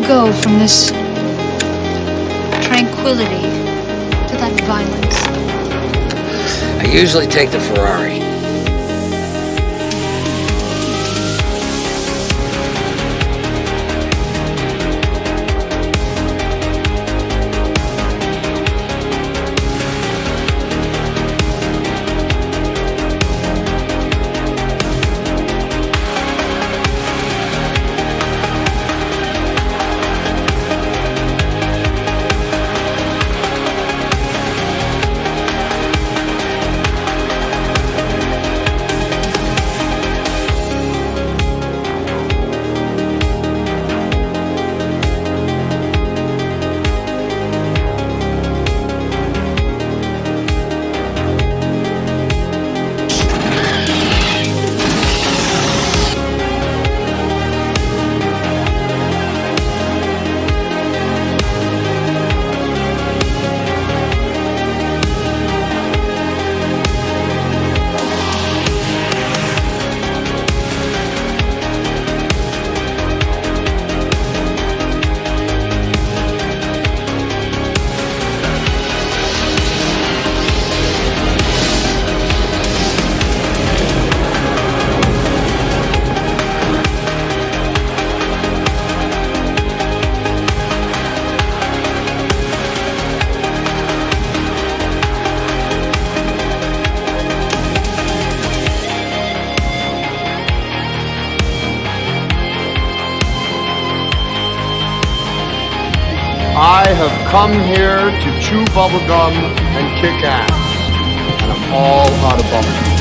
go from this tranquility to that violence? I usually take the Ferrari. I have come here to chew bubblegum and kick ass, and I'm all out of bubblegum.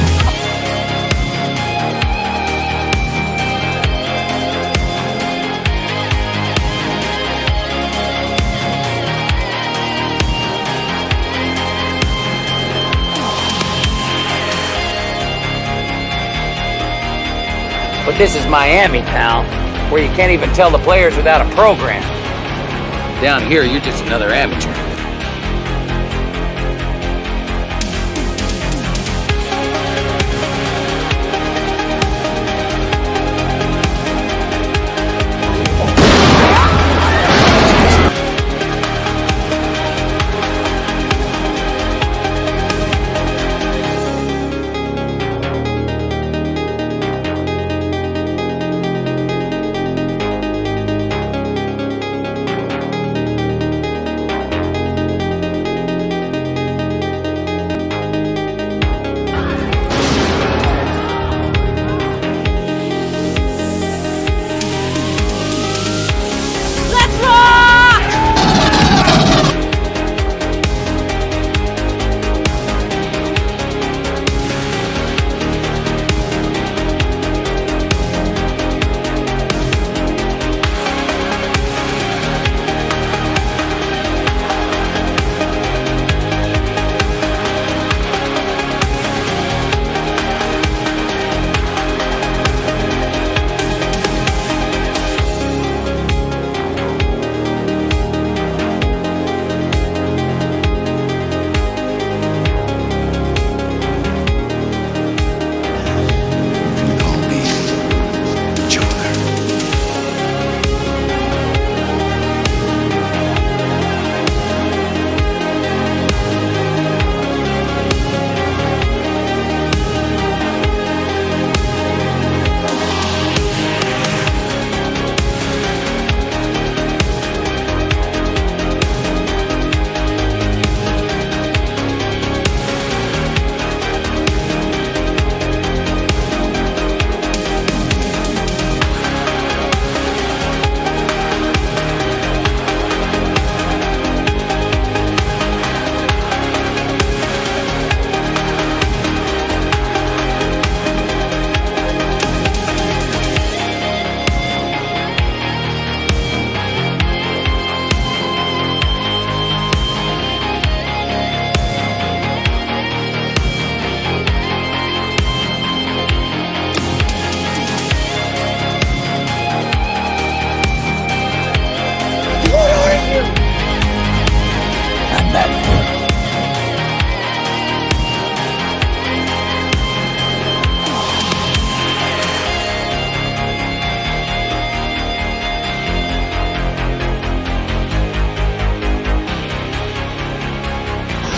But this is Miami, pal, where you can't even tell the players without a program. Down here, you're just another amateur.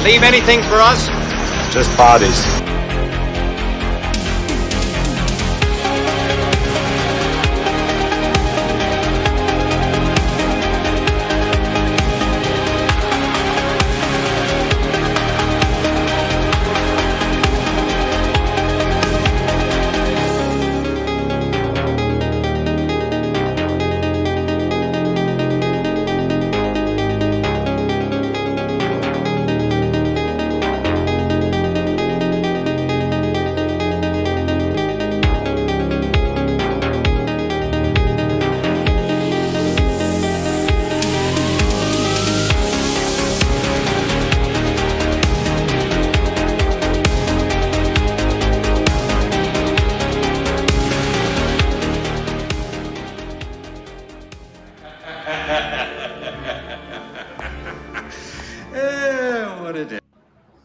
Leave anything for us? Just bodies.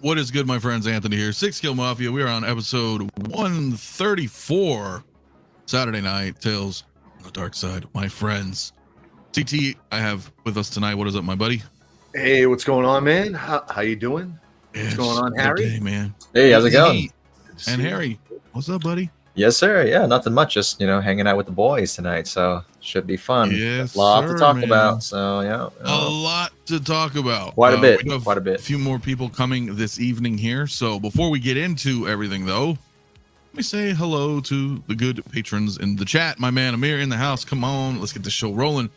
What is good, my friends? Anthony here, Six Kill Mafia. We are on episode 134, Saturday Night Tales on the Dark Side. My friends, TT, I have with us tonight. What is up, my buddy? Hey, what's going on, man? How you doing? What's going on, Harry? Day, man. Hey, how's it going? And Harry, what's up, buddy? Yes, sir. Yeah, nothing much. Just, hanging out with the boys tonight. So should be fun. Yes, a lot to talk man. about. So, yeah. A lot to talk about. Quite a bit. We have Quite a bit. A few more people coming this evening here. So before we get into everything, though, let me say hello to the good patrons in the chat. My man Amir in the house. Come on, let's get the show rolling.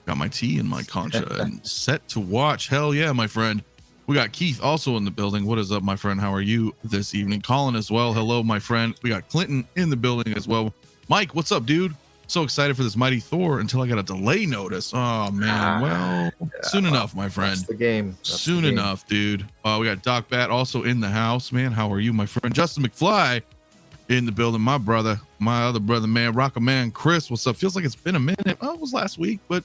Got my tea and my concha and set to watch. Hell yeah, my friend. We got Keith also in the building. What is up, my friend? How are you this evening? Colin as well. Hello, my friend. We got Clinton in the building as well. Mike, what's up, dude? So excited for this mighty Thor until I got a delay notice. Oh man. Well, soon enough, my friend. That's the game. Soon enough, dude. We got Doc Bat also in the house, man. How are you, my friend? Justin McFly in the building. My brother, my other brother, man. Rocker man, Chris. What's up? Feels like it's been a minute. Oh, it was last week, but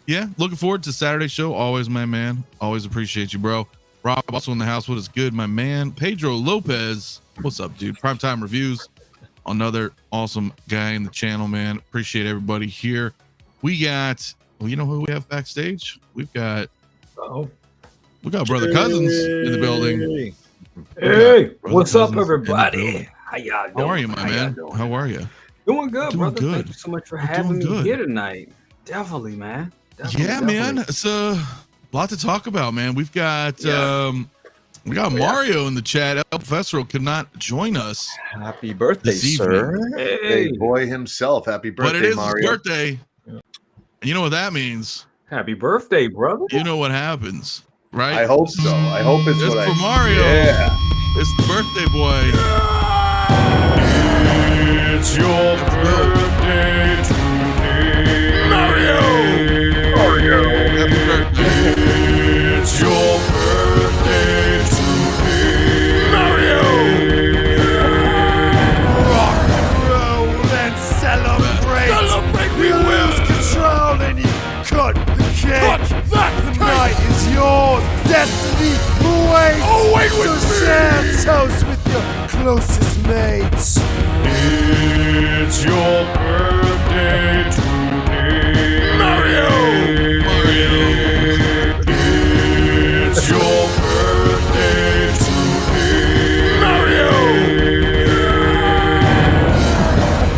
yeah, looking forward to Saturday show. Always, my man. Always appreciate you, bro. Rob also in the house. What is good, my man? Pedro Lopez. What's up, dude? Primetime Reviews. Another awesome guy in the channel, man. Appreciate everybody here. We got, well, you know who we have backstage? We got Brother Cousins in the building. Hey, what's up, everybody? How y'all doing? How are you, my man? How are you? Doing good, Doing brother. good. Thank you so much for having me here tonight. Definitely, man. Definitely. Man. It's a lot to talk about, man. We've got Mario in the chat. El Professor could not join us. Happy birthday, this sir. Hey, boy himself. Happy birthday, but it is Mario. his birthday. And you know what that means? Happy birthday, brother. You know what happens, right? I hope so. I hope it's for Mario. Yeah. It's the birthday boy. It's your birthday today, Mario. Happy birthday. It's your birthday today, Mario. Rock and roll and celebrate. Celebrate, we lose control and you cut the cake. Cut that Tonight is yours. Destiny awaits. Oh, wait with so share toast with your closest mates. It's your birthday today, Mario. It's your birthday today, Mario.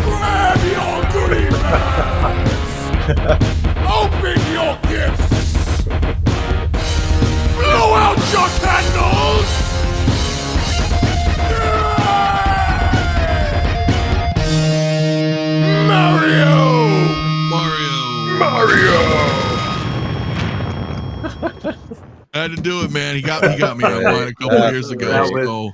Grab your goodie bags. Open your gifts. Blow out your candles. I had to do it, man. He got me online a couple years ago.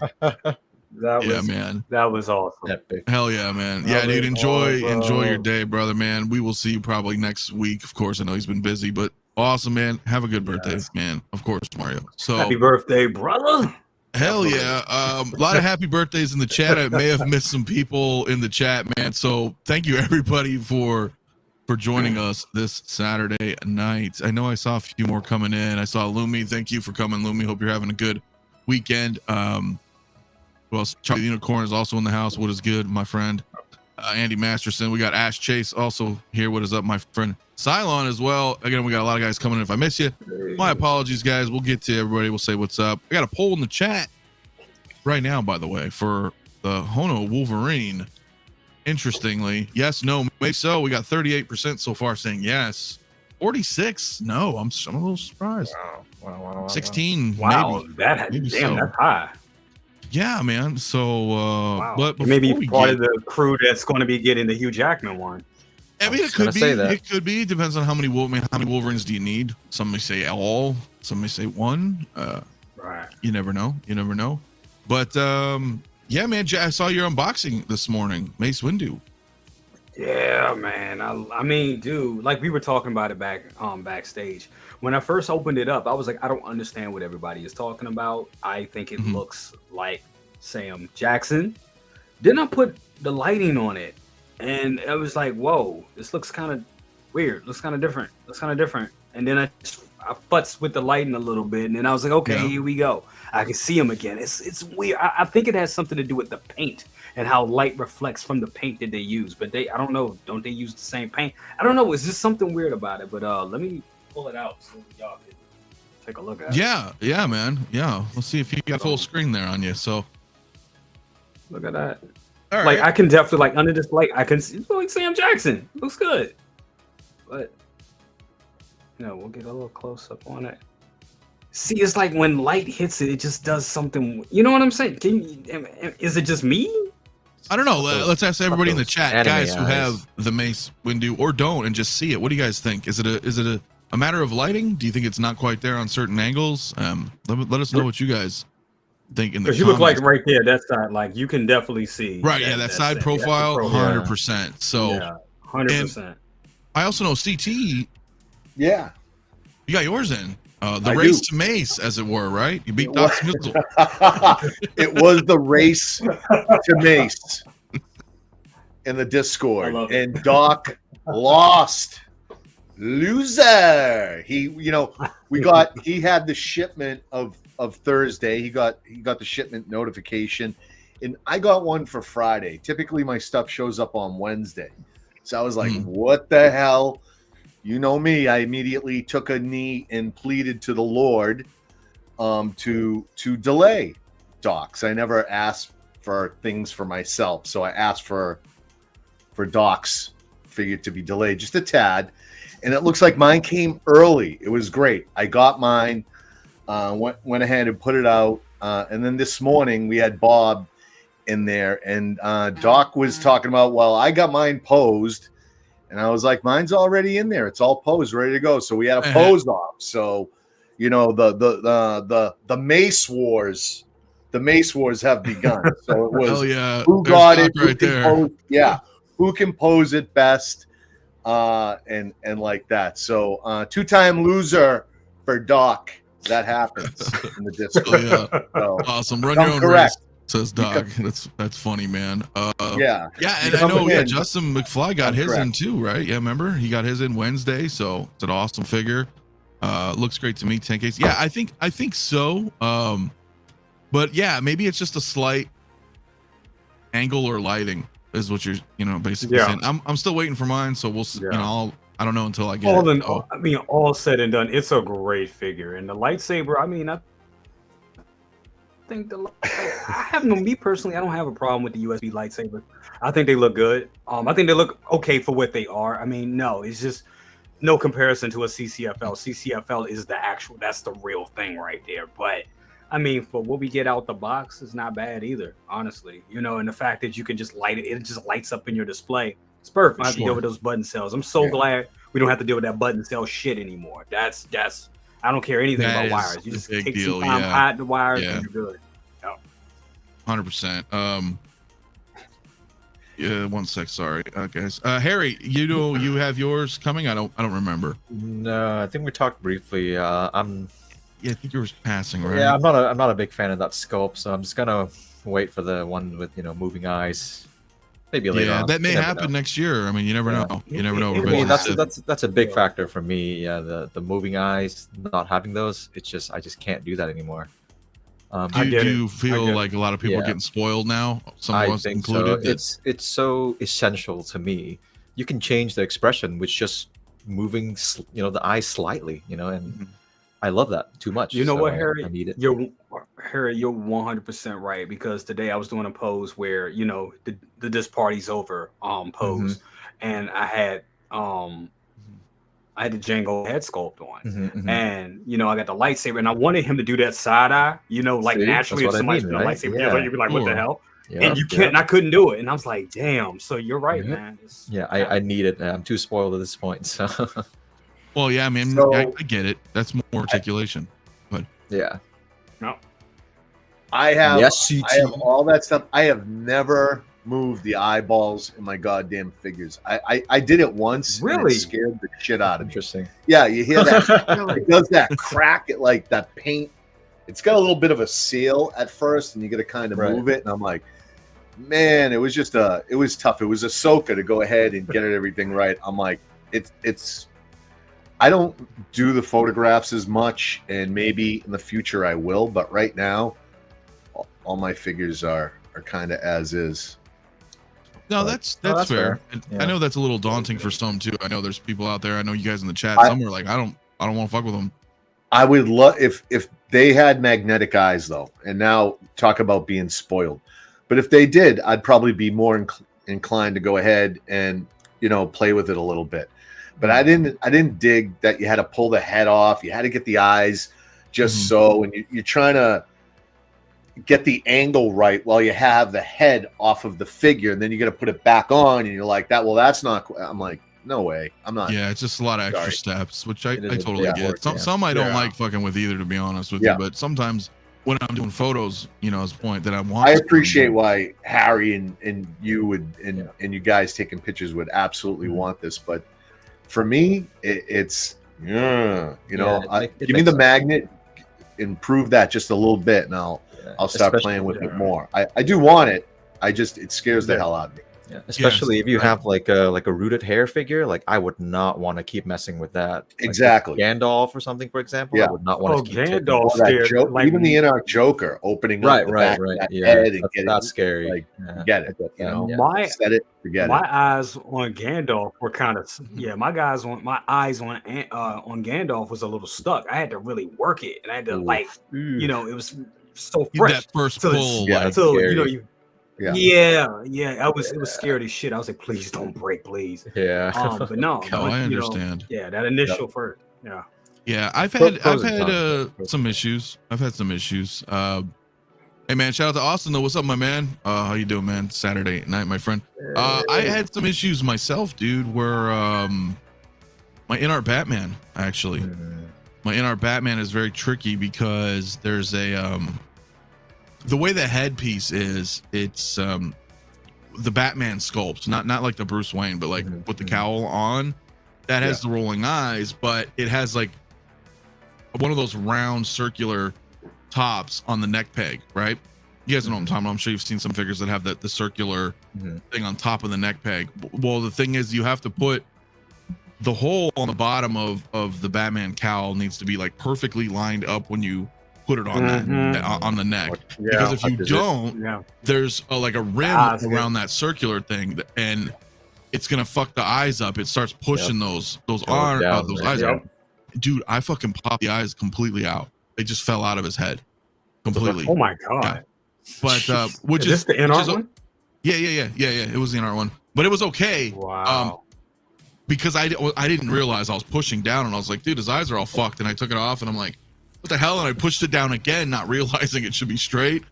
Man. That was awesome. Epic. Hell yeah, man. Yeah, dude. Enjoy your day, brother, man. We will see you probably next week. Of course, I know he's been busy, but awesome, man. Have a good birthday, man. Of course, Mario. So happy birthday, brother. Hell yeah. A lot of happy birthdays in the chat. I may have missed some people in the chat, man. So thank you everybody for joining us this Saturday night. I know I saw a few more coming in. I saw Lumi. Thank you for coming, Lumi. Hope you're having a good weekend. Well, Charlie the Unicorn is also in the house. What is good, my friend? Andy Masterson. We got Ash Chase also here. What is up, my friend? Cylon as well. Again, we got a lot of guys coming in. If I miss you, my apologies, guys. We'll get to everybody. We'll say what's up. I got a poll in the chat right now, by the way, for the Hono Wolverine. Interestingly, yes, no, maybe so. We got 38% so far saying yes. 46, no. I'm a little surprised. Wow. 16, wow, maybe. Damn, so. that's high. Yeah, man. So, Wow. but maybe part of the crew that's going to be getting the Hugh Jackman one. I mean, it could be. It could be. Depends on how many Wolverines do you need. Some may say all. Some may say one. Right. You never know. But yeah, man. I saw your unboxing this morning, Mace Windu. Yeah, man. I mean, dude, like we were talking about it backstage. When I first opened it up, I was like, I don't understand what everybody is talking about. I think it looks like Sam Jackson. Then I put the lighting on it, and I was like, whoa, this looks kind of weird. Looks kind of different. And then I futzed with the lighting a little bit, and then I was like, okay, here we go. I can see him again. It's weird. I think it has something to do with the paint and how light reflects from the paint that they use. But I don't know. Don't they use the same paint? I don't know. It's just something weird about it. But let me pull it out so y'all can take a look at it. Yeah, man. Yeah. Let's see if you got full screen there on you. So look at that. All right. Like I can definitely like under this light, I can see like Sam Jackson. Looks good. But we'll get a little close up on it. See, it's like when light hits it, it just does something. You know what I'm saying? Is it just me? I don't know. Let's ask everybody in the chat, guys who have the Mace Windu or don't, and just see it. What do you guys think? Is it a matter of lighting? Do you think it's not quite there on certain angles? Let us know what you guys think in the comments. You look like right there, that side, like you can definitely see. Right, that side profile, 100%. So, yeah, 100%. I also know CT. Yeah, you got yours in. The race to Mace, as it were, right? You beat Doc Smizzle. It was the race to Mace in the Discord, and Doc lost. Loser. He had the shipment of Thursday. He got the shipment notification, and I got one for Friday. Typically, my stuff shows up on Wednesday, so I was like, "What the hell?" You know me. I immediately took a knee and pleaded to the Lord to delay Docs. I never asked for things for myself, so I asked for Docs. Figured to be delayed just a tad, and it looks like mine came early. It was great. I got mine, went ahead and put it out, and then this morning we had Bob in there, and Doc was talking about, well, I got mine posed. And I was like, mine's already in there. It's all posed, ready to go. So we had a pose off. So, the Mace Wars, have begun. So it was who got it, right there. Who can pose it best, and like that. So 2-time loser for Doc. That happens in the Discord. So, awesome. Run your own race. Says Doc. That's funny, man. And I know Justin McFly got his in too, right? Yeah, remember he got his in Wednesday, so it's an awesome figure. Looks great to me. 10Ks. Yeah, I think so. But yeah, maybe it's just a slight angle or lighting is what you're basically saying. I'm still waiting for mine, so we'll see. I don't know until I get it. All said and done, it's a great figure, and the lightsaber. I think me personally, I don't have a problem with the USB lightsabers. I think they look good. I think they look okay for what they are. No, it's just no comparison to a CCFL. CCFL is that's the real thing right there. But for what we get out the box is not bad either, honestly. And the fact that you can just light it, it just lights up in your display. It's perfect. I have to deal with those button cells. I'm so glad we don't have to deal with that button cell shit anymore. That's I don't care anything about wires. You just take some time, hide the wires, and you're good. 100%. Yeah, 1 sec. Sorry, guys. Harry, you have yours coming. I don't remember. No, I think we talked briefly. I think you were passing, right? Yeah, I'm not a big fan of that sculpt, so I'm just gonna wait for the one with moving eyes. Maybe later on. That may happen next year. You never know. You never know. That's a big factor for me. Yeah, the moving eyes, not having those, I just can't do that anymore. Do you feel like a lot of people are getting spoiled now? Some of us included. So. It's so essential to me. You can change the expression with just moving, the eyes slightly, and I love that too much. You know what, I Harry? need it. You're 100% right, because today I was doing a pose where the this party's over pose, and I had the Django head sculpt on, and I got the lightsaber, and I wanted him to do that side eye, like naturally if somebody's doing a lightsaber, you'd be like, what the hell? And you can't, and I couldn't do it, and I was like, damn. So you're right, man. I need it. I'm too spoiled at this point. So, well, yeah, I mean, I get it. That's more articulation, but yeah. No, I have all that stuff. I have never moved the eyeballs in my goddamn figures. I did it once. Really? And it scared the shit out of me. Interesting. Yeah, you hear that? It does that crack. It like that paint. It's got a little bit of a seal at first, and you got to kind of move it. And I'm like, man, it was just it was tough. It was Ahsoka to go ahead and get everything right. I'm like, it's. I don't do the photographs as much, and maybe in the future I will. But right now, all my figures are kind of as is. No, that's fair. Yeah. I know that's a little daunting for some too. I know there's people out there. I know you guys in the chat. Some are like, I don't want to fuck with them. I would love if they had magnetic eyes though. And now talk about being spoiled. But if they did, I'd probably be more inclined to go ahead and play with it a little bit. But I didn't dig that you had to pull the head off. You had to get the eyes just so, and you're trying to get the angle right while you have the head off of the figure, and then you got to put it back on, and you're like that. Well, that's not. I'm like, no way. I'm not. Yeah, it's just a lot of extra steps, which I totally get. Some I don't like fucking with either, to be honest with you. But sometimes when I'm doing photos, as a point that I want. I appreciate why Harry and you and you guys taking pictures would absolutely want this, but for me, it's give me the magnet, improve that just a little bit, and I'll start playing with it more. I do want it. It scares the hell out of me. Yeah, especially if you have like a rooted hair figure, like I would not want to keep messing with that. Exactly, Gandalf or something, for example. I would not want to keep Gandalf. Even the Inarch Joker opening up the back of that head and getting that's scary. Like, get it. Set it. Forget my it. eyes on Gandalf were kind of my eyes on Gandalf was a little stuck. I had to really work it, and I had to it was so fresh. That first pull, it was scary as shit. I was like, please don't break, please. Yeah. But no, I understand. That initial first. Yeah. Yeah, I've had some issues. I've had some issues. Hey man, shout out to Austin though. What's up, my man? How you doing, man? Saturday night, my friend. I had some issues myself, dude, where my in-art Batman, actually. My in-art Batman is very tricky because there's a the way the headpiece is, it's the Batman sculpt, not like the Bruce Wayne, but like with the cowl on, that has the rolling eyes, but it has like one of those round circular tops on the neck peg, right? You guys know what I'm talking about. I'm sure you've seen some figures that have the circular thing on top of the neck peg. Well, the thing is, you have to put the hole on the bottom of the Batman cowl needs to be like perfectly lined up when you put it on on the neck, because if you don't, there's like a rim around that circular thing, and it's gonna fuck the eyes up. It starts pushing those eyes out. Dude, I fucking popped the eyes completely out. They just fell out of his head completely. Oh my god! But which is the in-art one? Yeah. It was the in-art one, but it was okay. Wow. Because I didn't realize I was pushing down, and I was like, dude, his eyes are all fucked, and I took it off, and I'm like, what the hell? And I pushed it down again, not realizing it should be straight,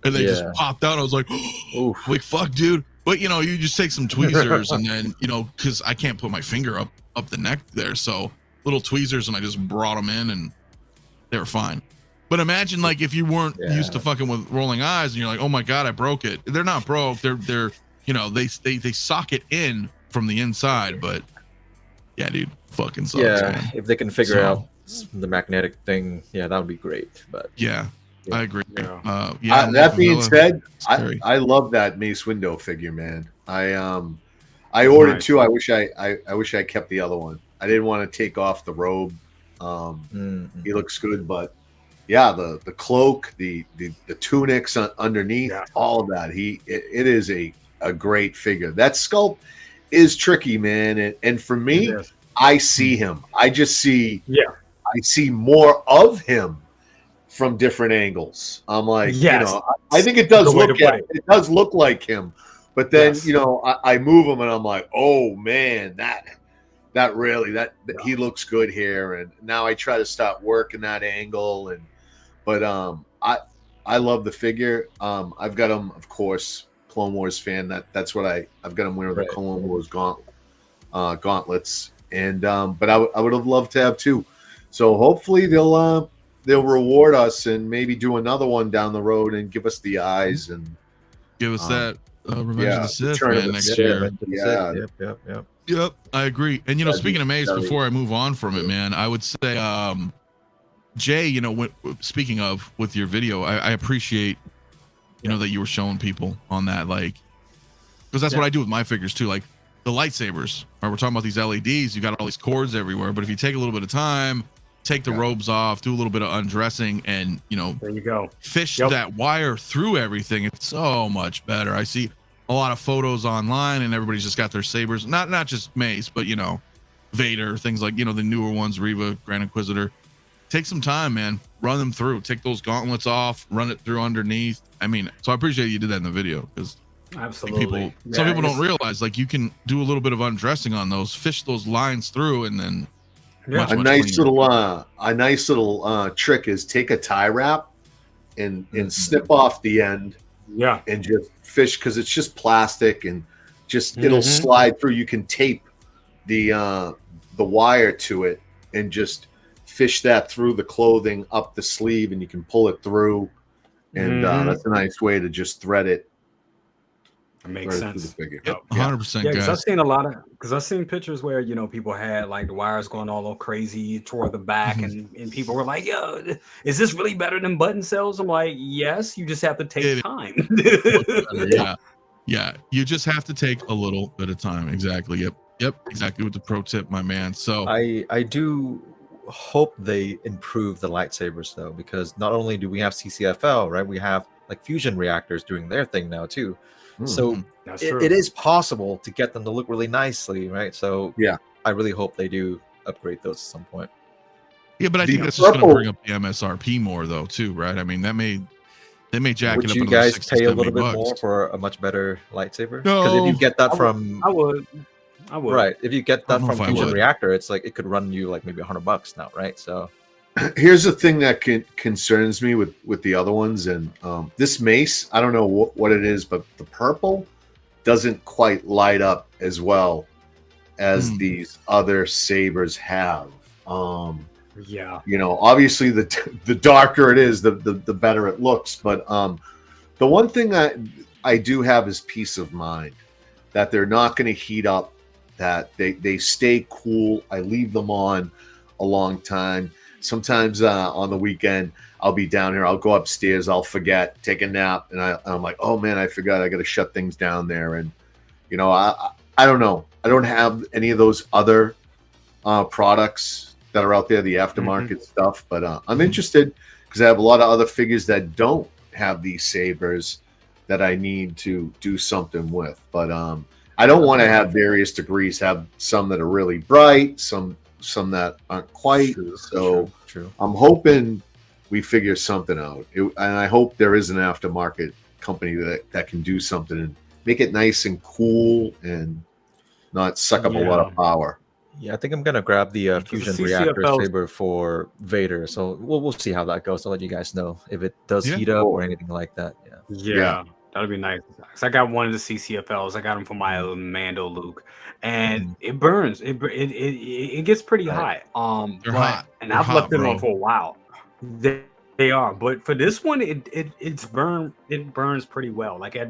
and they just popped out. I was like, oh, like fuck, dude. But you just take some tweezers, and then because I can't put my finger up the neck there, so little tweezers, and I just brought them in, and they were fine. But imagine like if you weren't used to fucking with rolling eyes, and you're like, oh my god, I broke it. They're not broke. They're they sock it in from the inside, but yeah, dude, fucking sucks. Yeah, man. If they can figure out the magnetic thing, that would be great. But I agree. That being said, I love that Mace Windu figure, man. I ordered two. I wish I kept the other one. I didn't want to take off the robe. He looks good, but yeah, the cloak, the tunics underneath, Yeah. all of that. It is a great figure. That sculpt is tricky, man. And for me, It is. I see him. I just see Yeah. I see more of him from different angles. I'm like, Yes. I think it does Good way to look put at it. it does look like him. But then, Yes. I move him and I'm like, oh man, that really that he looks good here. And now I try to start working that angle but I love the figure. I've got him, of course, Clone Wars fan. That's what I've got him wearing the Clone Wars gauntlets. And but I would have loved to have two. So hopefully they'll reward us and maybe do another one down the road and give us the eyes and Give us that Revenge of the Sith, Return of man, the next Sith. year. Yeah. Yep. Yep, I agree. And That'd speaking be- of Mace, that'd be- before I move on from it, man, I would say, Jay, speaking of with your video, I appreciate, that you were showing people on that, like, because that's what I do with my figures too, like the lightsabers. Right, we're talking about these LEDs. You got all these cords everywhere, but if you take a little bit of time, take the robes off, do a little bit of undressing, and there you go, fish that wire through everything, it's so much better. I see a lot of photos online, and everybody's just got their sabers, not just Mace, but Vader, things like the newer ones, Reva, Grand Inquisitor. Take some time, man. Run them through. Take those gauntlets off. Run it through underneath. I mean, so I appreciate you did that in the video because absolutely. Some people don't realize, like, you can do a little bit of undressing on those, fish those lines through, and then a nice little trick is take a tie wrap and snip off the end. Yeah. And just fish, because it's just plastic and just it'll slide through. You can tape the wire to it and just fish that through the clothing up the sleeve, and you can pull it through. And that's a nice way to just thread it. It makes sense. Yep, 100%. Yeah, because I've seen pictures where people had like the wires going all crazy toward the back, and people were like, "Yo, is this really better than button cells?" I'm like, "Yes, you just have to take time." Yeah, you just have to take a little bit of time. Exactly. Yep, exactly. With the pro tip, my man. So I do hope they improve the lightsabers though, because not only do we have CCFL, right? We have like fusion reactors doing their thing now too. So it is possible to get them to look really nicely, right? So yeah, I really hope they do upgrade those at some point. Yeah, but I think that's just going to bring up the MSRP more though too, right? I mean, they may jack it up. Would you guys pay a little bit more for a much better lightsaber? Because if you get that I would. Right. If you get that from fusion reactor, it's like it could run you like maybe $100 now, right? So here's the thing that concerns me with the other ones, and this mace, I don't know what it is, but the purple doesn't quite light up as well as these other sabers have. Obviously the darker it is, the better it looks. But the one thing I do have is peace of mind that they're not going to heat up, that they stay cool. I leave them on a long time. Sometimes on the weekend, I'll be down here. I'll go upstairs. I'll forget, take a nap, and I'm like, oh man, I forgot. I got to shut things down there. And I don't know. I don't have any of those other products that are out there, the aftermarket stuff. But I'm interested because I have a lot of other figures that don't have these sabers that I need to do something with. But I don't want to have various degrees. Have some that are really bright, some that aren't quite. True. I'm hoping we figure something out, and I hope there is an aftermarket company that can do something and make it nice and cool and not suck up a lot of power. Yeah, I think I'm gonna grab the fusion reactor saber for Vader. So we'll see how that goes. I'll let you guys know if it does heat up or anything like that. Yeah. That'd be nice. So I got one of the CCFLs. I got them for my Mando Luke, and it burns. It gets pretty hot. They're hot. And I've left them on for a while. They are, but for this one, it's burned. It burns pretty well. Like I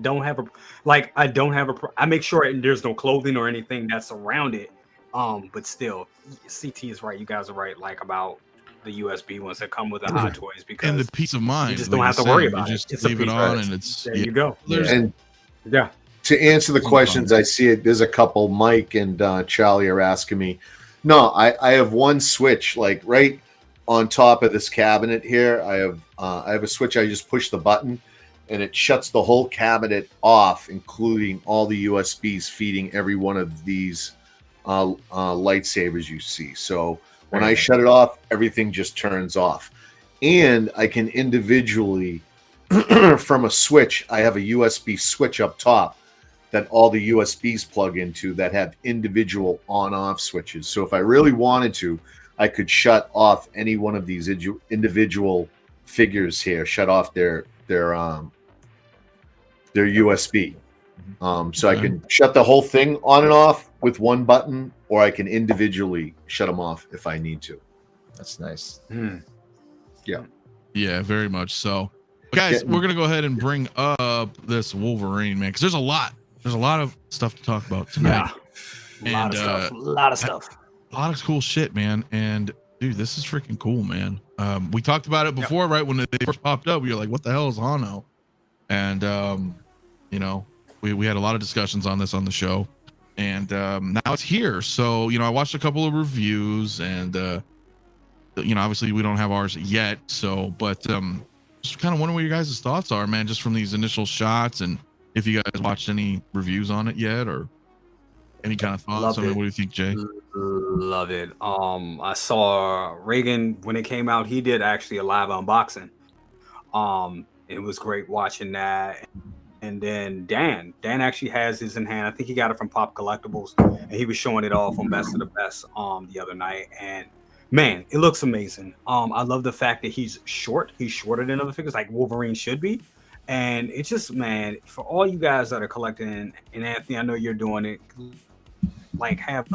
make sure there's no clothing or anything that's around it. But still, CT is right. You guys are right. Like about the USB ones that come with the Hot Toys, because and the peace of mind, you just don't have to worry about it. Just leave it on, and it's there. You go. And to answer the questions, I see it. There's a couple. Mike and Charlie are asking me. No, I have one switch, like right on top of this cabinet here, I have a switch. I just push the button, and it shuts the whole cabinet off, including all the USBs feeding every one of these lightsabers you see. So when I shut it off, everything just turns off. And I can individually, from a switch, I have a USB switch up top that all the USBs plug into that have individual on-off switches. So if I really wanted to, I could shut off any one of these individual figures here, shut off their USB. So I can shut the whole thing on and off with one button, or I can individually shut them off if I need to. That's nice. Yeah, very much so. Guys, we're gonna go ahead and bring up this Wolverine, man, because there's a lot of stuff to talk about tonight. Yeah, a lot of stuff. A lot of cool shit, man. And dude, this is freaking cool, man. We talked about it before, right? When they first popped up, we were like, what the hell is Hono? And you know, we had a lot of discussions on this on the show, and now it's here. So, you know, I watched a couple of reviews, and you know, obviously we don't have ours yet, so but just kind of wondering what your guys' thoughts are, man, just from these initial shots, and if you guys watched any reviews on it yet, or any kind of thoughts. I mean, what do you think, Jay? Love it. I saw Reagan when it came out. He did actually a live unboxing. It was great watching that. And then Dan actually has his in hand. I think he got it from Pop Collectibles, and he was showing it off on Best of the Best the other night. And man, it looks amazing. I love the fact that he's short. He's shorter than other figures, like Wolverine should be. And it's just, man, for all you guys that are collecting, and Anthony, I know you're doing it, like have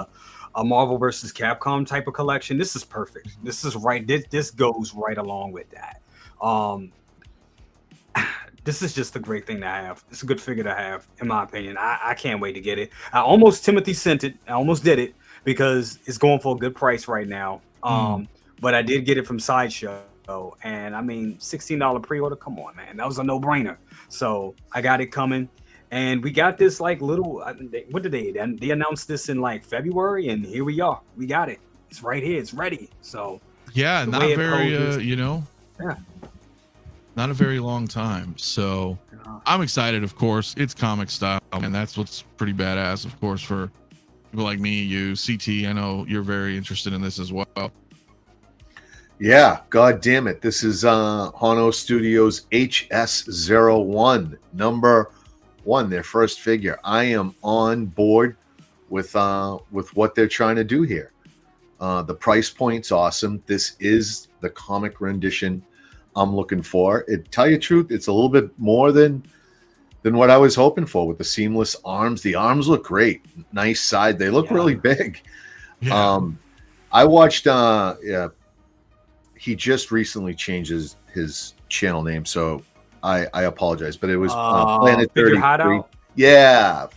a Marvel versus Capcom type of collection. This is perfect. This is right. This goes right along with that. This is just a great thing to have. It's a good figure to have, in my opinion. I can't wait to get it. I almost Timothy sent it. I almost did it because it's going for a good price right now. But I did get it from Sideshow, and I mean, $16 pre-order. Come on, man, that was a no-brainer. So I got it coming, and we got this like little. What did they? They announced this in like February, and here we are. We got it. It's right here. It's ready. So yeah, not very. You know. Yeah. Not a very long time. So I'm excited, of course. It's comic style, and that's what's pretty badass, of course, for people like me, you, CT. I know you're very interested in this as well. Yeah, god damn it. This is Hono Studios HS01, number 1, their first figure. I am on board with what they're trying to do here. The price point's awesome. This is the comic rendition I'm looking for. Tell you the truth, it's a little bit more than what I was hoping for with the seamless arms. The arms look great. Nice side. They look really big. Yeah. I watched he just recently changed his channel name, so I apologize, but it was Planet 33. Figure Hideout. Yeah,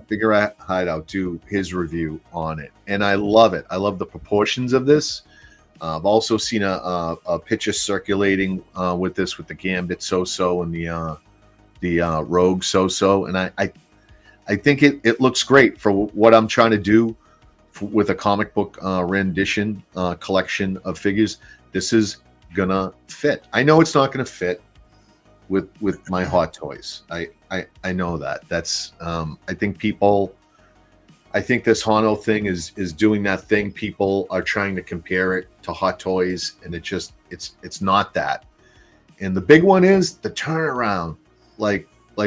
Figure Hideout do his review on it, and I love it. I love the proportions of this. I've also seen a picture circulating with this, with the Gambit So-So and the Rogue So-So, and I think it looks great for what I'm trying to do with a comic book rendition collection of figures. This is gonna fit. I know it's not gonna fit with my Hot Toys. I know that. That's I think this Hono thing is doing that thing. People are trying to compare it to Hot Toys, and it's not that. And the big one is the turnaround, like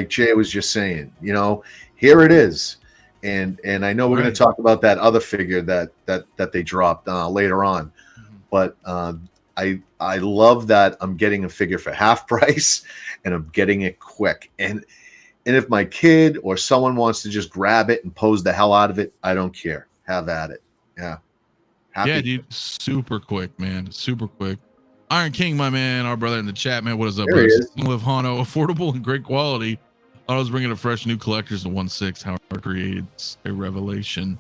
Jay was just saying. You know, here it is, and I know we're going to talk about that other figure that they dropped later on, but I love that I'm getting a figure for half price, and I'm getting it quick. And if my kid or someone wants to just grab it and pose the hell out of it, I don't care. Have at it. Yeah. Happy. Yeah, dude. Super quick, man. Super quick. Iron King, my man, our brother in the chat, man. What is up, there he is. Live Hono, affordable and great quality. I was bringing a fresh new collectors to 1/6. How it creates a revelation.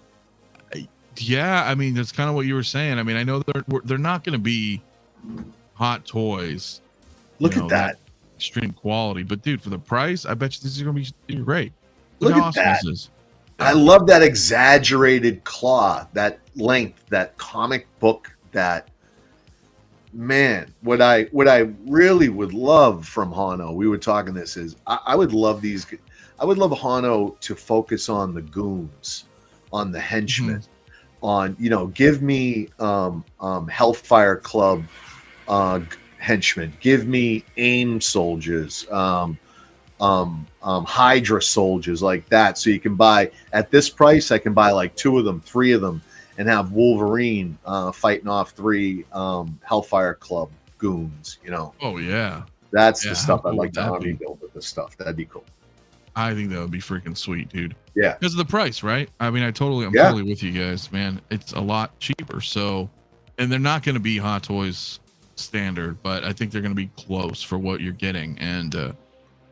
Yeah, I mean, that's kind of what you were saying. I mean, I know they're not going to be Hot Toys. Look at that. Extreme quality, but dude, for the price, I bet you this is gonna be great. Look at that. This is. I love that exaggerated claw, that length, that comic book that, man, what I really would love from Hono, we were talking this, is I would love Hono to focus on the goons, on the henchmen, on, you know, give me Hellfire Club henchmen, give me AIM soldiers, Hydra soldiers, like that. So you can buy, at this price, I can buy like 2 of them, 3 of them, and have Wolverine fighting off 3 Hellfire Club goons, you know. Oh yeah, that's Yeah, the stuff how I'd cool like would to that army be? build with this stuff. That'd be cool. I think that would be freaking sweet, dude. Yeah. Because of the price, right? I mean, I'm totally with you guys, man. It's a lot cheaper. So, and they're not going to be Hot Toys standard, but I think they're going to be close for what you're getting. And a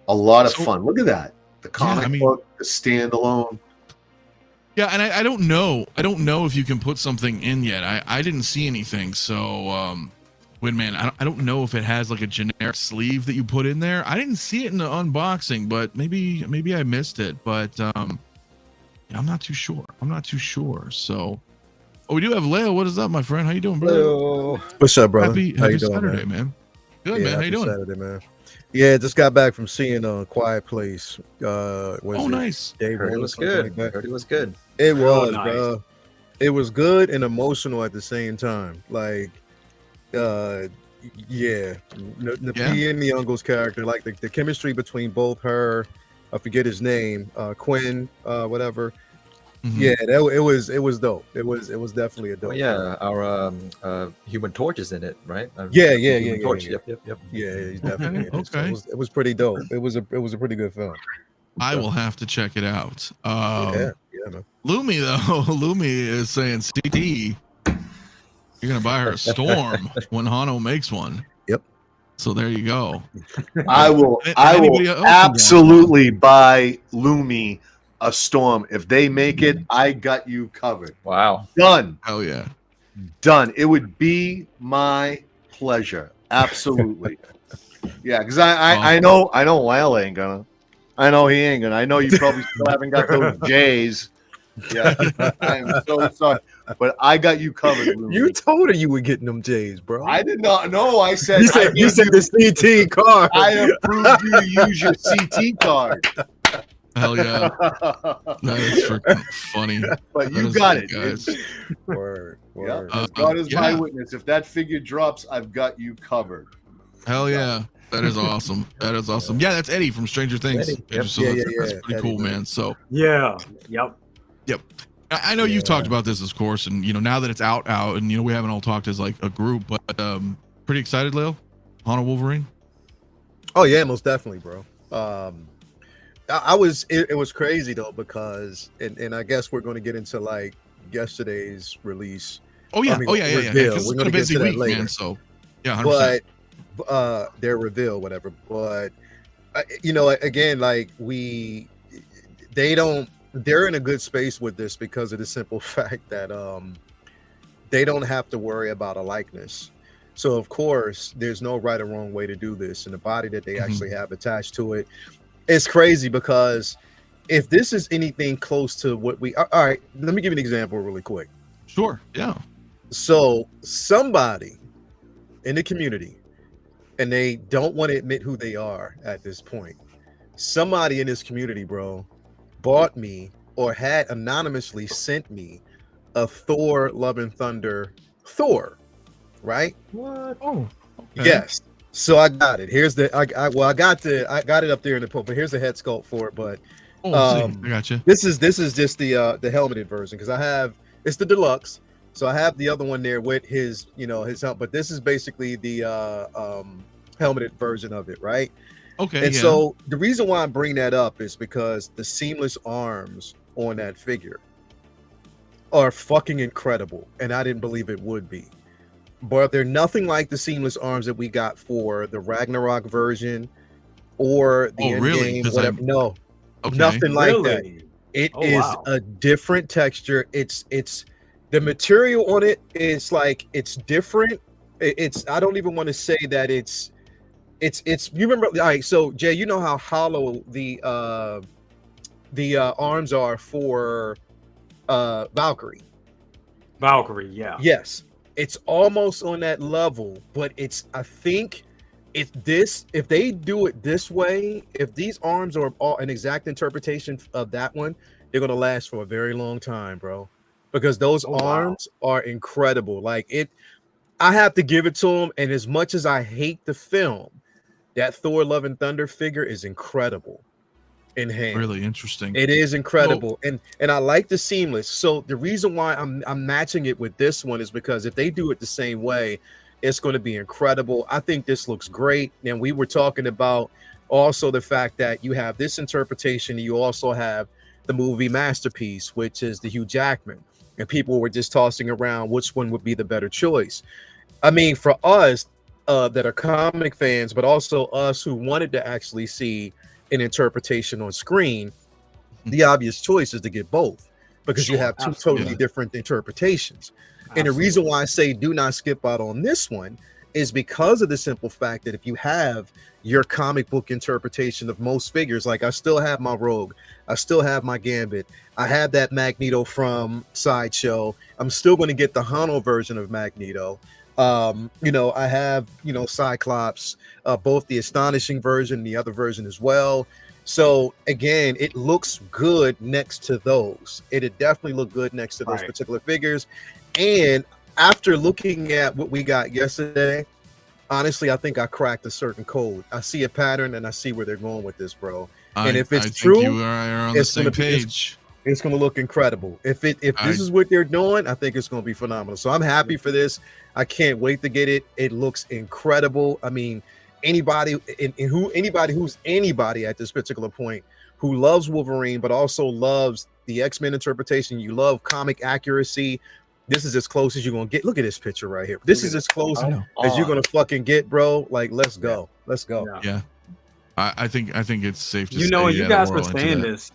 lot of fun. Look at that. The comic book, the standalone. Yeah, and I don't know. I don't know if you can put something in yet. I didn't see anything. So, I don't know if it has like a generic sleeve that you put in there. I didn't see it in the unboxing, but maybe I missed it. But I'm not too sure. So, we do have Leo. What is up, my friend? How you doing, bro? Hello. What's up, brother? Happy How you doing, Saturday, man. Good, man. How you doing? Saturday, man. Yeah, just got back from seeing Quiet Place. Nice. Heard it was good. Heard it was good. It was, nice. bro. It was good and emotional at the same time. Like, Napi and the uncle's character, like the chemistry between both her, I forget his name, Quinn, whatever. Yeah, it was dope. It was definitely a dope. Our Human Torch is in it, right? Yeah. Torch. Yeah. Yep. Yeah, he's definitely in it. So Okay. it was pretty dope. It was a pretty good film. I will have to check it out. Man. Lumi though, Lumi is saying CT. You're gonna buy her a Storm when Hono makes one. Yep. So there you go. I will absolutely buy Lumi a Storm. If they make it, I got you covered. Wow. Done. Hell yeah. Done. It would be my pleasure. Absolutely. Yeah, because I know Lyle ain't gonna. I know he ain't gonna. I know you probably still haven't got those J's. Yeah, I am so sorry, but I got you covered. Lumi. You told her you were getting them J's, bro. I did not know. I said you said the CT card. I approved you to use your CT card. Hell yeah. That is freaking funny. But you got it, guys. Word. Yeah. As God is my witness. If that figure drops, I've got you covered. Hell yeah. That is awesome. That is awesome. Yeah, that's Eddie from Stranger Things. Yep. So that's pretty Eddie, cool, man. So Yeah. Yep. I know you've talked about this, of course, and now that it's out, and we haven't all talked as like a group, but pretty excited, Leo. Hono Wolverine. Oh yeah, most definitely, bro. It was crazy though, because and I guess we're going to get into like yesterday's release. Oh yeah, reveal. Because it's been a busy week, man. So yeah, 100%. But their reveal, whatever. But again, like they're in a good space with this because of the simple fact that they don't have to worry about a likeness. So of course, there's no right or wrong way to do this, and the body that they actually have attached to it. It's crazy because if this is anything close to what all right, let me give you an example really quick. Sure. Yeah. So somebody in the community, and they don't want to admit who they are at this point. Somebody in this community, bro, bought me or had anonymously sent me a Thor Love and Thunder Thor, right? What? Oh. Okay. Yes. So I got it. Here's the I got it up there in the post, but here's the head sculpt for it. But I got you. this is just the helmeted version, because it's the deluxe. So I have the other one there with his his helmet, but this is basically the helmeted version of it, right? Okay. And so the reason why I bring that up is because the seamless arms on that figure are fucking incredible, and I didn't believe it would be. But they're nothing like the seamless arms that we got for the Ragnarok version or the Endgame, whatever. No, nothing like that. It is a different texture. It's the material on it is like it's different. I don't even want to say that it's you remember, all right, so Jay, you know how hollow the arms are for Valkyrie. Valkyrie, yeah. Yes. It's almost on that level, but I think if they do it this way, if these arms are all an exact interpretation of that one, they're gonna last for a very long time, bro. Because those arms are incredible. Like I have to give it to them. And as much as I hate the film, that Thor Love and Thunder figure is incredible in hand. Really interesting. It is incredible. And I like the seamless. So the reason why I'm matching it with this one is because if they do it the same way, it's going to be incredible. I think this looks great. And we were talking about also the fact that you have this interpretation. You also have the movie masterpiece, which is the Hugh Jackman. And people were just tossing around which one would be the better choice. I mean, for us that are comic fans, but also us who wanted to actually see an interpretation on screen, the obvious choice is to get both, because you have two totally different interpretations. And the reason why I say do not skip out on this one is because of the simple fact that if you have your comic book interpretation of most figures, like I still have my Rogue, I still have my Gambit, I have that Magneto from Sideshow, I'm still going to get the Hono version of Magneto. I have, Cyclops, both the Astonishing version and the other version as well. So again, it looks good next to those. It'd definitely look good next to those particular figures. And after looking at what we got yesterday, honestly, I think I cracked a certain code. I see a pattern and I see where they're going with this, bro. And if it's true, you are on the same page. It's going to look incredible. If this is what they're doing, I think it's going to be phenomenal. So I'm happy for this. I can't wait to get it. It looks incredible. I mean, anybody who's anybody at this particular point who loves Wolverine, but also loves the X-Men interpretation, you love comic accuracy, this is as close as you're going to get. Look at this picture right here. This is as close as you're going to fucking get, bro. Like, let's go. Let's go. Yeah. I think it's safe to say. You guys were saying this.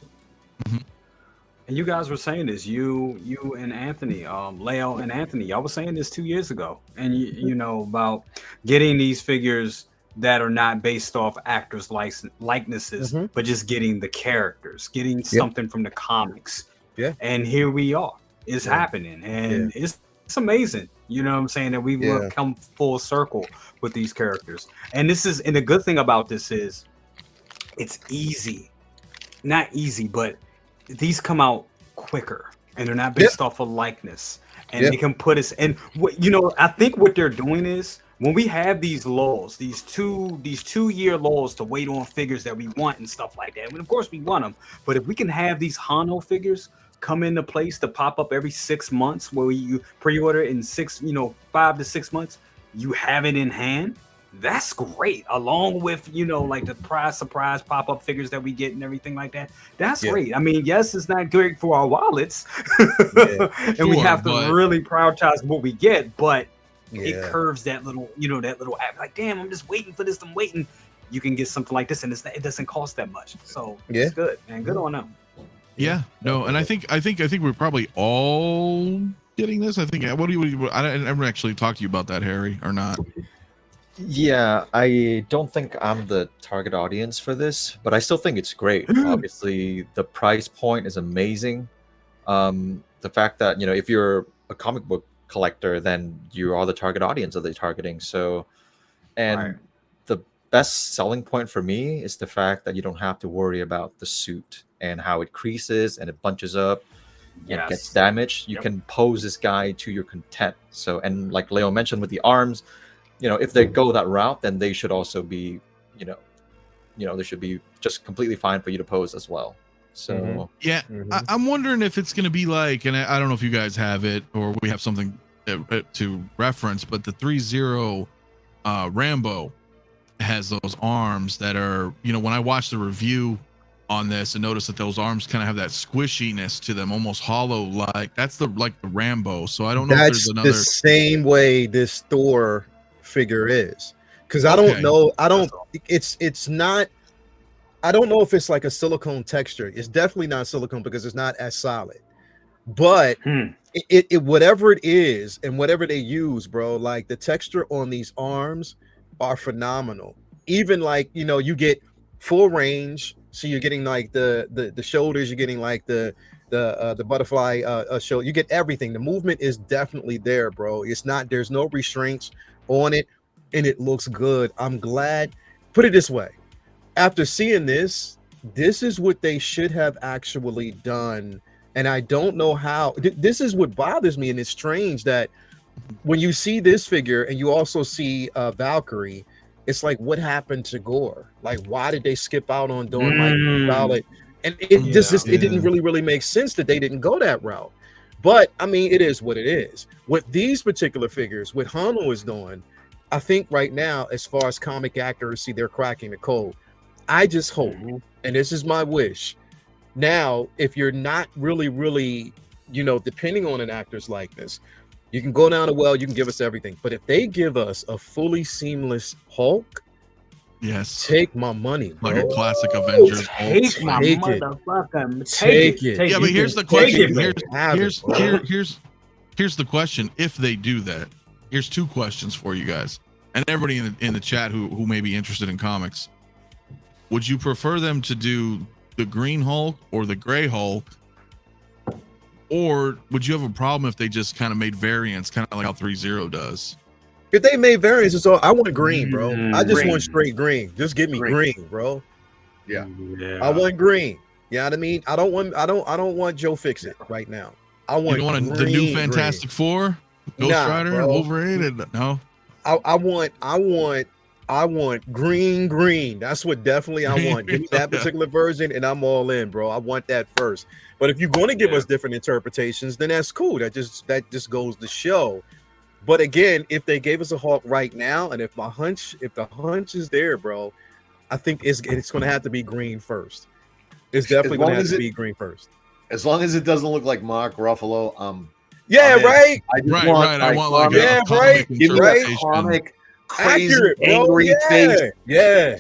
And you guys were saying this, you and Anthony, Leo and Anthony, y'all was saying this 2 years ago. And you know about getting these figures that are not based off actors' likenesses, but just getting the characters, getting something from the comics. Yeah. And here we are. It's happening. And it's amazing. You know what I'm saying? That we've come full circle with these characters. And the good thing about this is it's easy. Not easy, but these come out quicker and they're not based off of likeness, and they can put us in. I think what they're doing is when we have these lulls, these 2-year lulls to wait on figures that we want and stuff like that. I mean, of course we want them, but if we can have these Hono figures come into place to pop up every 6 months, where you pre-order in 5 to 6 months, you have it in hand. That's great, along with like the surprise pop-up figures that we get and everything like that. That's great. I mean, yes, it's not great for our wallets, and we have to really prioritize what we get, but it curves that little app. Like, damn, I'm just waiting for this. I'm waiting. You can get something like this, and it doesn't cost that much. So it's good, man. Good on them. Yeah, no, and I think we're probably all getting this. I think. I never actually talked to you about that, Harry, or not. Yeah, I don't think I'm the target audience for this, but I still think it's great. Obviously, the price point is amazing. The fact that, if you're a comic book collector, then you are the target audience that they're targeting. So, and the best selling point for me is the fact that you don't have to worry about the suit and how it creases and it bunches up and gets damaged. You can pose this guy to your content. So, and like Leo mentioned with the arms, if they go that route, then they should also be, they should be just completely fine for you to pose as well. So I'm wondering if it's going to be like, and I don't know if you guys have it or we have something to reference, but the 3-0 Rambo has those arms that are, when I watched the review on this and noticed that those arms kind of have that squishiness to them, almost hollow, like that's the Rambo. So I don't know if there's another. The same way this Thor figure is, because I don't know. It's not. I don't know if it's like a silicone texture. It's definitely not silicone because it's not as solid. But it whatever it is and whatever they use, bro, like the texture on these arms are phenomenal. Even like you get full range, so you're getting like the shoulders, you're getting like the the butterfly show. You get everything. The movement is definitely there, bro. It's not. There's no restraints on it, and it looks good. I'm glad. Put it this way: after seeing this is what they should have actually done, and I don't know how. This is what bothers me, and it's strange that when you see this figure and you also see Valkyrie, it's like, what happened to Gore? Like, why did they skip out on doing like solid? And it it didn't really make sense that they didn't go that route. But I mean, it is what it is. With these particular figures, what Hono is doing, I think right now, as far as comic accuracy, they're cracking the code. I just hope, and this is my wish. Now, if you're not really, depending on an actor's likeness, you can go down the well, you can give us everything. But if they give us a fully seamless Hulk, yes, take my money, bro. Like a classic Avengers Hulk. Take my motherfucking take it. Yeah, but here's the question. Here's the question. If they do that, here's two questions for you guys and everybody in the chat who may be interested in comics. Would you prefer them to do the Green Hulk or the Gray Hulk? Or would you have a problem if they just kind of made variants, kind of like how 3-0 does? If they made variants, it's all I want green, bro. I just want straight green. Just give me green, bro. Yeah. I want green. You know what I mean? I don't want Joe Fix-It right now. I want you want the new Fantastic Four, Ghost Rider, Wolverine. No, I want green. That's what definitely I want. Give me that particular version, and I'm all in, bro. I want that first. But if you're going to give us different interpretations, then that's cool. That just goes to show. But again, if they gave us a Hulk right now, and if the hunch is there, bro, I think it's going to have to be green first. It's definitely going to have to be green first. As long as it doesn't look like Mark Ruffalo, right. I just I want like a right. Give me a comic, crazy, accurate, angry face. Yeah,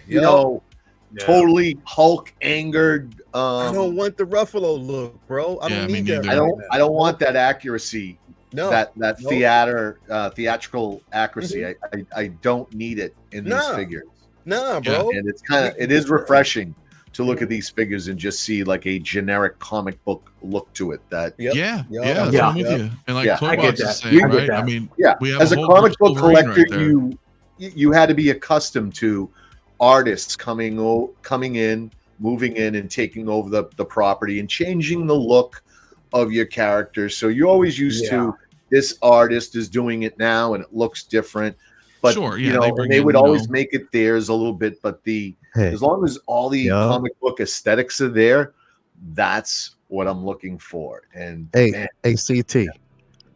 totally Hulk angered. I don't want the Ruffalo look, bro. I don't need that. I don't want that accuracy. No, that theatrical accuracy. I don't need it in these figures. Nah, bro. And it is refreshing to look at these figures and just see like a generic comic book look to it. That I'm with you. And like Toybox is saying, right? I mean, we have as a comic book collector, you had to be accustomed to artists coming in, moving in, and taking over the property and changing the look of your characters. So you're always used to this artist is doing it now and it looks different. But they would always make it theirs a little bit. But as long as all the comic book aesthetics are there, that's what I'm looking for. And CT.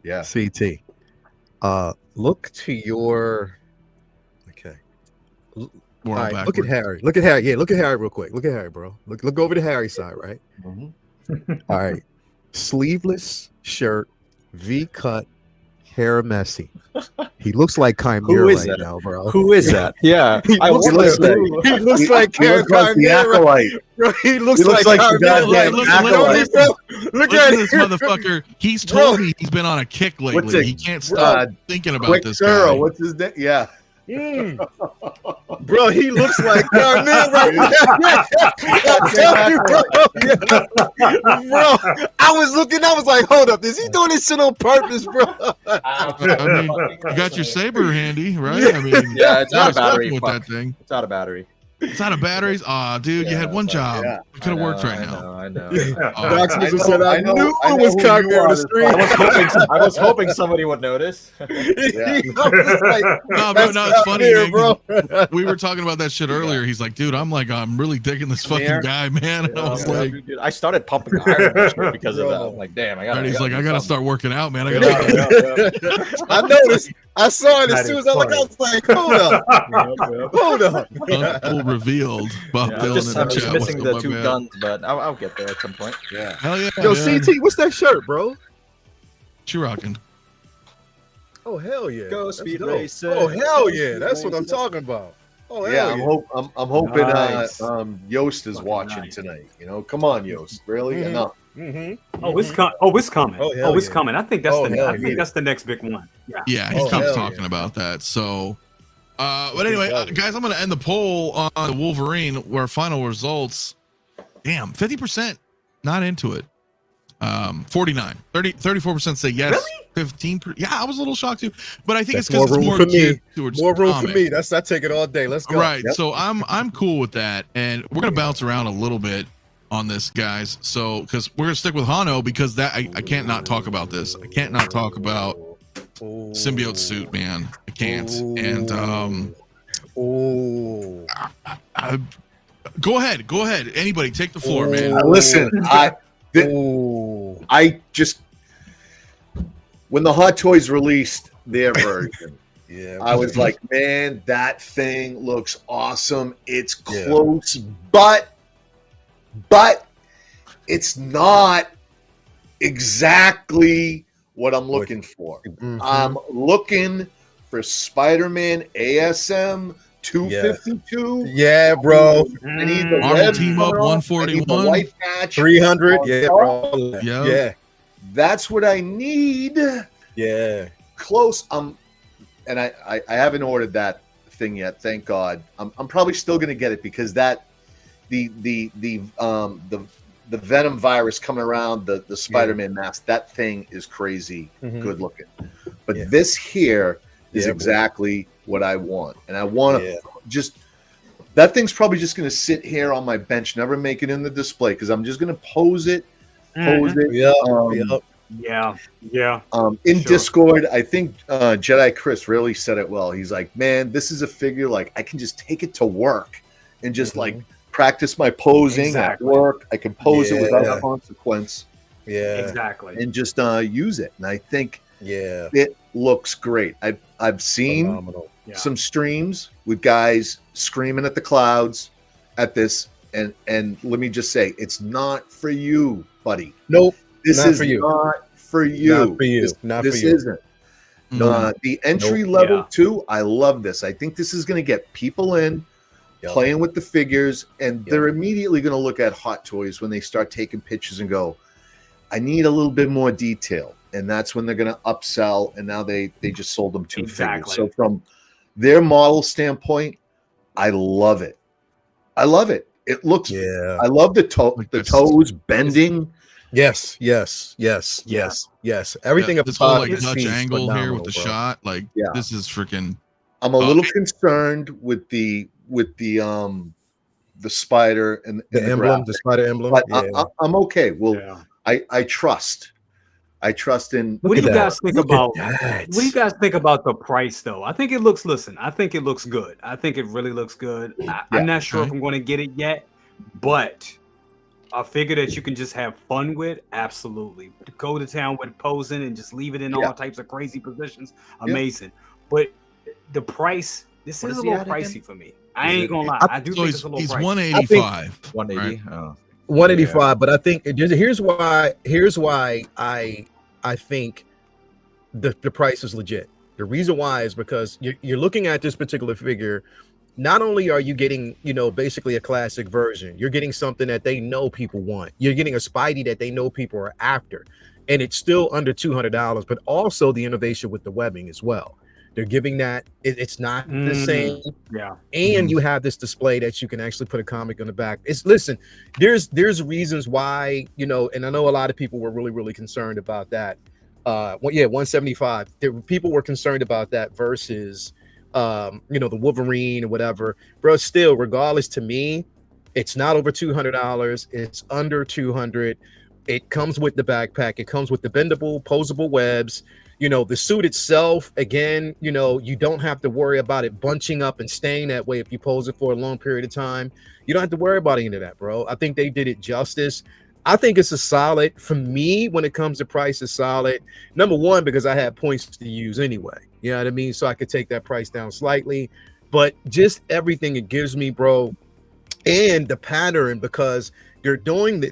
Yeah. CT. Look to your all right, look at Harry. Look at Harry. Yeah, look at Harry real quick. Look at Harry, bro. Look over to Harry's side, right? All right. Sleeveless shirt, V-cut, hair messy. He looks like Chimera right now, bro. Who is that? Yeah, he looks like the Acolyte. Bro, he looks like the goddamn Acolyte. Look at this motherfucker. He's told me he's been on a kick lately. He can't stop thinking about this guy. What's his name? Yeah. Bro, he looks like Carmen right now. Bro, I was like, hold up, is he doing this shit on purpose, bro? I mean, you got your saber handy, right? I mean, it's out of battery. With that thing. It's out of battery. It's out of batteries. Dude, you had one job. It could have worked right now. I know. I knew it was cocked on the street. I was hoping somebody would notice. No, it's funny, here, bro. We were talking about that shit earlier. He's like, dude, I'm really digging this fucking guy, man. And I was like, dude, I started pumping iron because of that. I'm like, damn, I gotta start working out, man. I noticed. I saw it as soon as I was like, hold up. Uncle revealed Bob Dylan. I'm just missing the two guns, but I'll get there at some point. Yeah. Hell yeah. Yo, CT, what's that shirt, bro? What you rocking? Oh hell yeah. Go Speed Racer. Oh hell yeah. That's what I'm talking about. Oh hell yeah. I'm hoping Yost is watching tonight. Come on, Yost. Really? Enough. Oh, it's coming. It's coming. I think that's the next big one. Yeah, he's talking about that. So, but anyway, guys, I'm going to end the poll on the Wolverine. Where final results, damn, 50% not into it. 49, 34% say yes. Really? 15%. Yeah, I was a little shocked too, but I think That's it's because it's more for me. geared towards More room comic. for me. I take it all day. Let's go. Right. Yep. So I'm cool with that, and we're gonna bounce around a little bit on this, guys. So because we're gonna stick with Hono, because that I can't not talk about this. I can't not talk about symbiote suit, man. I can't. And go ahead. Anybody take the floor, man. Listen, I just when the Hot Toys released their version, I was like, man, that thing looks awesome. It's close, but it's not exactly what I'm looking for. I'm looking for Spider-Man ASM 252. Yeah, bro. I need the Marvel red Team Up cover. I need 141. the white patch. 300. on Yeah, top. bro. Yeah. Yeah. That's what I need. Yeah. Close. And I haven't ordered that thing yet. Thank God. I'm probably still gonna get it because that the Venom virus coming around the Spider-Man mask. That thing is crazy good looking. But this here is exactly what I want, and I want to just. That thing's probably just going to sit here on my bench, never make it in the display because I'm just going to pose it. In Discord, I think Jedi Chris really said it well. He's like, man, this is a figure like I can just take it to work and just like practice my posing at work. I can pose it without consequence. Yeah, exactly. And just use it. And I think it looks great. I've seen some streams with guys screaming at the clouds at this, and let me just say, it's not for you, buddy. Nope. This not is for you. not for you. Not for you. This, not this for you. isn't. The entry level too. I love this. I think this is going to get people in playing with the figures, and they're immediately going to look at Hot Toys when they start taking pictures and go, I need a little bit more detail. And that's when they're going to upsell. And now they just sold them two figures. So from their model standpoint, I love it. I love it. It looks. I love the toes bending. Yes. Everything this whole like Dutch angle here with the shot, like this is freaking. I'm a little concerned with the spider and the emblem, the spider emblem. But I'm okay. Well, I trust. I trust in. What do you guys think about? What do you guys think about the price, though? I think it looks. Listen, I think it looks good. I think it really looks good. I'm not sure if I'm going to get it yet, but a figure that you can just have fun with, absolutely. Go to town with posing and just leave it in all types of crazy positions, amazing. But the price, this is a little pricey for me. I ain't gonna lie. I do think it's a little pricey. 185. 180. Right? 185, but I think here's why I think the price is legit. The reason why is because you're looking at this particular figure. Not only are you getting, basically a classic version, you're getting something that they know people want. You're getting a Spidey that they know people are after, and it's still under $200. But also the innovation with the webbing as well. They're giving that it's not the same. And you have this display that you can actually put a comic on the back. Listen, there's reasons why, and I know a lot of people were really concerned about that. 175. People were concerned about that versus the Wolverine or whatever. Bro, still, regardless, to me, it's not over $200. It's under $200. It comes with the backpack. It comes with the bendable, posable webs. The suit itself, again, you don't have to worry about it bunching up and staying that way if you pose it for a long period of time. You don't have to worry about any of that, bro. I think they did it justice. I think it's a solid, for me, when it comes to price, is solid. Number one, because I had points to use anyway. You know what I mean? So I could take that price down slightly. But just everything it gives me, bro, and the pattern, because they're doing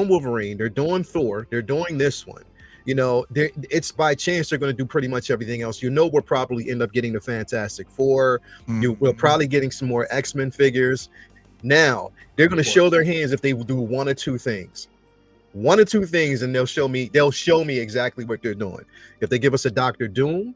Wolverine, they're doing Thor, they're doing this one. It's by chance they're going to do pretty much everything else. We'll probably end up getting the Fantastic Four. We're probably getting some more X-Men figures. Now they're going to show their hands if they do one or two things, and they'll show me exactly what they're doing. If they give us a Doctor Doom,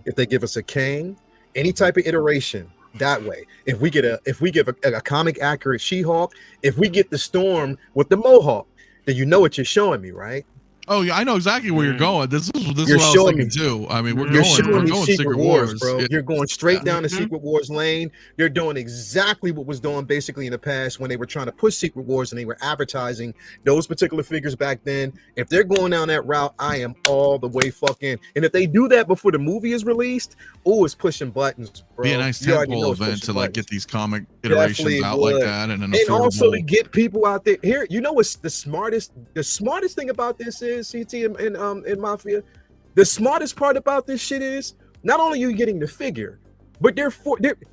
if they give us a Kang, any type of iteration that way. If we give a comic accurate She-Hulk, if we get the Storm with the Mohawk, then you know what you're showing me, right? Oh yeah, I know exactly where you're going. This is what I was thinking too. I mean, we're going Secret Wars, bro. Yeah. You're going straight down the Secret Wars lane. You're doing exactly what was done basically in the past when they were trying to push Secret Wars and they were advertising those particular figures back then. If they're going down that route, I am all the way fucking. And if they do that before the movie is released, it's pushing buttons, bro. Be a nice tentpole event to like get these comic iterations out like that, and also to get people out there. Here, you know what's the smartest thing about this is, CT and MAFIA. The smartest part about this shit is not only are you getting the figure, but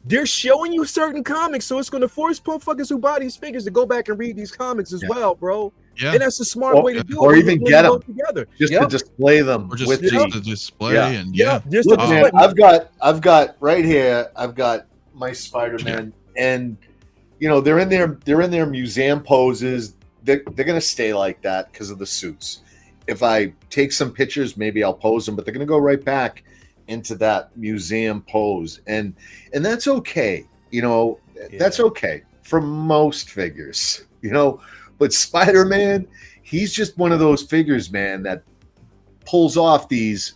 they're showing you certain comics, so it's going to force motherfuckers who buy these figures to go back and read these comics as well, bro. Yeah, and that's a smart way to do it. Or even get them together, just to display them, or just with to display. And just look, man, I've got right here. I've got my Spider-Man, and you know they're in their museum poses. They're gonna stay like that because of the suits. If I take some pictures, maybe I'll pose them, but they're gonna go right back into that museum pose, and that's okay. You know, that's okay for most figures. You know, but Spider-Man, he's just one of those figures, man, that pulls off these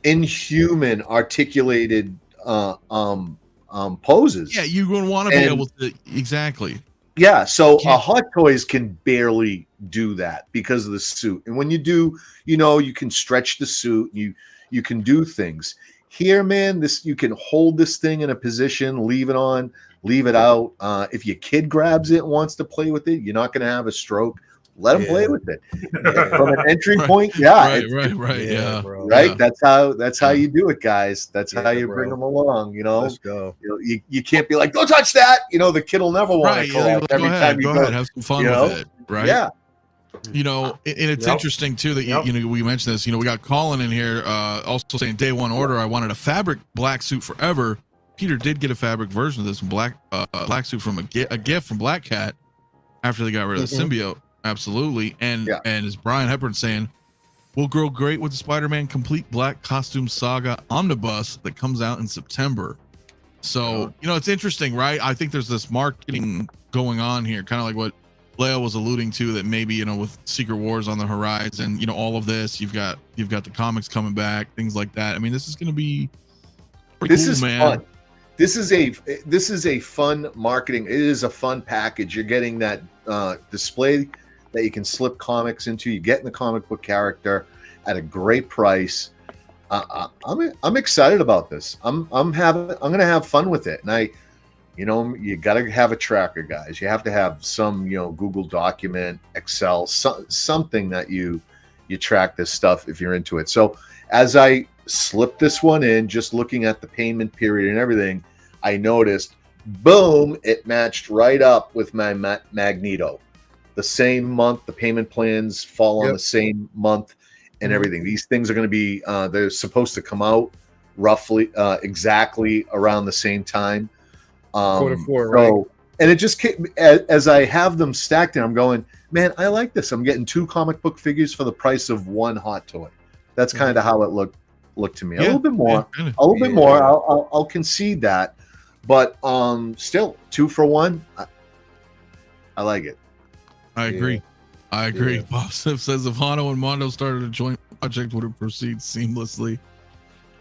inhuman articulated poses. Yeah, you're gonna want to be able to exactly. Yeah, so Hot Toys can barely do that because of the suit. And when you do, you know, you can stretch the suit, you can do things. Here, man, you can hold this thing in a position, leave it on, leave it out. If your kid grabs it and wants to play with it, you're not going to have a stroke. Let them play with it. From an entry point, right. That's how you do it, guys. That's how you bring them along. You know, let's go. You can't be like, don't touch that. You know, the kid will never want to collect every time you go. Have some fun with it, right? Yeah. You know, and it's interesting too that you know we mentioned this. You know, we got Colin in here also saying day one order. I wanted a fabric black suit forever. Peter did get a fabric version of this black suit from a gift from Black Cat after they got rid of the symbiote. Absolutely. And as Brian Hepburn saying, will grow great with the Spider-Man complete black costume saga omnibus that comes out in September. So, you know, it's interesting, right? I think there's this marketing going on here, kind of like what Leo was alluding to, that maybe, you know, with Secret Wars on the horizon, you know, all of this, you've got the comics coming back, things like that. I mean, this is going to be pretty cool, man. Fun. This is a fun marketing. It is a fun package. You're getting that display that you can slip comics into. You get in the comic book character at a great price. I'm excited about this. I'm gonna have fun with it. And you gotta have a tracker, guys. You have to have some, you know, Google document, Excel, something that you track this stuff if you're into it. So as I slipped this one in, just looking at the payment period and everything, I noticed, boom, it matched right up with my Magneto. The same month, the payment plans fall on the same month and everything. These things are going to be, they're supposed to come out roughly, exactly around the same time. Q4, right? And it just came, as I have them stacked in, I'm going, man, I like this. I'm getting 2 comic book figures for the price of 1 hot toy. That's kind of how it looked to me. A little bit more. I'll concede that. But still, 2 for 1. I like it. I agree. Bob Sif says if Hono and Mondo started a joint project, would it proceed seamlessly?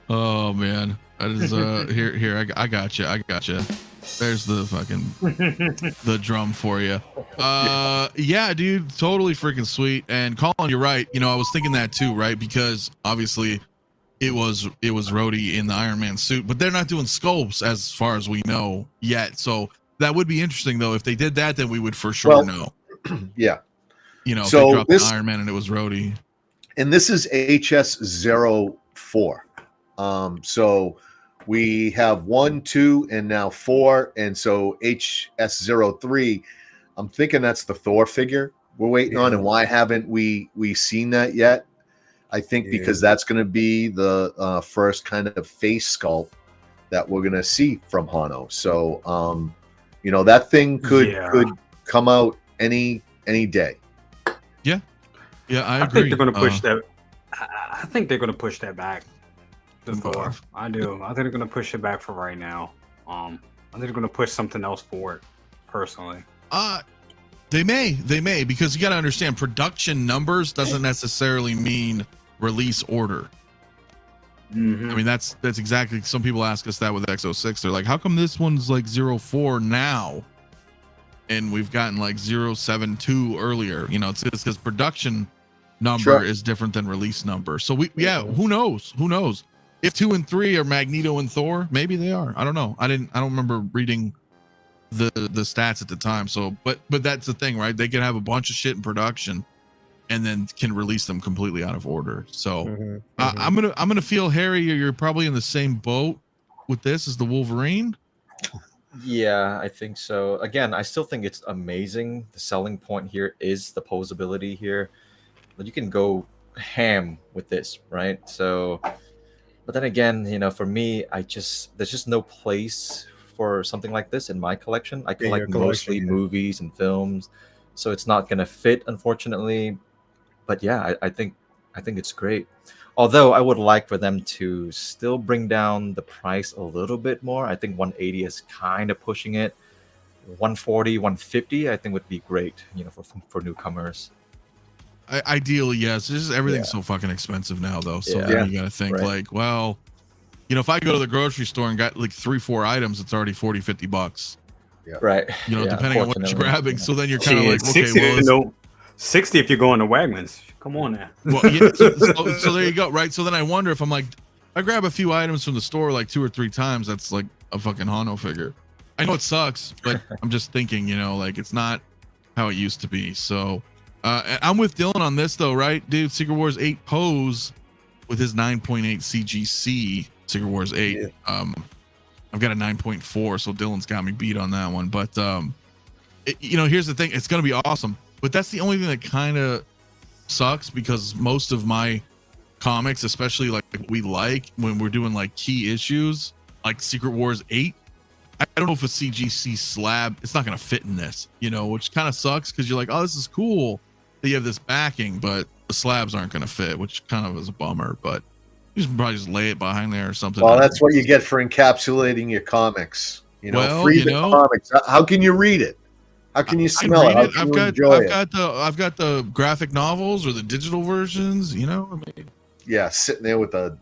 Oh man, that is here. I got you. There's the fucking the drum for you. Yeah, dude, totally freaking sweet. And Colin, you're right. You know, I was thinking that too, right? Because obviously it was Rhodey in the Iron Man suit, but they're not doing sculpts as far as we know yet. So that would be interesting though. If they did that, then we would for sure know. Yeah. You know, so they dropped the Iron Man and it was Rhodey. And this is HS04. So we have 1, 2, and now 4. And so HS03, I'm thinking that's the Thor figure we're waiting on. And why haven't we seen that yet? I think because that's going to be the first kind of face sculpt that we're going to see from Hono. So, you know, that thing could come out any day. Yeah, I agree. I think they're going to push that. I think they're going to push that back. The Thor. I do. I think they're going to push it back for right now. I think they're going to push something else forward. Personally. They may, because you got to understand, production numbers doesn't necessarily mean release order. I mean, that's exactly. Some people ask us that with X06. They're like, how come this one's like 04 now, and we've gotten like 072 earlier? You know, it's because production number is different than release number. So who knows? Who knows? If 2 and 3 are Magneto and Thor, maybe they are. I don't know. I don't remember reading the stats at the time. So, but that's the thing, right? They can have a bunch of shit in production and then can release them completely out of order. So I'm gonna feel, Harry, you're probably in the same boat with this as the Wolverine. Yeah, I think so. Again, I still think it's amazing. The selling point here is the posability here. But you can go ham with this, right? So, but then again, you know, for me, there's just no place for something like this in my collection. I collect mostly movies and films, so it's not gonna fit, unfortunately. But yeah, I think it's great. Although I would like for them to still bring down the price a little bit more. I think 180 is kind of pushing it. 140, 150, I think would be great, you know, for newcomers. Ideally, yes. This is everything's so fucking expensive now, though. So then you got to think like, well, you know, if I go to the grocery store and got like 3-4 items, it's already $40-$50. Yeah. Right. You know, depending on what you're grabbing. So then you're kind of like, okay, 60, well, 60 if you're going to Wegmans. Come on now. Well, yeah, so there you go, right? So then I wonder if I'm like, I grab a few items from the store like 2 or 3 times, that's like a fucking Hono figure. I know it sucks, but I'm just thinking, you know, like it's not how it used to be. So I'm with Dylan on this though, right, dude? Secret Wars 8 pose with his 9.8 CGC Secret Wars 8. Yeah. I've got a 9.4, so Dylan's got me beat on that one. But you know, here's the thing: it's gonna be awesome. But that's the only thing that kind of sucks, because most of my comics, especially like we like when we're doing like key issues, like Secret Wars 8. I don't know if a CGC slab, it's not going to fit in this, you know, which kind of sucks, because you're like, oh, this is cool that you have this backing, but the slabs aren't going to fit, which kind of is a bummer. But you should probably just lay it behind there or something. Well, that's what you get for encapsulating your comics. You know, well, free the comics. How can you read it? How can you smell it? I've got the graphic novels or the digital versions, you know. I mean, yeah, sitting there with a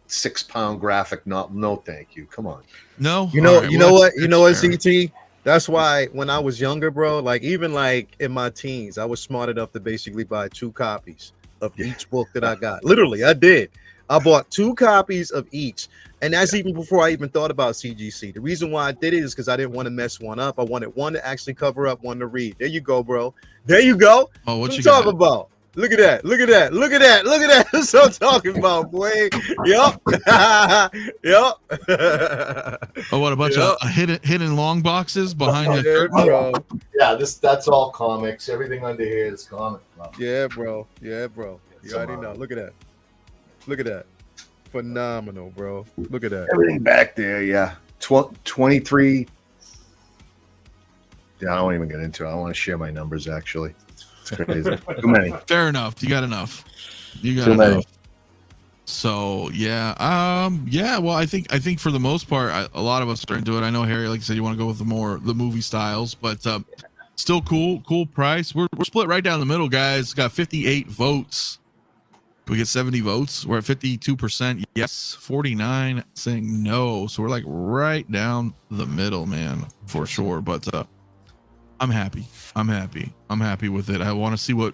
6-pound graphic novel. No, thank you. Come on. No. You know what, CT? That's why when I was younger, bro, like even like in my teens, I was smart enough to basically buy 2 copies of each book that I got. Literally, I did. I bought 2 copies of each. And that's even before I even thought about CGC. The reason why I did it is because I didn't want to mess one up. I wanted one to actually cover up, one to read. There you go, bro. There you go. Oh, what you talking about? Look at that. Look at that. Look at that. Look at that. That's what I'm talking about, boy. Yup. Yup. Oh, what a bunch of hidden long boxes behind the curtain. Bro. Yeah, that's all comics. Everything under here is comic. Yeah, bro. Yeah, bro. You already know. Look at that. Look at that. Phenomenal, bro. Look at that. Everything back there, yeah. 23. Yeah, I don't even get into it. I don't want to share my numbers, actually. It's crazy. Too many. Fair enough. You got enough. You got Too enough. many. So yeah, yeah. Well, I think for the most part, a lot of us are into it. I know, Harry, like you said, you want to go with the movie styles, but still cool price. We're split right down the middle, guys. Got 58 votes. We get 70 votes. We're at 52% yes, 49 saying no. So we're like right down the middle, man, for sure. But I'm happy. I'm happy with it. I want to see what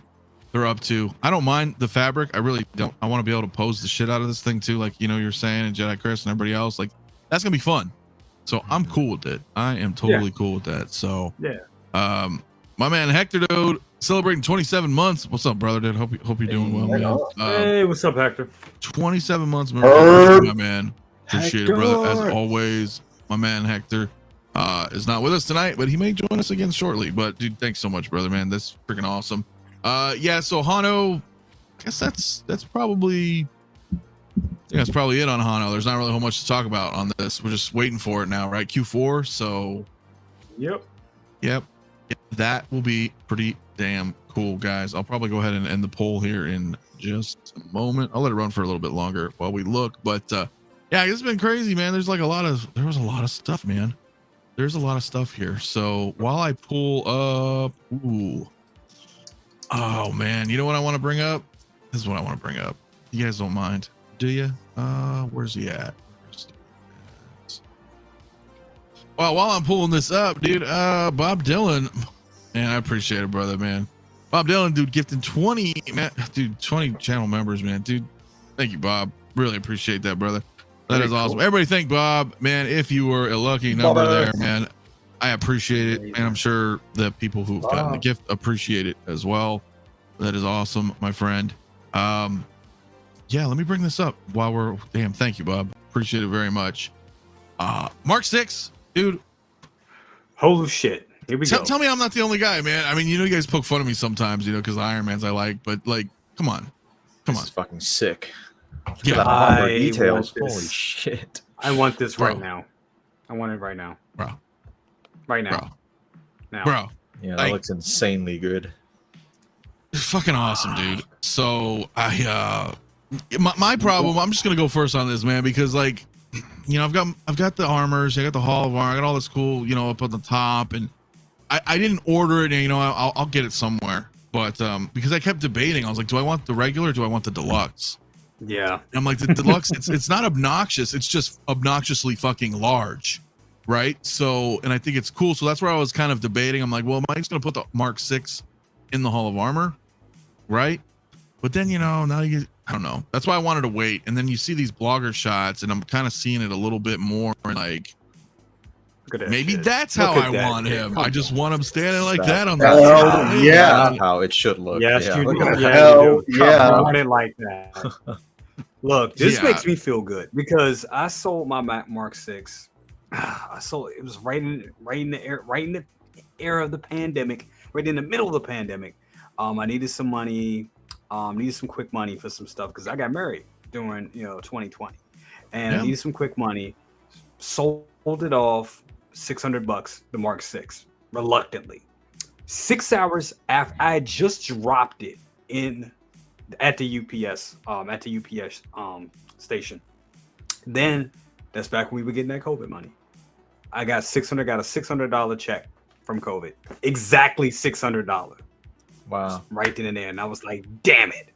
they're up to. I don't mind the fabric. I really don't. I want to be able to pose the shit out of this thing too, like, you know, you're saying, and Jedi Chris and everybody else. Like, that's gonna be fun. So I'm cool with it. I am totally cool with that. So my man Hector, dude, celebrating 27 months. What's up, brother? Dude, hope you're doing well, man. Hey, what's up, Hector? 27 months, my man. Appreciate it, brother. As always, my man Hector is not with us tonight, but he may join us again shortly. But dude, thanks so much, brother, man. That's freaking awesome. Yeah, so Hono, I guess that's probably it on Hono. There's not really a whole much to talk about on this. We're just waiting for it now, right? Q4. So yep, that will be pretty damn cool, guys. I'll probably go ahead and end the poll here in just a moment. I'll let it run for a little bit longer while we look, but yeah, it's been crazy, man. There was a lot of stuff, man. there's a lot of stuff here. So while I pull up, oh man, you know what I want to bring up? This is what I want to bring up. You guys don't mind, do you? Where's he at? Well, while I'm pulling this up, dude, Bob Dylan, man, I appreciate it, brother, man. Bob Dylan, dude, gifted 20 channel members, man, dude. Thank you, Bob. Really appreciate that, brother. That is awesome. Everybody thank Bob, man. If you were a lucky number there, man, I appreciate it. And I'm sure the people who've gotten the gift appreciate it as well. That is awesome, my friend. Yeah, let me bring this up while we're, thank you, Bob. Appreciate it very much. Mark 6, dude. Holy shit. Here we go. Tell me I'm not the only guy, man. I mean, you know, you guys poke fun of me sometimes, you know, because Iron Man's I like, but like, come on. This is fucking sick. Yeah. Details. Holy shit. I want this right now. I want it right now. Bro. Right now. Now. Bro. Yeah, that looks insanely good. Fucking awesome, dude. So my problem, I'm just gonna go first on this, man, because like, you know, I've got the armors, I got the Hall of Armor, I got all this cool, you know, up on the top, and I didn't order it, and you know, I'll get it somewhere, but because I kept debating, I was like, do I want the regular or do I want the deluxe? Yeah. And I'm like, the deluxe, it's not obnoxious, it's just obnoxiously fucking large, right? So, and I think it's cool, so that's where I was kind of debating. I'm like, well, am I just gonna put the Mark 6 in the Hall of Armor, right? But then, you know, now you, I don't know, that's why I wanted to wait. And then you see these blogger shots, and I'm kind of seeing it a little bit more, and like, maybe that's how I want him. I just want him standing like that on the side. Yeah, how it should look. Yes, yeah. you do. Yeah. I want it like that. Look, this makes me feel good because I sold my Mark 6. I sold it was right in the era of the pandemic, right in the middle of the pandemic. I needed some money, needed some quick money for some stuff because I got married during 2020, and I needed some quick money. Sold it off $600, the Mark 6, reluctantly. 6 hours after I had just dropped it at the UPS station. Then that's back when we were getting that COVID money. I got a $600 check from COVID. Exactly $600. Wow. Right then and there. And I was like, damn it.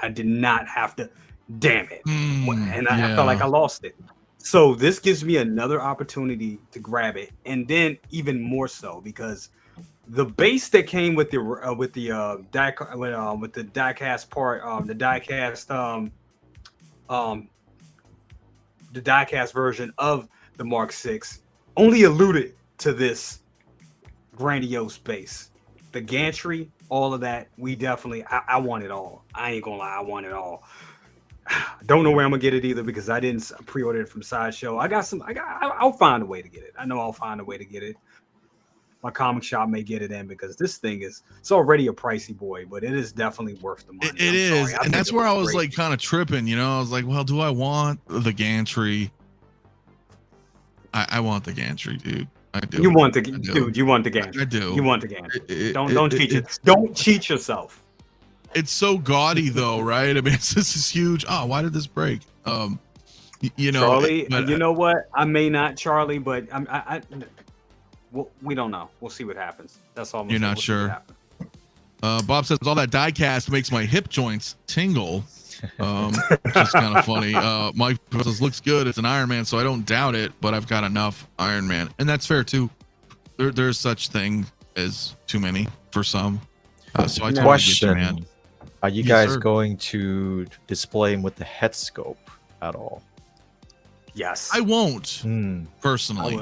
I did not have to, damn it. And I felt like I lost it. So this gives me another opportunity to grab it. And then even more so because the base that came with the diecast part, the diecast version of the Mark 6 only alluded to this grandiose base. The gantry, all of that, we definitely, I want it all. I ain't gonna lie, I want it all. Don't know where I'm gonna get it either because I didn't pre-order it from Sideshow. I'll find a way to get it. I know I'll find a way to get it. My comic shop may get it in because this thing it's already a pricey boy, but it is definitely worth the money. It is, and that's where I was like kind of tripping, you know. I was like, well, do I want the gantry? I want the gantry, dude. I do. You want the dude? You want the gantry? I do. You want the gantry? Don't cheat it. Don't cheat yourself. It's so gaudy though, right? I mean, this is huge. Oh, why did this break? You know, Charlie. You know what? I may not, Charlie, but well, we don't know. We'll see what happens. That's all. You're not sure. Bob says all that die cast makes my hip joints tingle. Which is kind of funny. Mike says looks good. It's an Iron Man, so I don't doubt it. But I've got enough Iron Man, and that's fair too. There's such thing as too many for some. So I totally get you, man. Are you guys going to display him with the head scope at all? Yes. I won't. Personally.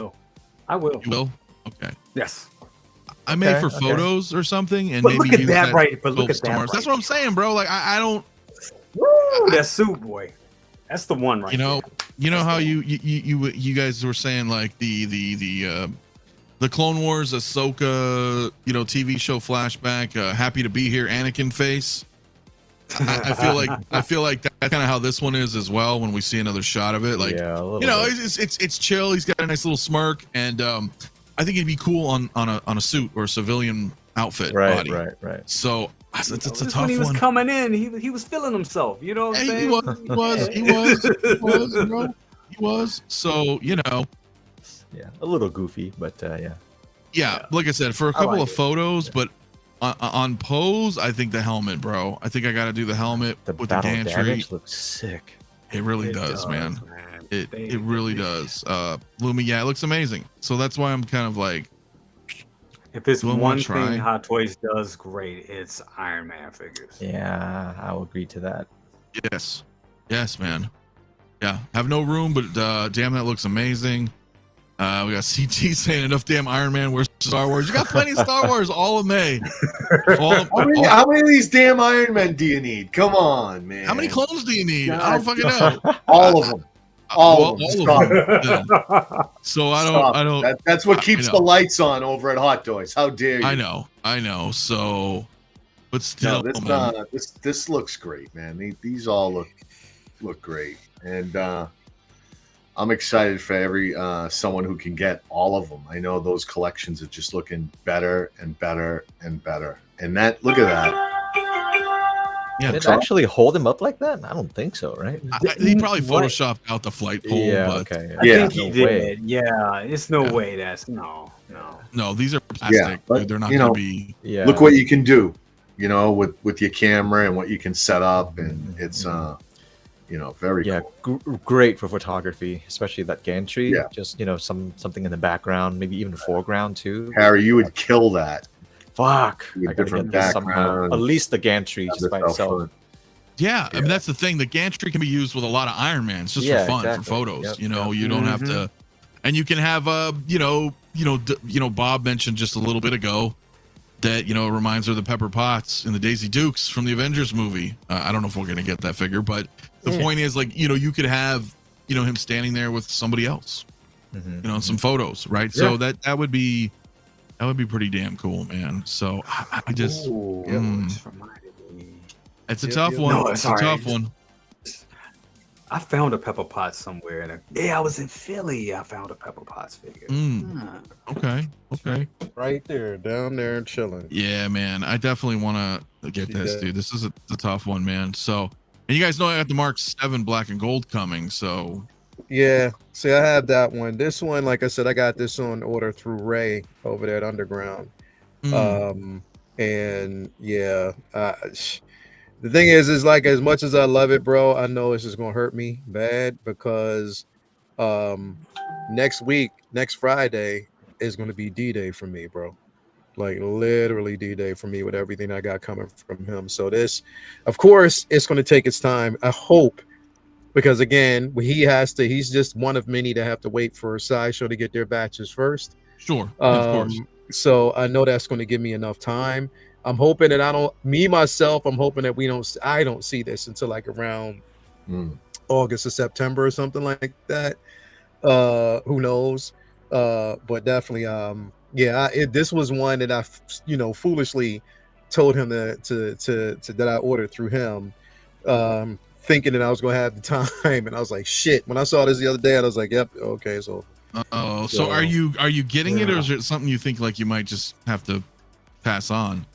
I will. You will? Okay. Yes. I may for photos or something, and but maybe look at use that right. But look at that. Right. That's what I'm saying, bro. Like I don't. Woo! That suit, boy. That's the one, right? You know how you guys were saying like the Clone Wars Ahsoka, TV show flashback. Happy to be here, Anakin face. I feel like that's kind of how this one is as well. When we see another shot of it, like it's chill. He's got a nice little smirk, and I think it'd be cool on a suit or a civilian outfit. Right. So it's a tough one. When he was coming in, he was feeling himself. You know what I'm saying? He was. So Yeah, a little goofy, but yeah. Yeah, like I said, for a couple of photos, but on pose, I think the helmet, bro. I think I got to do the helmet with the gantry. Damage looks sick. It really does, man. It really does. Lumi, yeah, it looks amazing. So that's why I'm kind of like, if it's one thing Hot Toys does great, it's Iron Man figures. Yeah, I'll agree to that. Yes, man. Yeah, have no room, but damn, that looks amazing. We got CT saying enough damn Iron Man. Where's Star Wars? You got plenty of Star Wars all of May. How many of these damn Iron Men do you need? Come on, man. How many clones do you need? I don't fucking know. All of them. All of them. So I don't. That's what keeps the lights on over at Hot Toys. How dare you? I know. So, but still, this looks great, man. These all look great, and I'm excited for every someone who can get all of them. I know those collections are just looking better and better and better. And look at that. Yeah, did it actually hold him up like that? I don't think so, right? He probably photoshopped out the flight pole. Yeah, but okay. I think he did. Yeah, it's no way. That's no. These are plastic. But, they're not going to be. Yeah. Look what you can do, with your camera and what you can set up, and it's very cool. Great for photography, especially that gantry. Yeah. Just something in the background, maybe even the foreground too. Harry, you would kill that. Fuck, I gotta get this somehow. At least the gantry just by itself. Yeah, I mean that's the thing. The gantry can be used with a lot of Iron Mans just for fun, for photos. Yep. You don't have to, and you can have Bob mentioned just a little bit ago that it reminds her of the Pepper Potts and the Daisy Dukes from the Avengers movie. I don't know if we're gonna get that figure, but the point is, you could have him standing there with somebody else, some photos, right? Yeah. So that would be pretty damn cool, man. So I just it's a tough one. No, it's a tough one. I found a Pepper Potts somewhere. I was in Philly. I found a Pepper Potts figure. Okay. Right there, down there and chilling. Yeah, man. I definitely want to get this, dude. This is a tough one, man. So, and you guys know I got the Mark 7 black and gold coming, so. Yeah, see, I have that one. This one, like I said, I got this on order through Ray over there at Underground. And yeah, the thing is like, as much as I love it, bro, I know it's just gonna hurt me bad because next Friday is gonna be D-Day for me, bro. Like literally D-Day for me with everything I got coming from him. So this, of course, it's gonna take its time. I hope. Because again, he's just one of many that have to wait for a Sideshow to get their batches first. Sure, of course. So I know that's going to give me enough time. I'm hoping that I'm hoping that I don't see this until like around August or September or something like that. Who knows? But definitely, this was one that I, foolishly told him that I ordered through him. Thinking that I was going to have the time, and I was like, shit. When I saw this the other day, I was like, yep, okay, so. So are you getting it, or is it something you think like you might just have to pass on?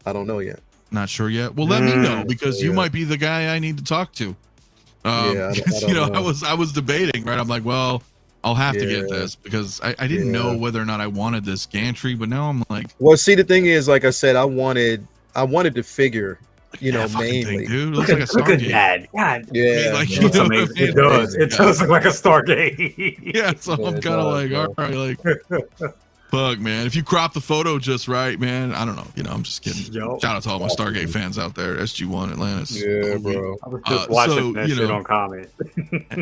I don't know yet. Not sure yet. Well, let me know, because you might be the guy I need to talk to. I was debating, right? I'm like, well, I'll have to get this because I didn't know whether or not I wanted this gantry, but now I'm like, well, see, the thing is, like I said, I wanted to figure. Mainly. Thing, dude. It looks like a Stargate. Look at that. God. Yeah. It's amazing. It does. It does look like a Stargate. Yeah, so I'm kind of like, all right, like, fuck, man. If you crop the photo just right, man, I don't know. I'm just kidding. Shout out to all my Stargate fans out there. SG1 Atlantis. Yeah, bro. I was just watching that shit on comment.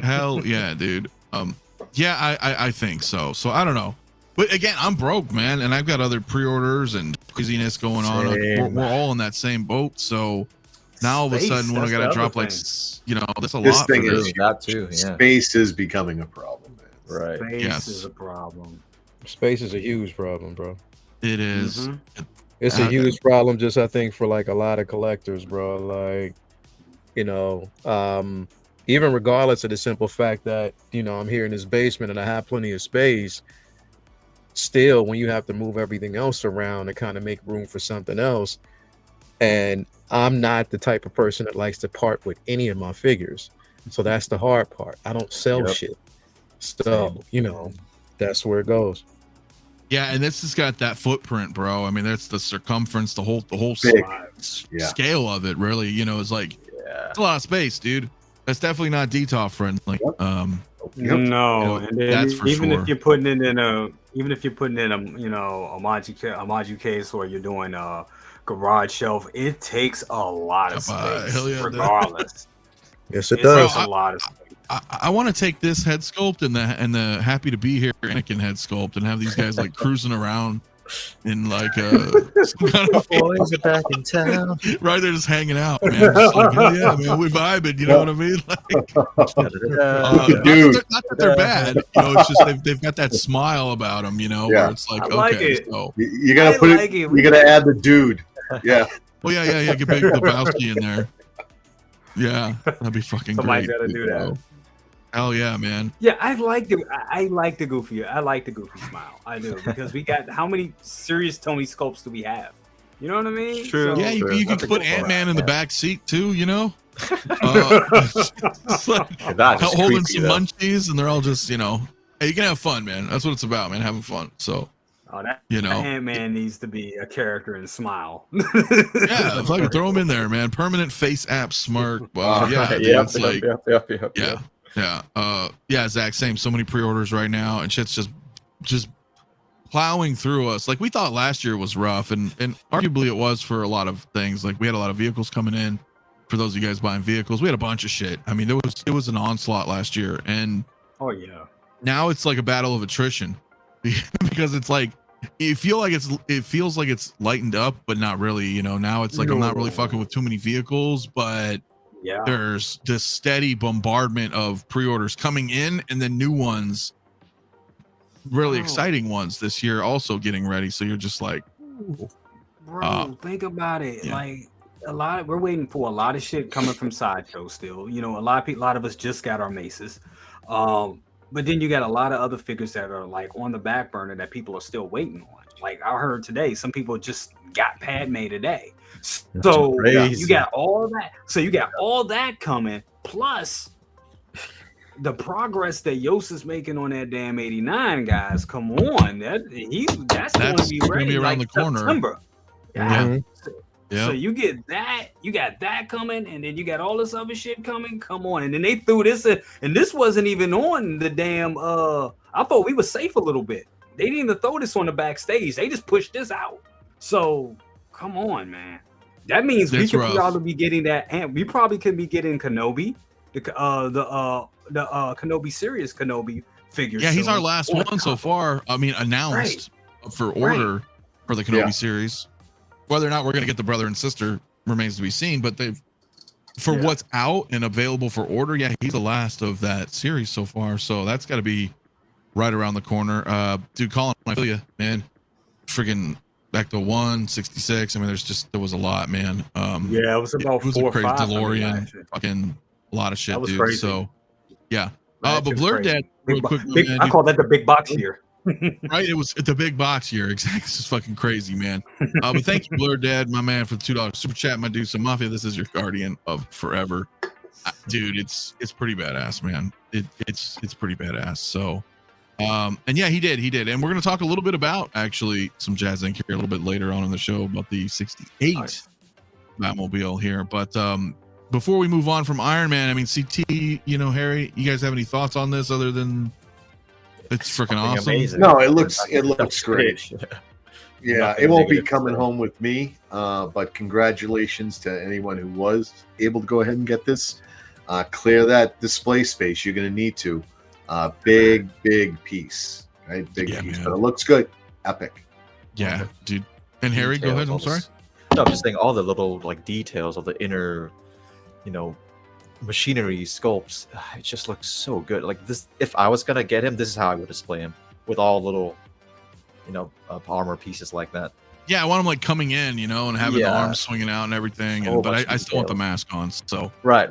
Hell yeah, dude. I think so. So I don't know. But again, I'm broke, man, and I've got other pre-orders and craziness going on. We're all in that same boat. So now all of a sudden, when I got to drop that's a lot. This thing is that too. Yeah. Space is becoming a problem, man. Right. Space is a problem. Space is a huge problem, bro. It is. It's a huge problem, just I think for like a lot of collectors, bro. Like, even regardless of the simple fact that I'm here in this basement and I have plenty of space. Still, when you have to move everything else around to kind of make room for something else, and I'm not the type of person that likes to part with any of my figures, so that's the hard part. I don't sell shit, so That's where it goes. Yeah, and this has got that footprint, bro. I mean, that's the circumference, the whole Big. scale of it. Really, it's like it's a lot of space, dude. That's definitely not DTOF friendly. No, and then that's for even sure. if you're putting it in a, a Modu case, or you're doing a garage shelf, it takes a lot of space, hell yeah, regardless. Yes, it It does. takes a lot of space. I want to take this head sculpt and the happy to be here Anakin head sculpt and have these guys like cruising around in like some kind of Boys are back in town. right there just hanging out, man. Just like, hell yeah, man, we vibing, you know what I mean? Like, Dude. not that they're bad, it's just they've got that smile about them, where it's like, I like okay, it. so You gotta put it. You gotta add the dude. Yeah. oh yeah, get Big Lebowski in there. Yeah, that'd be fucking Somebody's great. gotta do that. Hell yeah, man. Yeah, I like the goofy smile. I do, because we got, how many serious Tony sculpts do we have? You know what I mean? True. Yeah, you can That's a put good Ant-Man in the back seat too, It's like That's just holding creepy, some though. munchies, and they're all just, hey, you can have fun, man. That's what it's about, man. Having fun. So, that you know. Ant-Man needs to be a character and smile. yeah, fucking throw them in there, man. Permanent face app smirk. Wow, yeah, dude, it's like, yeah, Zach, same. So many pre-orders right now, and shit's just plowing through us. Like we thought last year was rough, and arguably it was for a lot of things. Like we had a lot of vehicles coming in. For those of you guys buying vehicles, we had a bunch of shit. I mean, it was an onslaught last year, and Oh yeah. now it's like a battle of attrition because it's like it feels like it's lightened up, but not really. Now it's like I'm not really fucking with too many vehicles, but Yeah. there's this steady bombardment of pre-orders coming in, and then new ones, really exciting ones this year also getting ready. So you're just like, Bro, think about it. Yeah. Like we're waiting for a lot of shit coming from Sideshow still. A lot of us just got our maces. But then you got a lot of other figures that are like on the back burner that people are still waiting on. Like I heard today, some people just got Padme today. So you got all that. So you got all that coming, plus the progress that Yos is making on that damn 89, guys. Come on, that's going to be ready around the corner. September. Yeah. So you get that, you got that coming, and then you got all this other shit coming. Come on, and then they threw this in, and this wasn't even on the damn. I thought we were safe a little bit. They didn't even throw this on the backstage. They just pushed this out. So come on, man. That means we could probably be getting that, and we probably could be getting Kenobi, the Kenobi Serious Kenobi figure. Yeah, he's our last one so far. I mean, announced for order for the Kenobi series. Whether or not we're going to get the brother and sister remains to be seen, but what's out and available for order, he's the last of that series so far. So that's got to be right around the corner. Dude, Colin, I feel you, man. Friggin' back to 166. I mean, there was a lot, man. It was about it was 4 a crazy or 5. DeLorean, fucking a lot of shit, dude. Crazy. So yeah. But Blur Dad, real quick, man, I call that the big box year. Right, it was the big box year. Exactly, it's just fucking crazy, man. But thank you, Blur Dad, my man, for the $2 super chat. My dude, so Mafia, this is your guardian of forever, dude. It's pretty badass, man. It's pretty badass. So, and yeah, he did, and we're gonna talk a little bit about actually some Jazzinc here a little bit later on in the show about the 68 Batmobile here. But before we move on from Iron Man, I mean, CT, Harry, you guys have any thoughts on this other than? It's freaking awesome. Amazing. No, it looks great. Yeah, it won't be coming home with me, but congratulations to anyone who was able to go ahead and get this. Clear that display space. You're going to need to. Big piece, right? Big piece, man. But it looks good. Epic. Yeah, dude. And Harry, go ahead. I'm sorry. No, I'm just saying all the little like details of the inner, machinery sculpts. It just looks so good. Like this, if I was gonna get him, this is how I would display him, with all little armor pieces like that. Yeah, I want him like coming in, and having the arms swinging out and everything. But I still want the mask on. So right,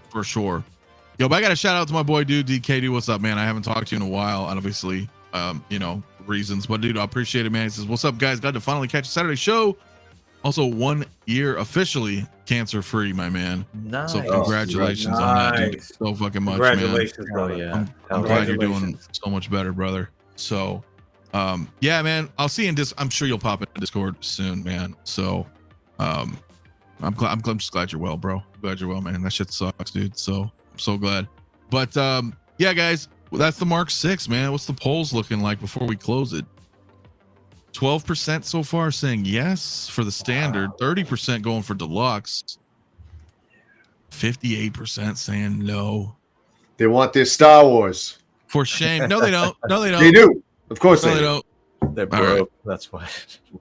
for sure. Yo, but I got a shout out to my boy, dude. DK, dude, what's up, man? I haven't talked to you in a while, obviously, reasons. But dude, I appreciate it, man. He says, "What's up, guys? Glad to finally catch a Saturday show. Also, 1 year officially cancer-free, my man. Nice. So congratulations on that, dude. Nice. So fucking much, Congratulations, man. brother. yeah. I'm glad you're doing so much better, brother. So, yeah, man, I'll see you in I'm sure you'll pop into Discord soon, man. So, I'm just glad you're well, bro. Glad you're well, man. That shit sucks, dude. So I'm so glad. But yeah, guys, that's the Mark 6, man. What's the polls looking like before we close it? 12% so far saying yes for the standard, 30% going for deluxe, 58% saying no. They want their Star Wars. For shame. No, they don't. No, they don't. They do. Of course No, they they do. don't. They're All right. broke. That's why.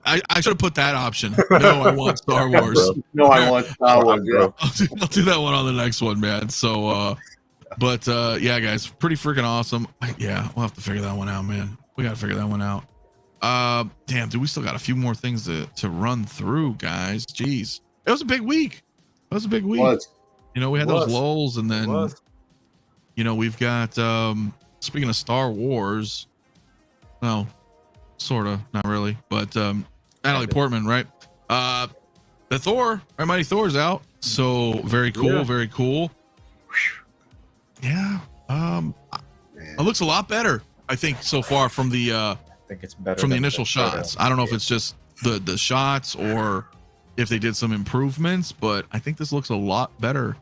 I should have put that option. No, I want Star Wars. No, I want Star Wars. Yeah. I'll do that one on the next one, man. So, but yeah, guys, pretty freaking awesome. Yeah, we'll have to figure that one out, man. We got to figure that one out. Damn, dude, we still got a few more things to run through, guys. Jeez, it was a big week. It was a big week. You know, we had those lulls, and then you know, we've got speaking of Star Wars, well, sort of, not really, but Natalie Portman, right? The Thor, our Mighty Thor's out, so very cool, very cool. Yeah, it looks a lot better, I think, so far from the I think it's better from the than initial shots. I don't know if it's just the shots or if they did some improvements, but I think this looks a lot better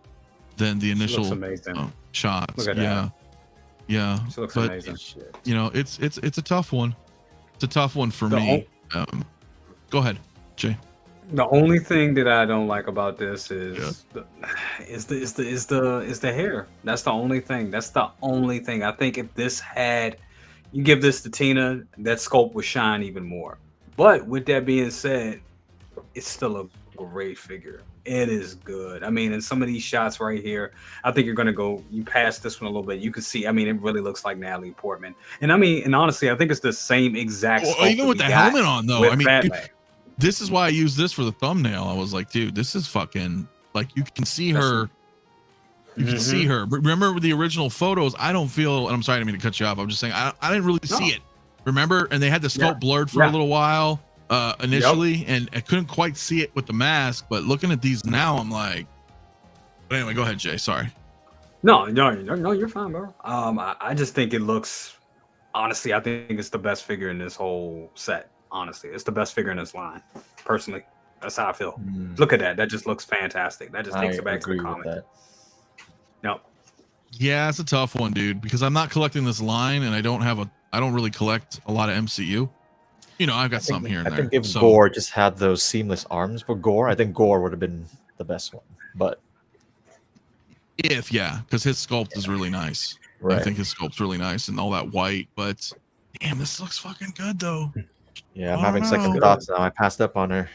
than the initial shots. Look at yeah, that. yeah. She looks but amazing. you know, it's a tough one. It's a tough one for me. Go ahead, Jay. The only thing that I don't like about this is the hair. That's the only thing. That's the only thing. I think if this had, you give this to Tina, that sculpt would shine even more. But with that being said, it's still a great figure. It is good. I mean, in some of these shots right here, I think you're gonna go. You pass this one a little bit. You can see. I mean, it really looks like Natalie Portman. And I mean, and honestly, I think it's the same exact. Well, even with the helmet on, though. I mean, dude, Batman. this is why I used this for the thumbnail. I was like, dude, this is fucking like you can see her. You can see her. Remember the original photos? I don't feel, and I'm sorry, I didn't mean to cut you off. I'm just saying I didn't really see it. Remember? And they had the sculpt blurred for a little while initially, and I couldn't quite see it with the mask. But looking at these now, I'm like, but anyway, go ahead, Jay. Sorry. No, you're fine, bro. I just think it looks. Honestly, I think it's the best figure in this whole set. Honestly, it's the best figure in this line. Personally, that's how I feel. Look at that. That just looks fantastic. That just takes it back to the comic. No. Yeah, it's a tough one, dude, because I'm not collecting this line, and I don't really collect a lot of MCU. You know, I've got some here and there. I think if Gore just had those seamless arms for Gore, I think Gore would have been the best one. But because his sculpt is really nice. Right. I think his sculpt's really nice and all that white, but damn, this looks fucking good though. Yeah, I'm having second thoughts now. I passed up on her.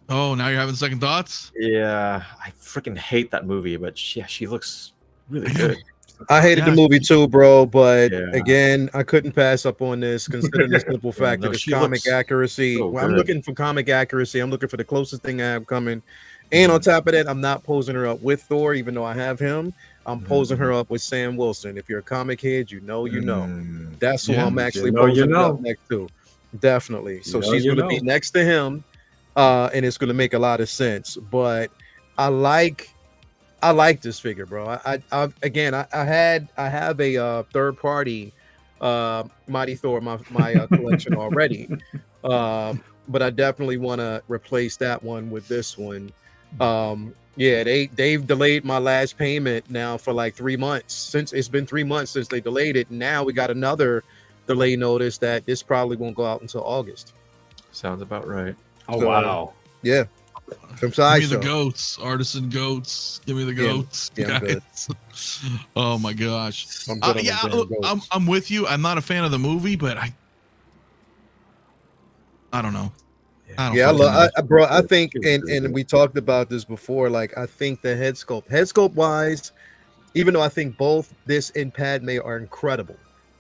Oh, now you're having second thoughts? Yeah, I freaking hate that movie, but she looks really good. I hated the movie too, bro. But again, I couldn't pass up on this, considering the simple fact that it's comic accuracy. I'm looking for comic accuracy. I'm looking for the closest thing I have coming. And on top of that, I'm not posing her up with Thor, even though I have him. I'm posing her up with Sam Wilson. If you're a comic head, you know. That's who I'm actually posing her up next to. Definitely. So she's going to be next to him, and it's going to make a lot of sense. But I like this figure, bro. I have a third party Mighty Thor my collection already, but I definitely want to replace that one with this one. They've delayed my last payment now for like 3 months. Since it's been 3 months since they delayed it, now we got another delay notice that this probably won't go out until August. Sounds about right. Oh, wow. Yeah. Give me the goats, artisan goats. Give me the goats, guys. Oh my gosh. I'm with you. I'm not a fan of the movie, but I don't know. I think, and we talked about this before. Like, I think the head sculpt wise, even though I think both this and Padme are incredible,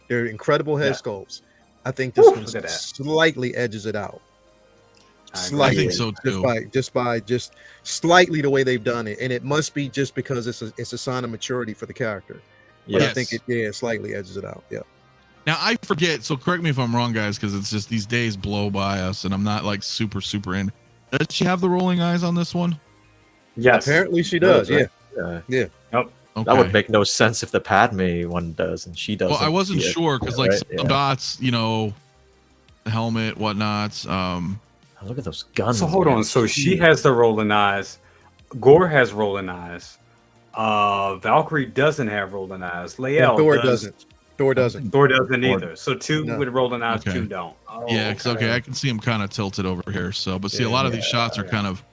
they're incredible head sculpts. I think this one slightly edges it out. I think so too. Just by slightly the way they've done it, and it must be just because it's a sign of maturity for the character. But I think it slightly edges it out. Yeah. Now I forget, so correct me if I'm wrong, guys, because it's just these days blow by us, and I'm not like super in. Does she have the rolling eyes on this one? Yes. Apparently she does. Right? Yeah. Yeah. Yep. Okay. That would make no sense if the Padme one does and she doesn't. Well, I wasn't sure because like right? some dots, you know, the helmet, whatnot. Look at those guns. So hold on. So she has the rolling eyes. Gore has rolling eyes. Valkyrie doesn't have rolling eyes. Lael Thor does. doesn't. Thor doesn't. Thor doesn't either. So two No. with rolling eyes, Okay. two don't. Oh, Yeah, okay. I can see him kind of tilted over here. So, but see, a lot of these shots are kind of,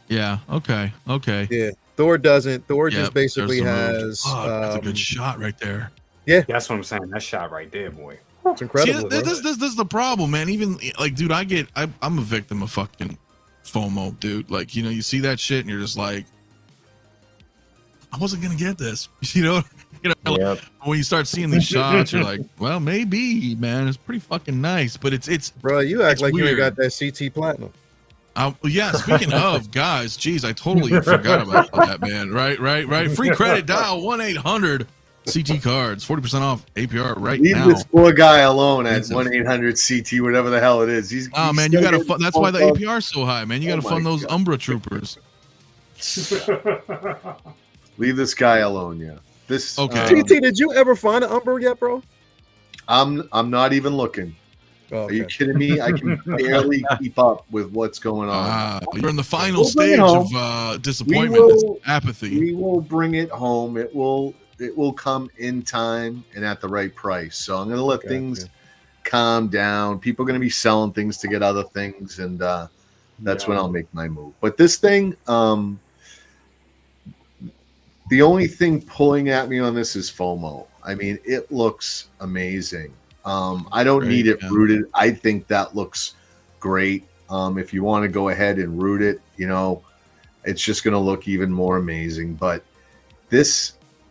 yeah. Okay. Yeah. Thor doesn't. Thor Yep, just basically there's some has. moves. That's a good shot right there. That's what I'm saying. That shot right there, boy. It's incredible. See, bro. this is the problem, man. Even like, dude, I'm a victim of fucking FOMO, dude. Like, you know, you see that shit and you're just like, I wasn't gonna get this, you know. Like, when you start seeing these shots, you're like, well, maybe, man, it's pretty fucking nice, but it's Bro, you act it's like you ain't weird. got that CT platinum. Yeah, speaking of guys, geez, I totally forgot about that, man. Right. Free credit dial 1-800 CT cards, 40% off APR right Leave now. this poor guy alone at It's a- 1-800-CT, whatever the hell it is. He's Man, you gotta fund. That's why the APR is so high, man. You gotta Oh fund my those God. Umbra troopers. Leave this guy alone. Yeah. This. Okay. TT, did you ever find an Umbra yet, bro? I'm not even looking. Oh, Are you okay. kidding me? I can barely keep up with what's going on. You're in the final We'll bring it stage home. of disappointment, We will- apathy. We will bring it home. It will come in time and at the right price. So I'm gonna let things calm down. People are gonna be selling things to get other things, and that's when I'll make my move. But this thing, the only thing pulling at me on this is FOMO. I mean, it looks amazing. I don't need it rooted. I think that looks great. If you want to go ahead and root it, you know, it's just going to look even more amazing. But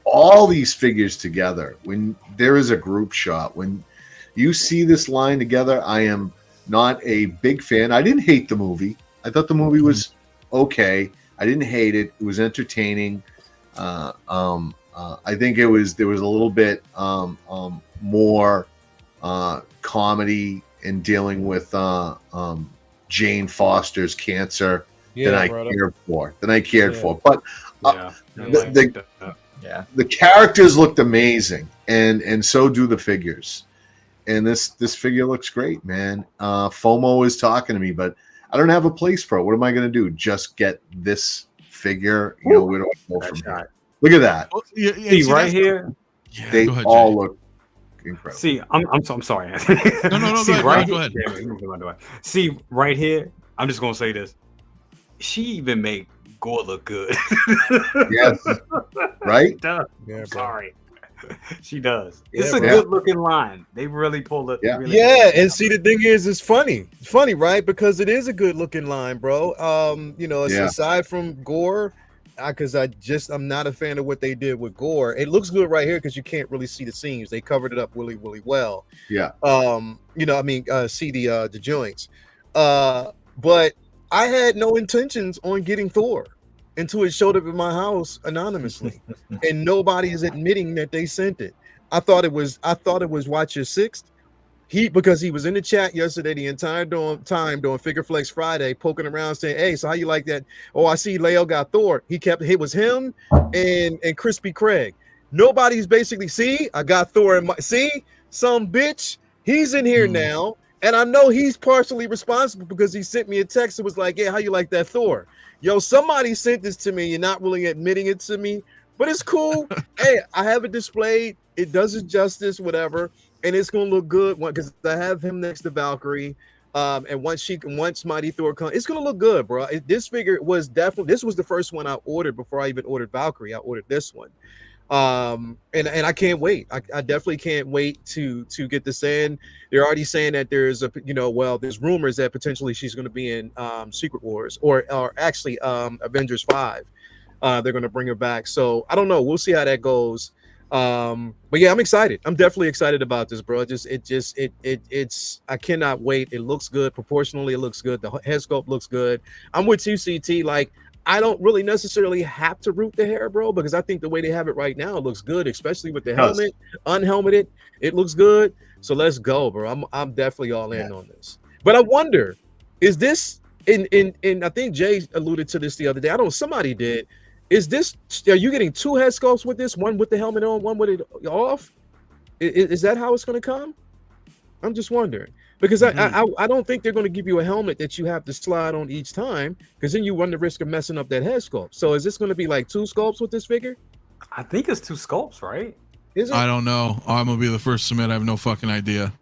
all these figures together, when there is a group shot, when you see this line together, I am not a big fan. I didn't hate the movie. I thought the movie was okay. I didn't hate it. It was entertaining. I think there was a little bit more comedy in dealing with Jane Foster's cancer than I cared for. But the characters looked amazing, and so do the figures. And this figure looks great, man. FOMO is talking to me, but I don't have a place for it. What am I going to do? Just get this figure? You know, where do I go from here? Look at that. Well, See, right here. They go ahead, all Jay. look incredible. See, I'm sorry. No, See, go ahead. right. See, right here. I'm just gonna say this. She even make Gore look good. Yes. Right? She does. Yeah, Sorry. She does. Yeah, It's a bro. good looking line. They really pulled it. Yeah. Really Yeah, and see, the thing is, it's funny. It's funny, right? Because it is a good looking line, bro. You know, it's aside from Gore, because I'm not a fan of what they did with Gore. It looks good right here because you can't really see the seams. They covered it up really, really well. Yeah. You know, I mean, see the joints. But I had no intentions on getting Thor until it showed up in my house anonymously, and nobody is admitting that they sent it. I thought it was Watch Your Sixth. Because he was in the chat yesterday the entire time doing Figure Flex Friday, poking around saying, "Hey, so how you like that? Oh, I see Leo got Thor." It was him and Crispy Craig. Nobody's basically I got Thor in my some bitch. He's in here now, and I know he's partially responsible because he sent me a text that was like, "Yeah, how you like that Thor?" Yo, somebody sent this to me. You're not really admitting it to me, but it's cool. Hey, I have it displayed. It does it justice, whatever. And it's gonna look good because I have him next to Valkyrie. And once Mighty Thor comes, it's gonna look good, bro. This figure was this was the first one I ordered before I even ordered Valkyrie. I ordered this one. And I can't wait. I definitely can't wait to get this in. They're already saying that there's there's rumors that potentially she's gonna be in Secret Wars or actually Avengers 5. They're gonna bring her back. So I don't know. We'll see how that goes. But yeah, I'm excited. I'm definitely excited about this, bro. It's I cannot wait. It looks good. Proportionally, it looks good. The head sculpt looks good. I'm with you, CT. Like, I don't really necessarily have to root the hair, bro, because I think the way they have it right now, it looks good, especially with the helmet, unhelmeted. It looks good. So let's go, bro. I'm definitely all in on this. But I wonder, is this and I think Jay alluded to this the other day. I don't know, somebody did. Are you getting 2 head sculpts with this? One with the helmet on, one with it off? Is that how it's going to come? I'm just wondering. Because I don't think they're going to give you a helmet that you have to slide on each time, because then you run the risk of messing up that head sculpt. So is this going to be like 2 sculpts with this figure? I think it's 2 sculpts, right? Is it? I don't know. I'm gonna be the first to admit I have no fucking idea.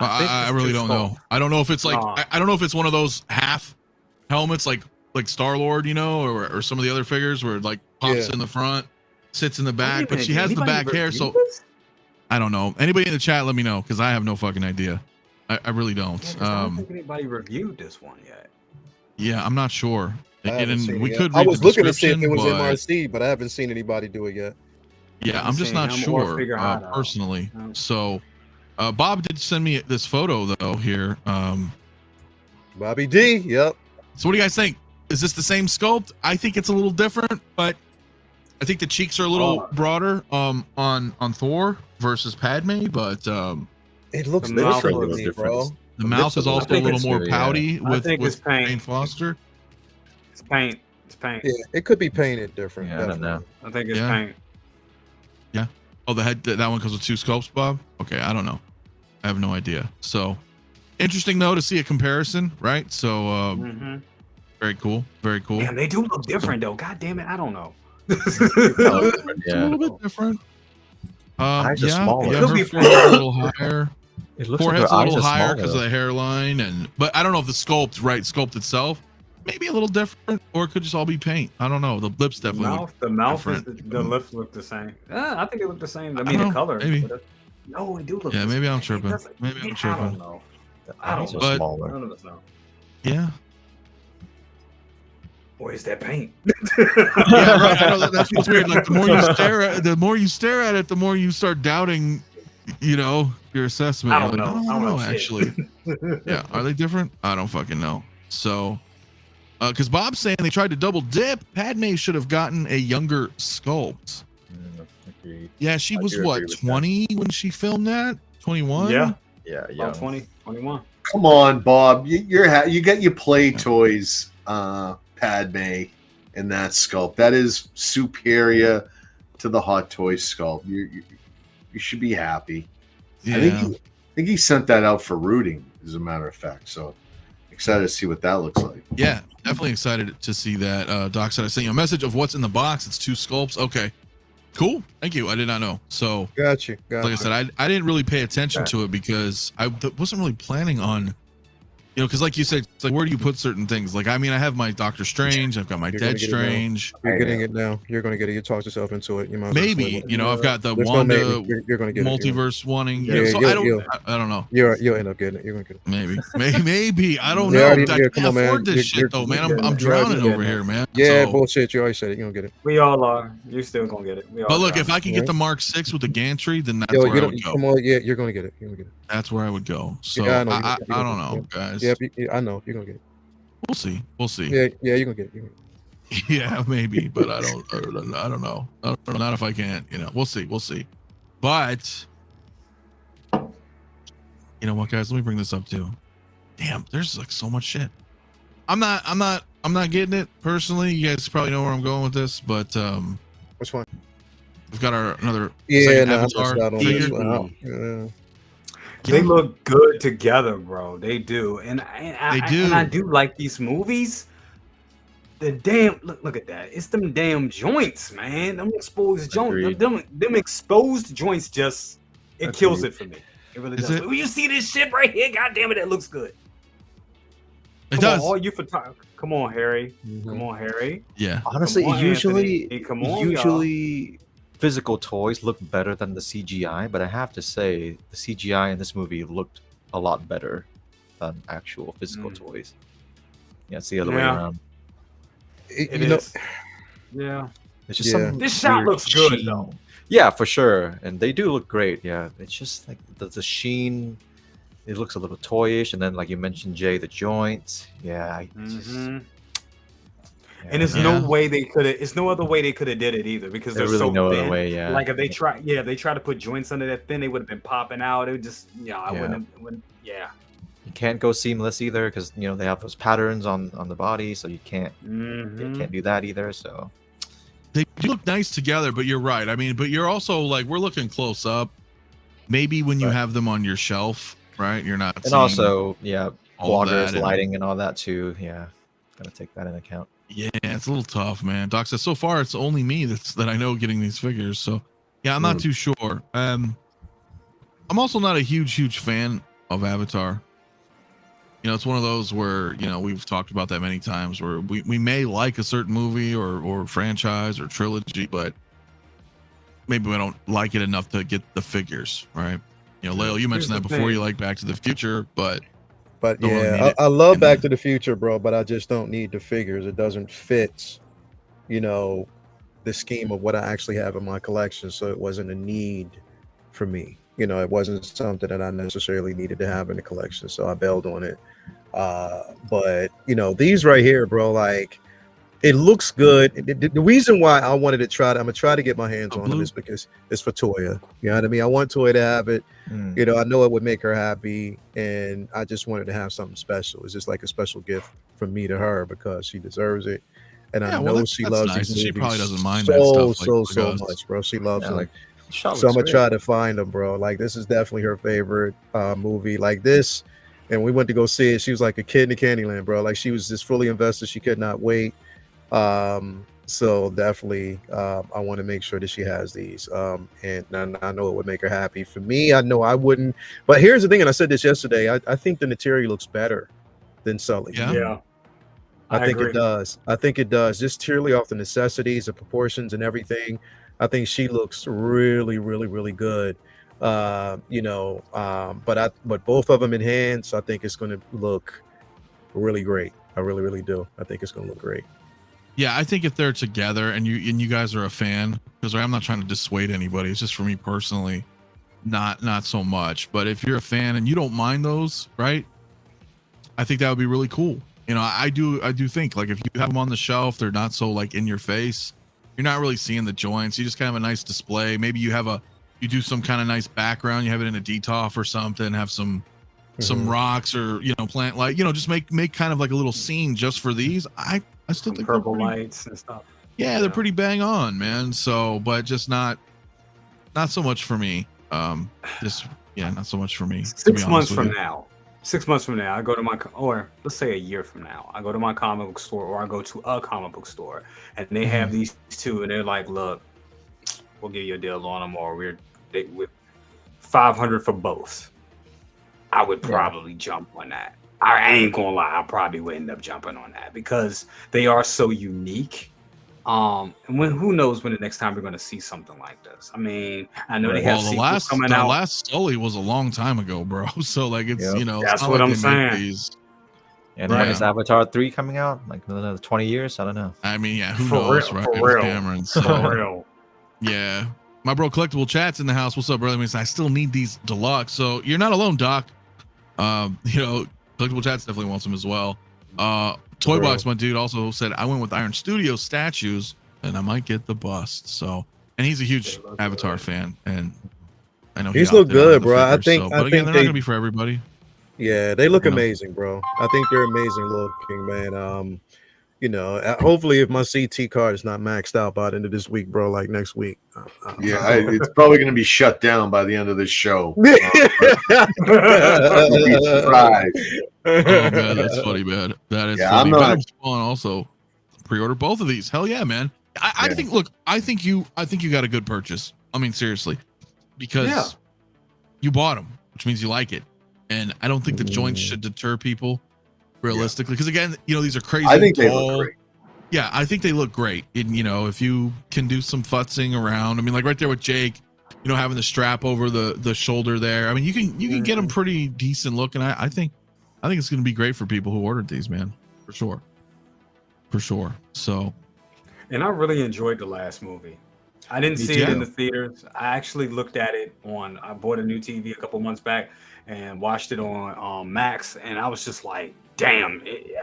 I really don't know. I don't know if it's like I don't know if it's one of those half helmets like Star-Lord, you know, or some of the other figures where it like pops in the front, sits in the back, but she has the back hair, so I don't know. Anybody in the chat, let me know, because I have no fucking idea. I really don't. Yeah, I don't think anybody reviewed this one yet. Yeah, I'm not sure. I was looking to see if it was MRC, but I haven't seen anybody do it yet. Yeah, I'm just not sure personally. So, Bob did send me this photo though here. Bobby D. Yep. So, what do you guys think? Is this the same sculpt? I think it's a little different, but I think the cheeks are a little broader on Thor versus Padme, but it looks different to me, bro. The mouth is also a little more pouty with Jane Foster. It's paint. It's paint. Yeah, it could be painted different. Yeah, I don't know. I think it's paint. Yeah. Oh, the head, that one comes with 2 sculpts, Bob? Okay, I don't know. I have no idea. So, interesting though to see a comparison, right? So, very cool. Very cool. Man, they do look different though. God damn it, I don't know. It's a little bit different. Eyes are smaller. Yeah, her forehead's a little higher. It looks Forehead's like a little higher because of the hairline, but I don't know if the sculpt itself, maybe a little different, or it could just all be paint. I don't know. The lips definitely. The mouth, the lips look the same. I think it look the same. I mean, the color. Maybe. No, it do look. Yeah, maybe I'm tripping. Maybe I'm tripping. I don't know. I don't know. Smaller. None of us know. Yeah. Or is that paint? Yeah, right. I know that's what's weird. Like the more you stare at it, the more you start doubting, you know, your assessment. I don't know. I don't know actually. Yeah, are they different? I don't fucking know. So, because Bob's saying they tried to double dip. Padme should have gotten a younger sculpt. Yeah, she was what, 20 when she filmed that? 21? Yeah. Yeah, about 20, 21. Come on, Bob. You get your play toys, Padme, in that sculpt. That is superior to the Hot Toys sculpt. You should be happy. Yeah. I think he sent that out for rooting, as a matter of fact. So excited to see what that looks like. Yeah, definitely excited to see that. Darkside, I sent you a message of what's in the box. It's 2 sculpts. Okay, cool. Thank you. I did not know. So, got you. Like I said, I didn't really pay attention to it because I wasn't really planning on, you know, because like you said, it's like, where do you put certain things? Like, I mean, I have my Doctor Strange, I've got my Dead Strange. You're getting it now. You're going to get it. You talk yourself into it. You might maybe, you know, I've got the Wanda you're going to get multiverse wanting. Yeah, so I don't know. You'll end up getting it. You're going to get it. Maybe. I don't know. I can't afford this shit though, man. I'm drowning over here, man. Yeah, bullshit. You already said it. You're going to get it. We all are. You're still going to get it. But look, if I can get the Mark 6 with the gantry, then that's where I would go. Come on, yeah, you're going to get it. You're going to get it. That's where I would go. So I don't know, guys. Yeah, I know. You're gonna get it. We'll see. Yeah, you're gonna get it. Yeah, maybe, but I don't know. Not if I can't. You know, we'll see. But you know what, guys? Let me bring this up too. Damn, there's like so much shit. I'm not getting it personally. You guys probably know where I'm going with this, but which one? We've got another Avatar figure. They look good together, bro. They do, and I do like these movies. The damn look at that! It's them damn joints, man. Them exposed joints. Them exposed joints just kills it for me. It really does. When you see this shit right here, god damn it, it looks good. It does. All you come on, Harry. Come on, Harry. Yeah. Honestly, usually y'all. Physical toys look better than the CGI, but I have to say the CGI in this movie looked a lot better than actual physical toys. Yeah, it's the other way around. It is. Yeah. It's just this shot looks good though. Yeah, for sure, and they do look great. Yeah, it's just like the sheen. It looks a little toyish, and then like you mentioned, Jay, the joints. Yeah. And there's no way they could have. It's no other way they could have did it either because there's really so no thin. other way. Yeah. Like if they try to put joints under that thin, they would have been popping out. It would just, I wouldn't. Yeah. You can't go seamless either because they have those patterns on the body, so you can't do that either. So they do look nice together, but you're right. I mean, but you're also like, we're looking close up. Maybe when you have them on your shelf, right? You're not. And also, bloggers, and lighting, and all that too. Yeah, gotta take that into account. Yeah, it's a little tough, man. Doc says so far it's only me that I know getting these figures. So yeah, I'm not too sure. I'm also not a huge fan of Avatar. It's one of those where we've talked about that many times, where we may like a certain movie or franchise or trilogy, but maybe we don't like it enough to get the figures, right? Lale, you mentioned that before. You like Back to the Future, but yeah, I love Back to the Future, bro, but I just don't need the figures. It doesn't fit, the scheme of what I actually have in my collection. So it wasn't a need for me. It wasn't something that I necessarily needed to have in the collection. So I bailed on it. But these right here, bro, like, it looks good. The reason why I wanted to try it, I'm gonna try to get my hands on them, is because it's for Toya. You know what I mean? I want Toya to have it. I know it would make her happy, and I just wanted to have something special. It's just like a special gift from me to her because she deserves it, and I know she loves these movies. She probably doesn't mind so much, bro. She loves them. Like, so I'm gonna try to find them, bro. Like, this is definitely her favorite movie. Like this, and we went to go see it. She was like a kid in Candyland, bro. Like, she was just fully invested. She could not wait. So definitely, I want to make sure that she has these. And I know it would make her happy. For me, I know I wouldn't. But here's the thing, and I said this yesterday. I think the Nateri looks better than Sully. Yeah. I think it does. I think it does. Just purely off the necessities, the proportions, and everything. I think she looks really, really, really good. But both of them in hands, I think it's going to look really great. I really, really do. I think it's going to look great. Yeah, I think if they're together and you guys are a fan, because I'm not trying to dissuade anybody. It's just for me personally, not so much. But if you're a fan and you don't mind those, right? I think that would be really cool. I do think, like, if you have them on the shelf, they're not so like in your face. You're not really seeing the joints. You just kind of have a nice display. Maybe you do some kind of nice background. You have it in a DTOF or something. Have some rocks or plant light. Just make kind of like a little scene just for these. I still think purple lights and stuff. Yeah, they're pretty bang on, man. So, but just not so much for me. Not so much for me. 6 months from now. 6 months from now, I go to or let's say a year from now, I go to my comic book store, or I go to a comic book store, and they have these two, and they're like, "Look, we'll give you a deal on them, or we're $500 for both." I would probably jump on that. I ain't gonna lie, I probably would end up jumping on that because they are so unique. And who knows when the next time we're going to see something like this? I mean, I know they have sequels coming out. The last Sully was a long time ago, bro. So like it's that's what I'm saying. And is Avatar 3 coming out like another 20 years? I don't know. I mean, who knows, right? For real. Cameron, so. For real. Yeah, my bro Collectible Chat's in the house. What's up, brother? I still need these deluxe. So you're not alone, Doc. Collectible Chats definitely wants them as well. Toy Box, my dude, also said I went with Iron Studio statues and I might get the bust. So, and he's a huge Avatar fan, and I know he's look good, bro. I think they're not gonna be for everybody. Yeah, they look amazing, bro. I think they're amazing looking, man. Hopefully, if my CT card is not maxed out by the end of this week, bro, like next week. It's probably going to be shut down by the end of this show. Oh man, that's funny, man. That is funny. Venom Spawn also pre-order both of these. Hell yeah, man. I think. Look, I think you got a good purchase. I mean, seriously, because you bought them, which means you like it, and I don't think the joints should deter people. Realistically, because again, these are crazy. I think they look great. Yeah, I think they look great. And if you can do some futzing around, I mean, like right there with Jake, having the strap over the shoulder there. I mean, you can get them pretty decent looking. I think it's going to be great for people who ordered these, man, for sure. So, and I really enjoyed the last movie. I didn't see it in the theaters. I actually looked at it I bought a new TV a couple months back and watched it on Max, and I was just like, damn, it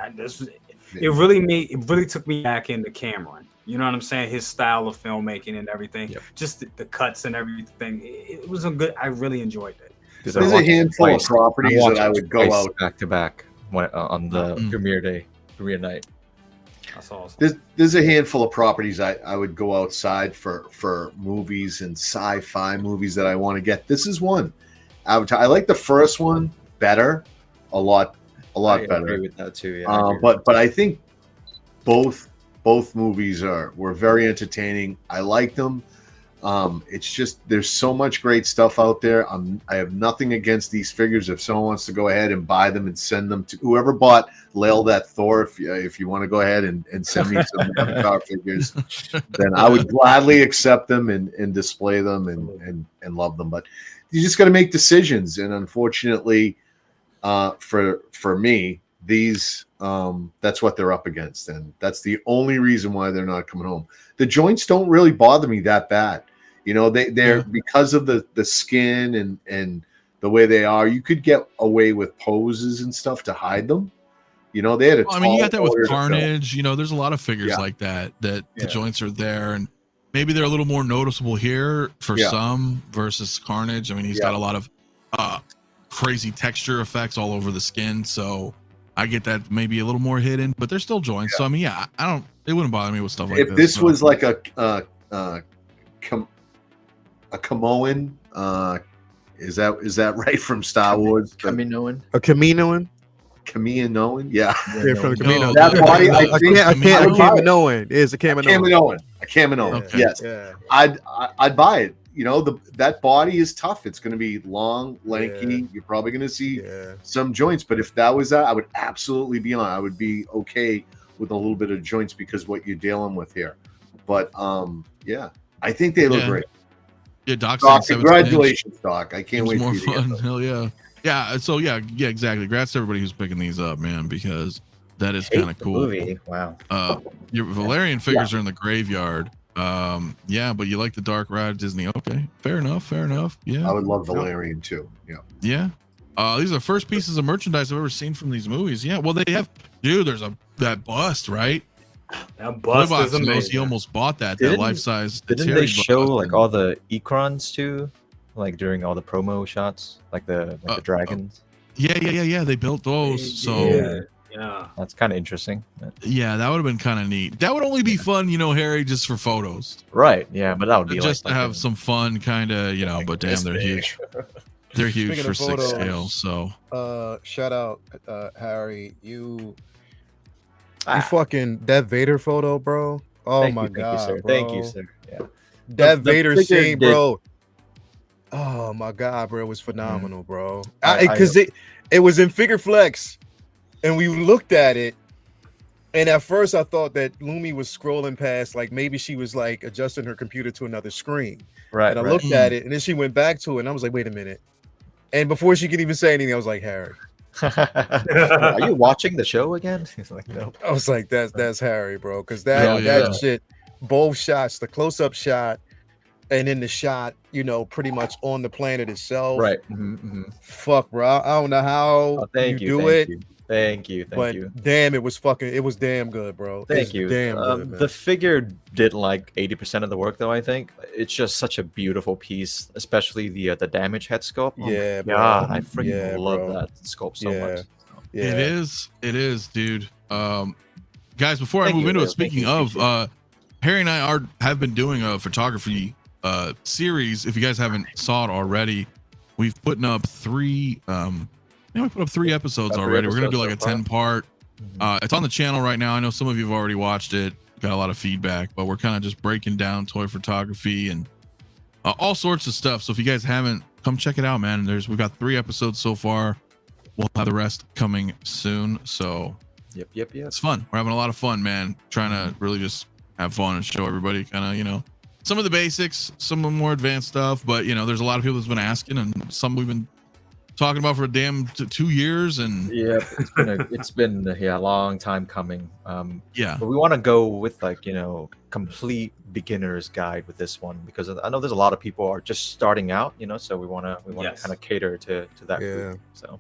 really took me back into Cameron. You know what I'm saying? His style of filmmaking and everything, just the cuts and everything. It was I really enjoyed it. There's a handful of properties that I would go out back to back on the premiere night. That's awesome. There's a handful of properties I would go outside for movies and sci-fi movies that I want to get. This is one. Avatar. I like the first one better, a lot better. I agree with that too. Yeah, but I think both movies were very entertaining. I liked them. It's just there's so much great stuff out there. I have nothing against these figures. If someone wants to go ahead and buy them and send them to whoever bought Lail that Thor, if you want to go ahead and send me some Avatar figures, then I would gladly accept them and display them and love them. But you just got to make decisions, and unfortunately, for me, these that's what they're up against, and that's the only reason why they're not coming home. The joints don't really bother me that bad. You know, they're because of the skin and the way they are, you could get away with poses and stuff to hide them. You know, they had I mean, you got that with Carnage. You know, there's a lot of figures like that the joints are there, and maybe they're a little more noticeable here for some versus Carnage. I mean, he's got a lot of crazy texture effects all over the skin, so I get that maybe a little more hidden, but they're still joints. So I mean, it wouldn't bother me with stuff like this. If this was like a Kaminoan, is that right from Star Wars? Kaminoan. A Kaminoan. Kaminoan, yeah. From the Kamino. That body, I can't. Kaminoan is a Kaminoan. A Kaminoan. Okay. Yes, I'd buy it. You know, that body is tough. It's going to be long, lanky. Yeah. You're probably going to see some joints, but if that was that, I would absolutely be on. I would be okay with a little bit of joints because what you're dealing with here. But I think they look great. Yeah, Doc, congratulations, Doc. I can't wait more for you to fun. get them. Hell yeah. Yeah, so yeah, exactly. Congrats to everybody who's picking these up, man, because that is kind of cool. Movie. Wow. Your Valerian figures are in the graveyard. But you like the Dark Ride Disney. Okay, fair enough. Yeah, I would love Valerian too. Yeah. These are the first pieces of merchandise I've ever seen from these movies. Yeah, well, they have, dude, there's that bust, right? That bust is amazing. He almost bought that life size. Didn't they show like all the Ekrons too, like during all the promo shots, like the dragons? Yeah. They built those, so yeah, that's kind of interesting. Yeah, that would have been kind of neat. That would only be fun, Harry, just for photos. Right. Yeah, but that would be just to have some fun, kind of, But damn, they're huge. They're huge for 6 scale. So, shout out, Harry. You fucking that Vader photo, bro. Oh my god, thank you, sir. Yeah, that Vader scene, bro. Oh my god, bro, it was phenomenal, bro. Because it was in Figure Flex, and we looked at it, and at first I thought that Lumi was scrolling past, like maybe she was like adjusting her computer to another screen. Right. And I looked at it, and then she went back to it, and I was like, wait a minute. And before she could even say anything, I was like, Harry. Are you watching the show again? He's like, no. I was like, that's Harry, bro, because that shit, both shots, the close-up shot and then the shot, pretty much on the planet itself. Right. Fuck, bro. I don't know how you do it. Thank you. Damn, it was damn good, bro. Thank you. Damn good, the figure did like 80% of the work, though. I think it's just such a beautiful piece, especially the damage head sculpt. Yeah, bro. God, I freaking love that sculpt so much. Yeah. It is, dude. Guys, before I move into it, speaking of, Harry and I have been doing a photography series. If you guys haven't saw it already, we've put up 3 we put up 3 episodes already. We're gonna do like a 10-part. It's on the channel right now. I know some of you have already watched it, got a lot of feedback, but we're kind of just breaking down toy photography and all sorts of stuff. So if you guys haven't, come check it out, man. We've got 3 episodes so far. We'll have the rest coming soon. So yep. It's fun. We're having a lot of fun, man. Trying to really just have fun and show everybody kind of, some of the basics, some of the more advanced stuff. But there's a lot of people that's been asking, and some we've been talking about for a damn 2 years. And it's been a long time coming. But we want to go with complete beginner's guide with this one, because I know there's a lot of people are just starting out, so we want to kind of cater to that group. So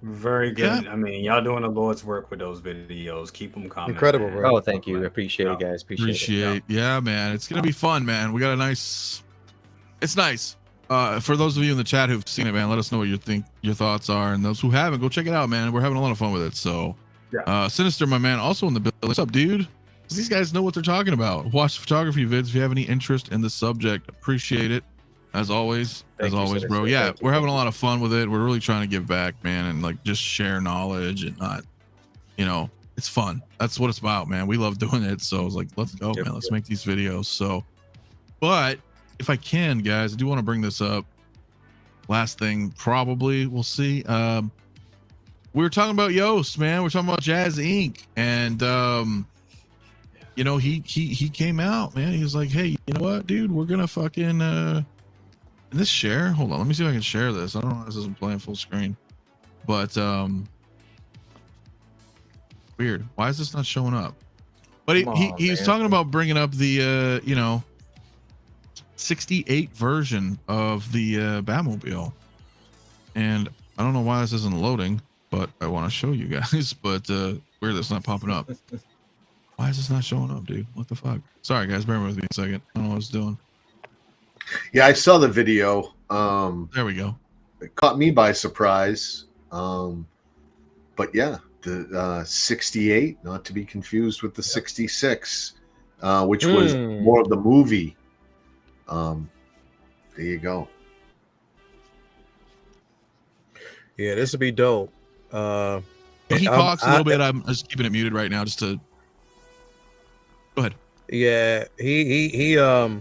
very good. I mean, y'all doing the Lord's work with those videos. Keep them coming. Incredible, man. bro. Oh, thank you. Appreciate it, guys. Appreciate it. Yeah, man. It's gonna be fun, man. We got it's nice. For those of you in the chat who've seen it, man, let us know what your thoughts are, and those who haven't, go check it out, man. We're having a lot of fun with it. So, Sinister, my man, also in the building. What's up, dude? These guys know what they're talking about. Watch photography vids if you have any interest in the subject. Appreciate it, as always. Thank you, Sinister. bro. Yeah, Thank you. we're having a lot of fun with it. We're really trying to give back, man, and like just share knowledge and not, it's fun. That's what it's about, man. We love doing it. So I was like, let's go, man. Let's make these videos. So, but if I can, guys, I do want to bring this up. Last thing, probably we'll see. We were talking about Yost, man. We're talking about Jazzinc, and he came out, man. He was like, hey, you know what, dude? We're gonna fucking this share. Hold on, let me see if I can share this. I don't know if this isn't playing full screen, but weird. Why is this not showing up? But he was talking about bringing up the 68 version of the Batmobile, and I don't know why this isn't loading, but I want to show you guys. But weird, it's not popping up. Why is this not showing up, dude? What the fuck? Sorry, guys, bear with me a second. I don't know what I was doing. Yeah, I saw the video. There we go. It caught me by surprise. But yeah, the 68, not to be confused with the 66, which was more of the movie. There you go. Yeah, this would be dope. He talks a little bit. I'm just keeping it muted right now, just to go ahead. Yeah, yeah,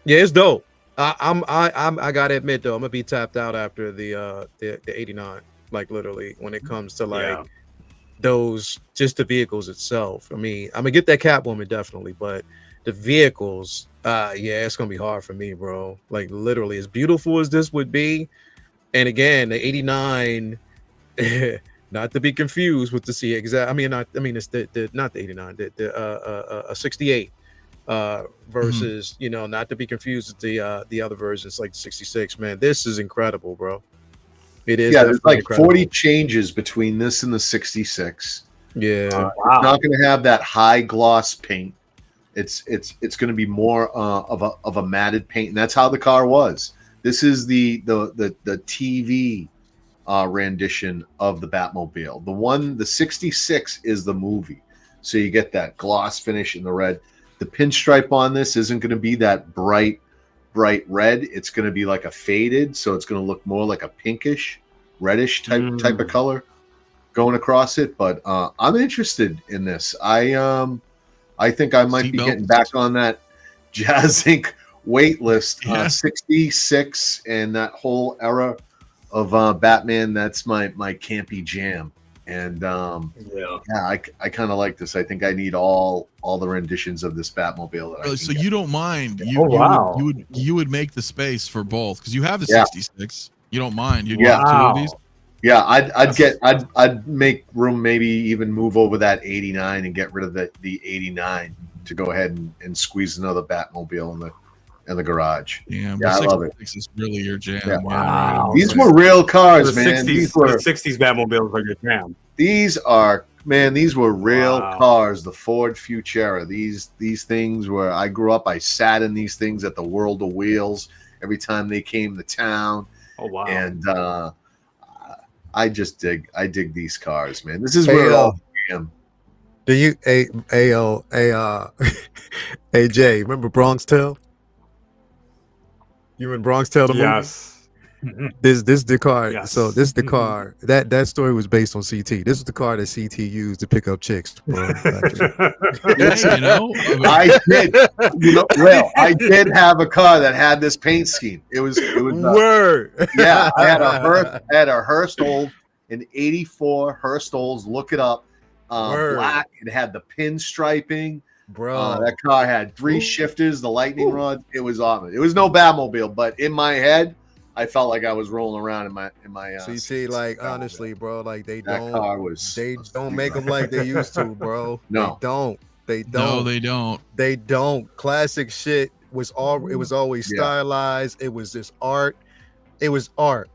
it's dope. I gotta admit though, I'm gonna be tapped out after the 89. Like literally, when it comes to like those, just the vehicles itself. I mean, I'm gonna get that Catwoman definitely, but the vehicles, yeah, it's gonna be hard for me, bro. Like literally, as beautiful as this would be, and again, the 89, not to be confused with the C exact. It's the not the 89, the 68 versus not to be confused with the other versions like the 66. Man, this is incredible, bro. It is. Yeah, there's like incredible. 40 changes between this and the 66. Yeah, It's not going to have that high gloss paint. It's going to be more of a matted paint, and that's how the car was. This is the TV rendition of the Batmobile. The 66 is the movie, so you get that gloss finish in the red. The pinstripe on this isn't going to be that bright red. It's going to be like a faded, so it's going to look more like a pinkish, reddish type of color going across it. But I'm interested in this. I think I might be getting back on that Jazzinc wait list. 66 and that whole era of Batman. That's my campy jam. And I kind of like this. I think I need all the renditions of this Batmobile. That So you don't mind? You would make the space for both because you have the 66. You don't mind? You'd have two of these. Yeah, I'd make room, maybe even move over that 89 and get rid of the 89 to go ahead and squeeze another Batmobile in the garage. Yeah, I love it. This is really your jam. Yeah. Wow. These were real cars, The man. 60s Batmobiles are your jam. These were real cars. The Ford Futura. These things were. I grew up. I sat in these things at the World of Wheels every time they came to town. Oh wow! And I dig these cars, man. This is where it all began. Do you Jay, remember Bronx Tale? You remember Bronx Tale the movie? Yes. This is the car. Yes. So this is the car. That story was based on CT. This is the car that CT used to pick up chicks, bro. I did. I did have a car that had this paint scheme. It was word. Yeah, I had a Hearst Old, an 84 Hearst Olds. Look it up. Black. It had the pinstriping. Bro, that car had 3 shifters, the lightning rod. It was awesome. It was no Batmobile, but in my head, I felt like I was rolling around in my. CT, like honestly, bro, like they that don't. Car was they don't make them like they used to, bro. No, they don't. No, they don't. They don't. Classic shit was all. It was always stylized. It was just art. It was art.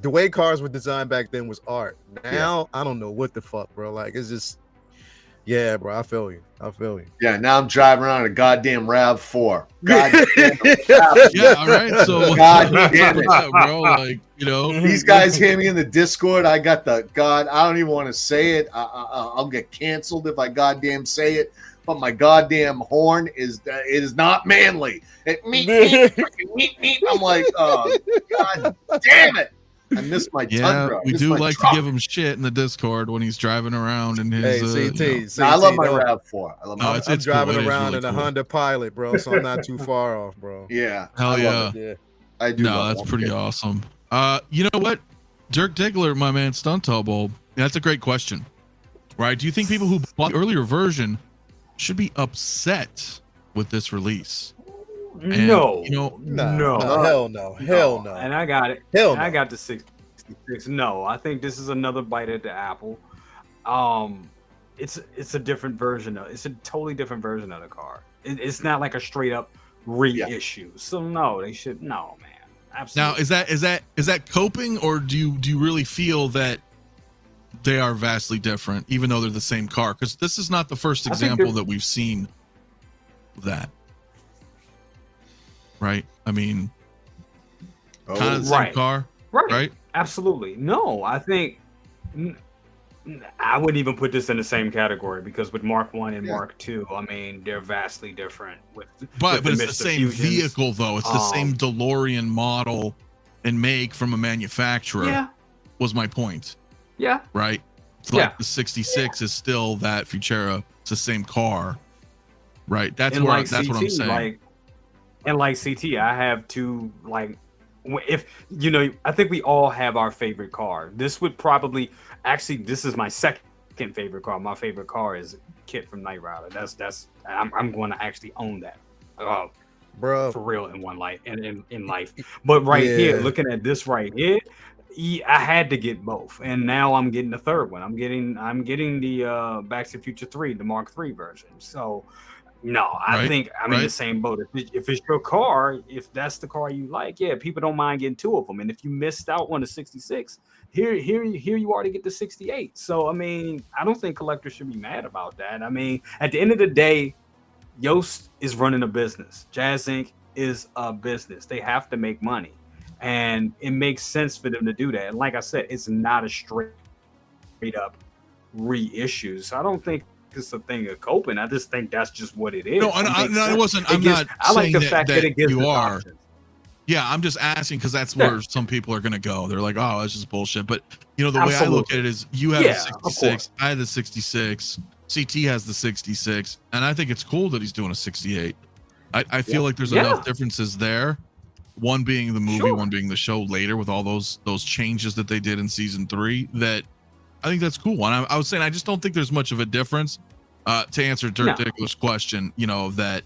The way cars were designed back then was art. Now I don't know what the fuck, bro. Like it's just. Yeah, bro, I feel you. I feel you. Yeah, now I'm driving around a goddamn RAV4. God Yeah, all right. So God damn it. bro. Like, you know, These guys hear me in the Discord. I got the God. I don't even want to say it. I'll get canceled if I goddamn say it. But my goddamn horn is it is not manly. It meet. I'm like, oh God damn it! I miss my Tundra. we do like truck. to give him shit in the Discord when he's driving around in his. Hey, CT, you know. CT, No, I love my no, RAV4. I love my it's I'm driving cool. It is around really in a cool. Honda Pilot, bro, so I'm not too far off, bro. Yeah. Hell I yeah. love it. Yeah. I do. No, love that's it. pretty awesome. You know what? Dirk Diggler, my man, Stunt Bulb. That's a great question. Right? Do you think people who bought the earlier version should be upset with this release? And, No, you know, no, hell no, hell no. And I got it. Hell And I no. got the 66. No, I think this is another bite at the apple. It's a different version of. It's a totally different version of the car. It's not like a straight up reissue. So no, they should. No, man. Absolutely. now is that coping, or do you really feel that they are vastly different, even though they're the same car? Because this is not the first I think example they're- that we've seen of that. Right? I mean, kind of the same Right. car, Right. right? Absolutely. No, I think I wouldn't even put this in the same category because with Mark 1 and Mark 2, I mean, they're vastly different But with it's the same Mr. Fusions. vehicle, though. It's the same DeLorean model and make from a manufacturer. Yeah. Was my point, Yeah. right? It's Yeah. like the 66 is still that Futura. It's the same car, right? That's And where like that's what I'm saying. Like CT, I have two, like, if you know, I think we all have our favorite car. This would probably actually, this is my second favorite car. My favorite car is Kit from Knight Rider. I'm going to actually own that, bro, for real in one life and in life. But here, looking at this right here, I had to get both, and now I'm getting the third one. I'm getting the Back to the Future 3, the Mark 3 version. So. No, I think I'm in the same boat. If it's your car, if that's the car you like, yeah, people don't mind getting two of them. And if you missed out on the 66, here you are to get the 68. So I mean, I don't think collectors should be mad about that. I mean, at the end of the day, Yost is running a business. Jazzinc is a business. They have to make money, and it makes sense for them to do that. And like I said, it's not a straight up reissue. So I don't think it's a thing of coping. I just think that's just what it is. No, I wasn't. I'm not. I like saying the fact that it gives you us are. options. Yeah, I'm just asking because that's where some people are going to go. They're like, oh, that's just bullshit. But you know, the way I look at it is, you have the 66, I have the 66, CT has the 66, and I think it's cool that he's doing a 68. I feel like there's enough differences there. One being the movie, one being the show later, with all those changes that they did in season 3. That I think that's cool. And I was saying, I just don't think there's much of a difference. To answer Dirk Diggler's question, you know, that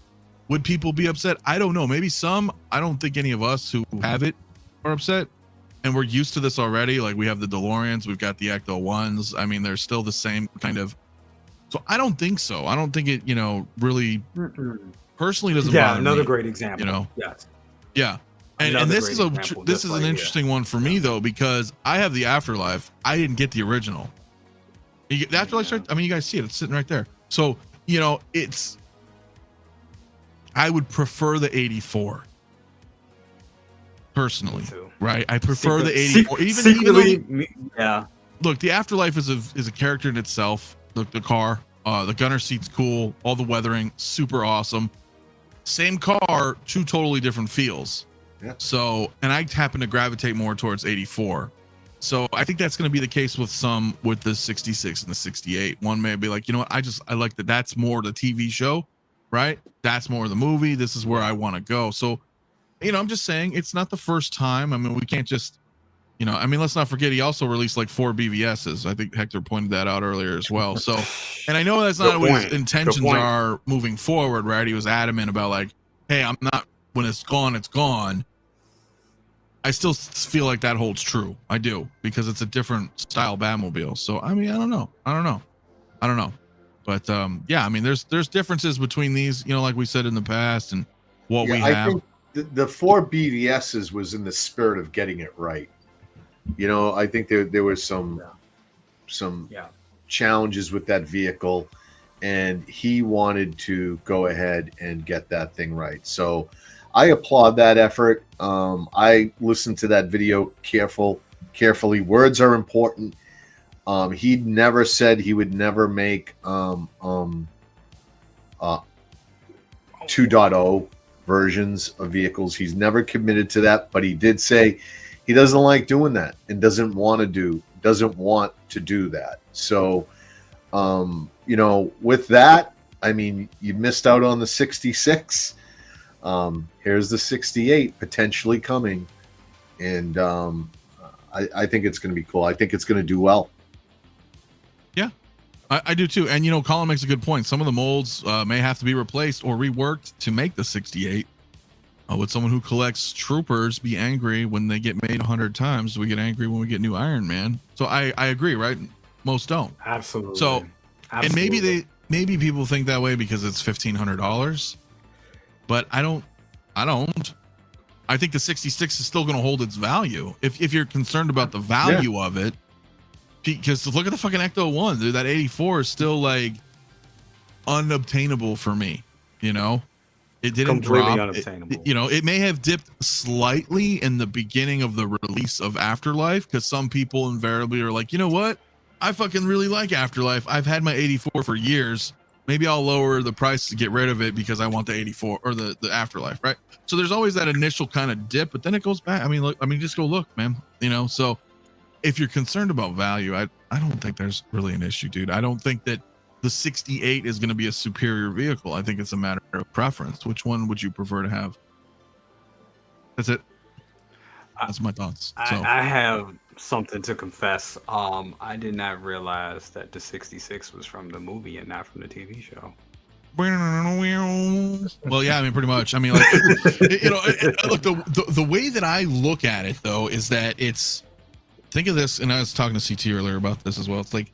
would people be upset? I don't know. Maybe some. I don't think any of us who have it are upset. And we're used to this already. Like, we have the DeLoreans, we've got the Ecto ones. I mean, they're still the same kind of. So I don't think so. I don't think it, you know, really personally doesn't bother another me, great example. You know? Yes. Yeah. And this is an interesting one for me though, because I have the Afterlife. I didn't get the original. The Afterlife, I mean, you guys see it. It's sitting right there. So, you know, I would prefer the 84 personally, right? I prefer the 84. Even though, look, the Afterlife is a character in itself. Look, the car, the gunner seat's cool, all the weathering, super awesome. Same car, two totally different feels. Yeah. So, and I happen to gravitate more towards 84. So I think that's going to be the case with the 66 and the 68. One may be like, you know what, I like that. That's more the TV show, right? That's more the movie. This is where I want to go. So, you know, I'm just saying it's not the first time. I mean, we can't just, you know, I mean, let's not forget he also released like 4 BVSs. I think Hector pointed that out earlier as well. So, and I know that's not what his intentions are moving forward, right? He was adamant about like, hey, I'm not, when it's gone, it's gone. I still feel like that holds true. I do, because it's a different style Batmobile. So, I mean, I don't know. But yeah, I mean, there's differences between these, you know, like we said in the past, and what we have. I think the 4 BVSs was in the spirit of getting it right. You know, I think there was some challenges with that vehicle, and he wanted to go ahead and get that thing right. So I applaud that effort. I listened to that video carefully. Words are important. He never said he would never make 2.0 versions of vehicles. He's never committed to that, but he did say he doesn't like doing that and doesn't want to do that. So, with that, I mean, you missed out on the 66. Here's the 68 potentially coming, and I think it's going to be cool. I think it's going to do well. Yeah, I do too. And Colin makes a good point. Some of the molds may have to be replaced or reworked to make the 68. Would someone who collects troopers be angry when they get made 100 times? Do we get angry when we get new Iron Man? So I agree, right? Most don't. Absolutely. So, and maybe people think that way because it's $1,500, but I don't. I think the 66 is still going to hold its value if you're concerned about the value of it. Because look at the fucking Ecto 1, dude. That 84 is still like unobtainable for me. It didn't completely drop. unobtainable. It may have dipped slightly in the beginning of the release of Afterlife, because some people invariably are like, you know what? I fucking really like Afterlife. I've had my 84 for years. Maybe I'll lower the price to get rid of it because I want the 84 or the Afterlife, right? So there's always that initial kind of dip, but then it goes back. I mean, just go look, man. So if you're concerned about value, I don't think there's really an issue, dude. I don't think that the 68 is going to be a superior vehicle. I think it's a matter of preference. Which one would you prefer to have? That's it. That's my thoughts. So I have something to confess. I did not realize that the 66 was from the movie and not from the TV show. Well, yeah, I mean, pretty much. I mean, like, look, the way that I look at it though is that think of this, and I was talking to CT earlier about this as well. It's like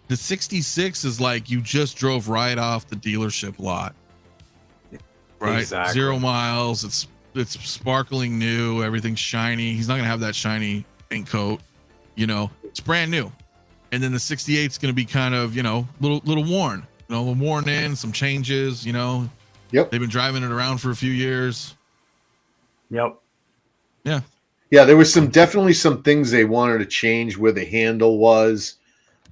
the 66 is like you just drove right off the dealership lot, right? Exactly. 0 miles. It's sparkling new. Everything's shiny. He's not gonna have that shiny paint coat. It's brand new. And then the 68 is gonna be kind of little worn. Worn in, some changes. Yep. They've been driving it around for a few years. Yep. Yeah. Yeah, there was definitely some things they wanted to change where the handle was.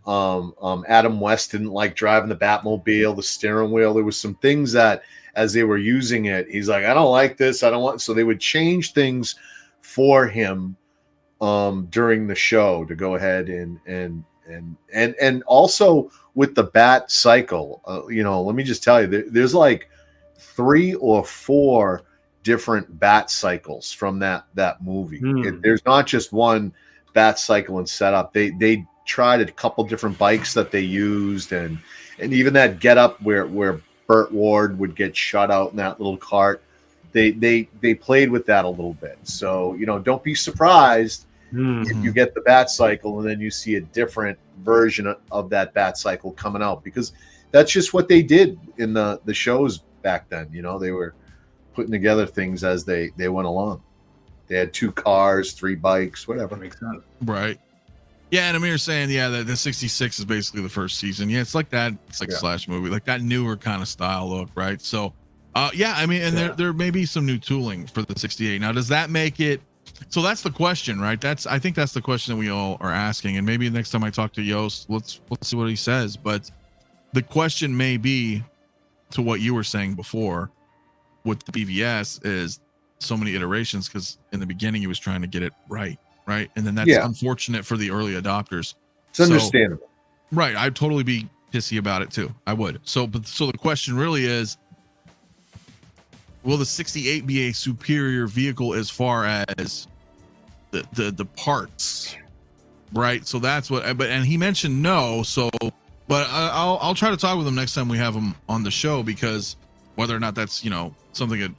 Adam West didn't like driving the Batmobile, the steering wheel. There was some things that as they were using it, he's like, I don't like this. I don't want. So they would change things for him during the show to go ahead and also with the Bat cycle. Let me just tell you, there's like 3 or 4 different Bat cycles from that movie. There's not just one Bat cycle and setup. They tried a couple different bikes that they used, and even that get up where Burt Ward would get shut out in that little cart. They played with that a little bit. So don't be surprised if you get the Bat cycle and then you see a different version of that Bat cycle coming out, because that's just what they did in the shows back then. They were putting together things as they went along. They had 2 cars, 3 bikes, whatever. Makes sense. Right. Yeah, and Amir's saying, that the 66 is basically the first season. Yeah, it's like that. It's like a slash movie, like that newer kind of style look, right? So, I mean, and there may be some new tooling for the 68. Now, does that make it? So that's the question, right? I think that's the question that we all are asking. And maybe next time I talk to Yost, let's see what he says. But the question may be to what you were saying before with the BVS is so many iterations, because in the beginning he was trying to get it right. And then that's unfortunate for the early adopters. It's understandable. Right. I'd totally be pissy about it too. I would. So the question really is, will the 68 be a superior vehicle as far as the parts? Right. So that's what, and he mentioned no. So, but I'll try to talk with him next time we have him on the show, because whether or not that's, something that,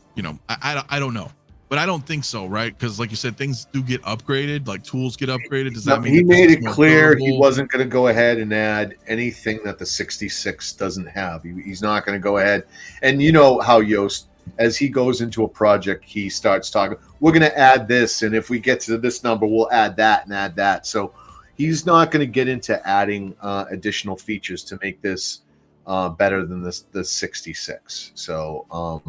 I don't know. But I don't think so, right? Because like you said, things do get upgraded, like tools get upgraded. Does that mean he made it clear he wasn't going to go ahead and add anything that the 66 doesn't have? He's not going to go ahead. And you know how Yost, as he goes into a project, he starts talking, we're going to add this, and if we get to this number, we'll add that and add that. So he's not going to get into adding additional features to make this better than the 66. So,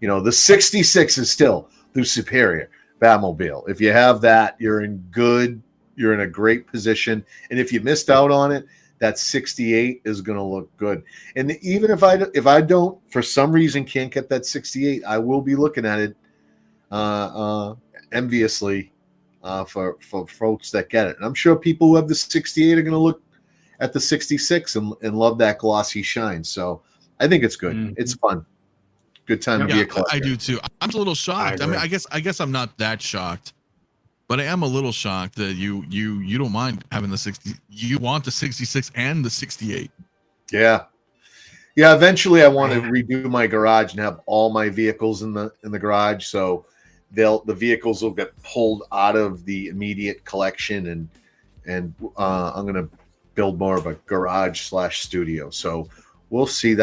you know, the 66 is still the superior Batmobile. If you have that, you're in a great position. And if you missed out on it, that 68 is going to look good. And even if I don't, for some reason, can't get that 68, I will be looking at it enviously for folks that get it. And I'm sure people who have the 68 are going to look at the 66 and love that glossy shine. So I think it's good. It's fun. Good time to be a collector. I do too. I'm a little shocked. I mean, I guess I'm not that shocked, but I am a little shocked that you don't mind having the 60. You want the 66 and the 68. Yeah. Eventually, I want to redo my garage and have all my vehicles in the garage. So the vehicles will get pulled out of the immediate collection, and I'm gonna build more of a garage/studio. So we'll see.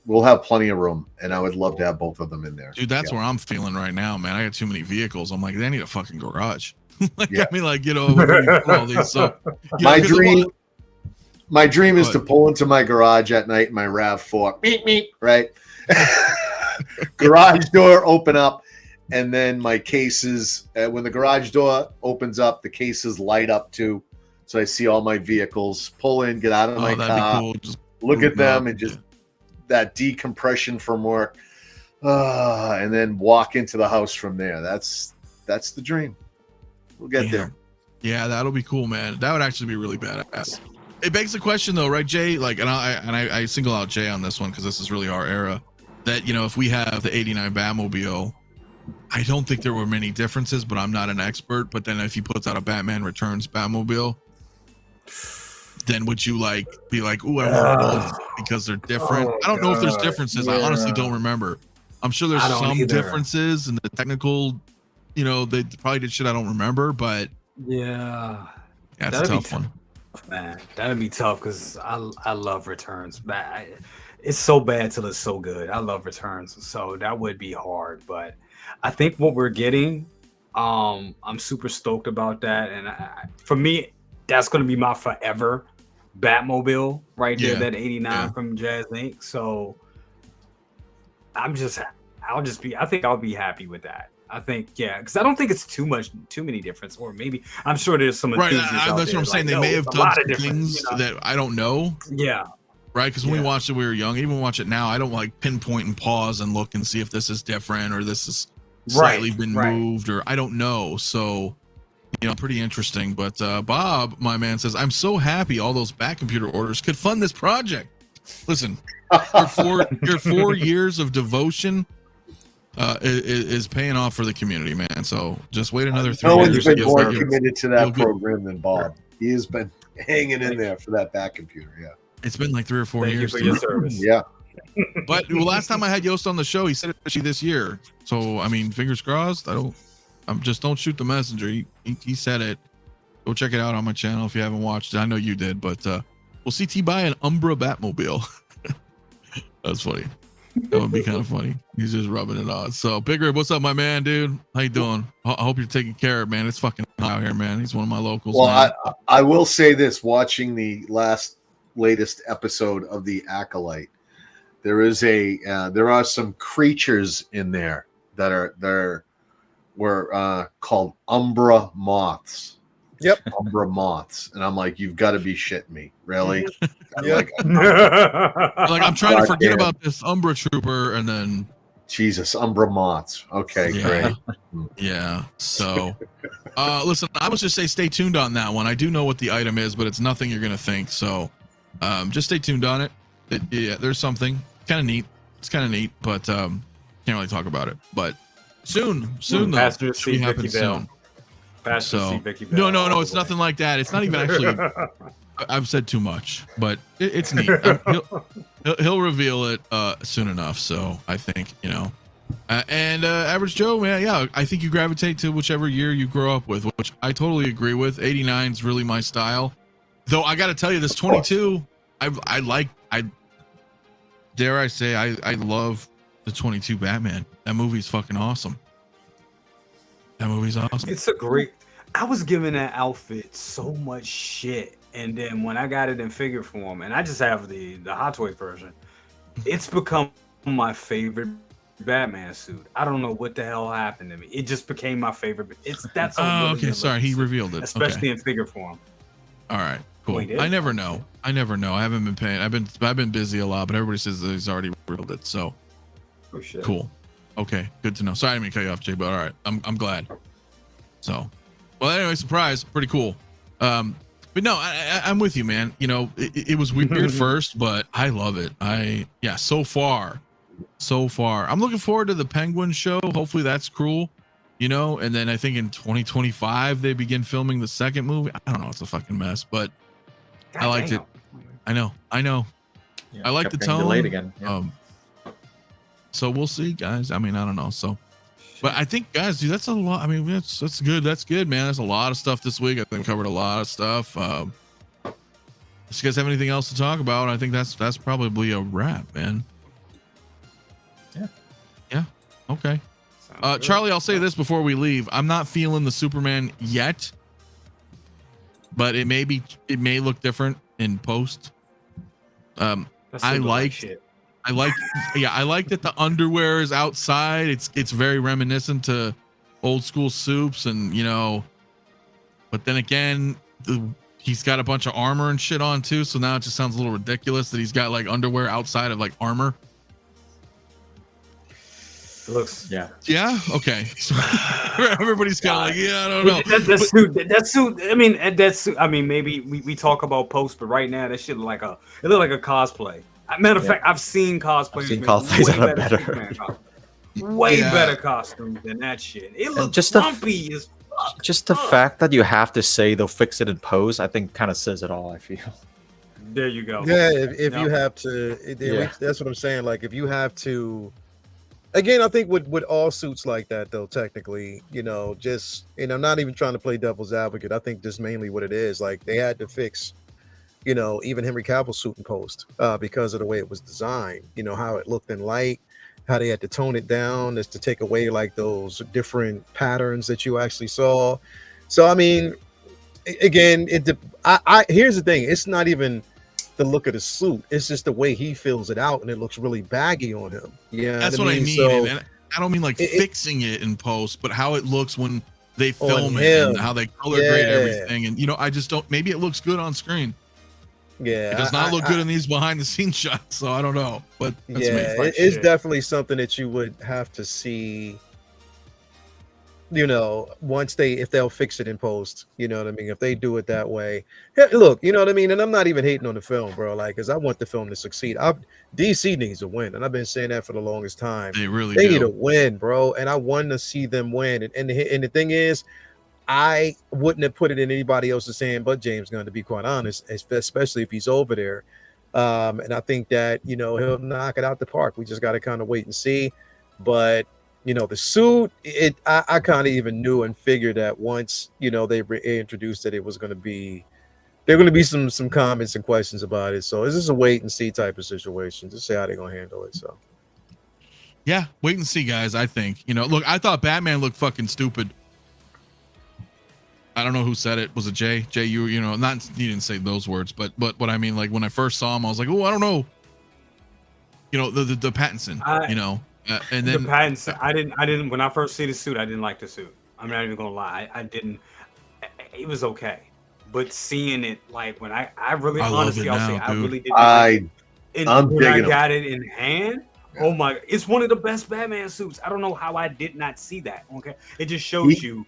We'll have plenty of room, and I would love to have both of them in there. Dude, that's where I'm feeling right now, man. I got too many vehicles. I'm like, they need a fucking garage. I mean, like, you know, all these. So, my dream is to pull into my garage at night in my RAV4, meet, right? Garage door open up, and then my cases. When the garage door opens up, the cases light up too, so I see all my vehicles. Pull in, get out of my car, cool. Just look at them, and just that decompression from work, and then walk into the house from there. That's the dream. We'll get there. Yeah, that'll be cool, man. That would actually be really badass. It begs the question, though, right, Jay? Like, and I single out Jay on this one because this is really our era. That, you know, if we have the '89 Batmobile, I don't think there were many differences, but I'm not an expert. But then if he puts out a Batman Returns Batmobile, then would you be like, ooh, I want both because they're different? I don't know if there's differences. Yeah. I honestly don't remember. I'm sure there's some differences in the technical. You know, they probably did shit I don't remember, but that's a tough one. Man, that'd be tough because I love Returns. It's so bad till it's so good. I love Returns, so that would be hard. But I think what we're getting, I'm super stoked about that. And for me, that's going to be my forever Batmobile right there. That '89 from Jazzinc. So I think I'll be happy with that. I think, because I don't think it's too many difference, or maybe I'm sure there's some enthusiasts out that's there what I'm saying. like, they may have done some things you know? that I don't know. Yeah. Right, because when we watched it, we were young. Even when we watch it now, I don't like pinpoint and pause and look and see if this is different or this is slightly been moved, or I don't know. So, you know, pretty interesting. But Bob, my man, says, I'm so happy all those back computer orders could fund this project. Listen, your 4 years of devotion is paying off for the community, man. So just wait another 3 years. No one's been more committed to that program than Bob. He has been hanging in there for that back computer. Yeah, it's been like 3 or 4 years. Thank you for your service. Yeah. But last time I had Yost on the show, he said it actually this year. So I mean, fingers crossed. Don't shoot the messenger. He said it. Go check it out on my channel if you haven't watched it. I know you did, but we'll see T buy an Umbra Batmobile. That's funny. That would be kind of funny. He's just rubbing it on. So Big Rib, what's up, my man, dude? How you doing? I hope you're taking care of it, man. It's fucking hot out here, man. He's one of my locals. Well, I will say this: watching the latest episode of the Acolyte, there are some creatures in there that were called Umbra moths. Yep. Umbra moths. And I'm like, you've got to be shitting me. Really? Like I'm trying to forget about this Umbra trooper, and then Jesus, Umbra moths. Okay, great. Yeah. So listen, I would just say stay tuned on that one. I do know what the item is, but it's nothing you're gonna think. So just stay tuned on it. There's something kind of neat. It's kind of neat, but can't really talk about it. But soon though. Pastor C. Vicky Bell. So, no, it's nothing like that. It's not even actually. I've said too much, but it's neat. He'll reveal it soon enough. So I think and Average Joe, man, yeah, I think you gravitate to whichever year you grow up with, which I totally agree with. '89 is really my style. Though I got to tell you, this 22, I dare I say, I love the 22 Batman. That movie's fucking awesome. That movie's awesome. It's a great. I was giving that outfit so much shit and then when I got it in figure form, and I just have the Hot Toys version, it's become my favorite Batman suit. I don't know what the hell happened to me. It just became my favorite. That's how Oh, okay. Sorry, he revealed it. especially Okay. in figure form. All right. Cool. Oh, he did? I never know. I haven't been paying. I've been busy a lot, but everybody says that he's already revealed it. So Oh shit. cool. Okay, good to know. Sorry, I didn't mean to cut you off, Jay, but all right. I'm glad. So, well, anyway, surprise. Pretty cool. But no, I'm with you, man. You know, it was weird first, but I love it. So far. I'm looking forward to the Penguin show. Hopefully that's cool, you know. And then I think in 2025 they begin filming the second movie. I don't know, it's a fucking mess, but I liked it. I know. Yeah, I like kept the getting tone. delayed again. Yeah. So we'll see, guys. I mean, I don't know. So, but I think, guys, dude, that's a lot. I mean, that's good. That's good, man. That's a lot of stuff this week. I think we covered a lot of stuff. If you guys have anything else to talk about, I think that's probably a wrap, man. Yeah. Okay. Charlie, I'll say this before we leave. I'm not feeling the Superman yet, but it may look different in post. I like that the underwear is outside. It's very reminiscent to old school Supes, and you know, but then again, he's got a bunch of armor and shit on too. So now it just sounds a little ridiculous that he's got like underwear outside of like armor. It looks Okay. So everybody's kind of like, I don't know. That suit. I mean, maybe we talk about post, but right now that shit look like a cosplay. Matter of fact, I've seen cosplayers that are better. Way better costumes than that shit. It looks just lumpy as fuck. Just the fact that you have to say they'll fix it in pose, I think, kind of says it all. I feel. There you go. Yeah, if you have to, that's what I'm saying. Like, if you have to, again, I think with all suits like that, though, technically, you know, just, and I'm not even trying to play devil's advocate. I think just mainly what it is, like, they had to fix, you know, even Henry Cavill's suit in post because of the way it was designed, you know, how it looked in light, how they had to tone it down is to take away like those different patterns that you actually saw. So, I mean, again, here's the thing. It's not even the look of the suit. It's just the way he fills it out, and it looks really baggy on him. Yeah, that's what I mean. So, and I don't mean like fixing it in post, but how it looks when they film it and how they color grade everything. And you know, I just don't. Maybe it looks good on screen. Yeah, it does not look good in these behind the scenes shots. So I don't know, but that's it's definitely something that you would have to see. You know, if they'll fix it in post, you know what I mean? If they do it that way, look, you know what I mean? And I'm not even hating on the film, bro. Like, because I want the film to succeed. DC needs a win, and I've been saying that for the longest time. They need a win, bro. And I want to see them win. And the thing is, I wouldn't have put it in anybody else's hand but James Gunn, to be quite honest, especially if he's over there. And I think that, you know, he'll knock it out the park. We just got to kind of wait and see. But you know, the suit, I kind of even knew and figured that once, you know, they introduced it, it was going to be, there are going to be some comments and questions about it. So it's just a wait and see type of situation. Just see how they're going to handle it. So, yeah, wait and see, guys. I think, you know, look, I thought Batman looked fucking stupid. I don't know who said it. Was it Jay? Jay, you know, you didn't say those words, but what I mean, like when I first saw him, I was like, oh, I don't know. You know, the Pattinson, you know. And then the Pattinson, I didn't. When I first see the suit, I didn't like the suit. I'm not even gonna lie. I didn't. It was okay, but seeing it like when I really honestly, I'll say I really did. When I got it in hand, oh my! It's one of the best Batman suits. I don't know how I did not see that. Okay, it just shows you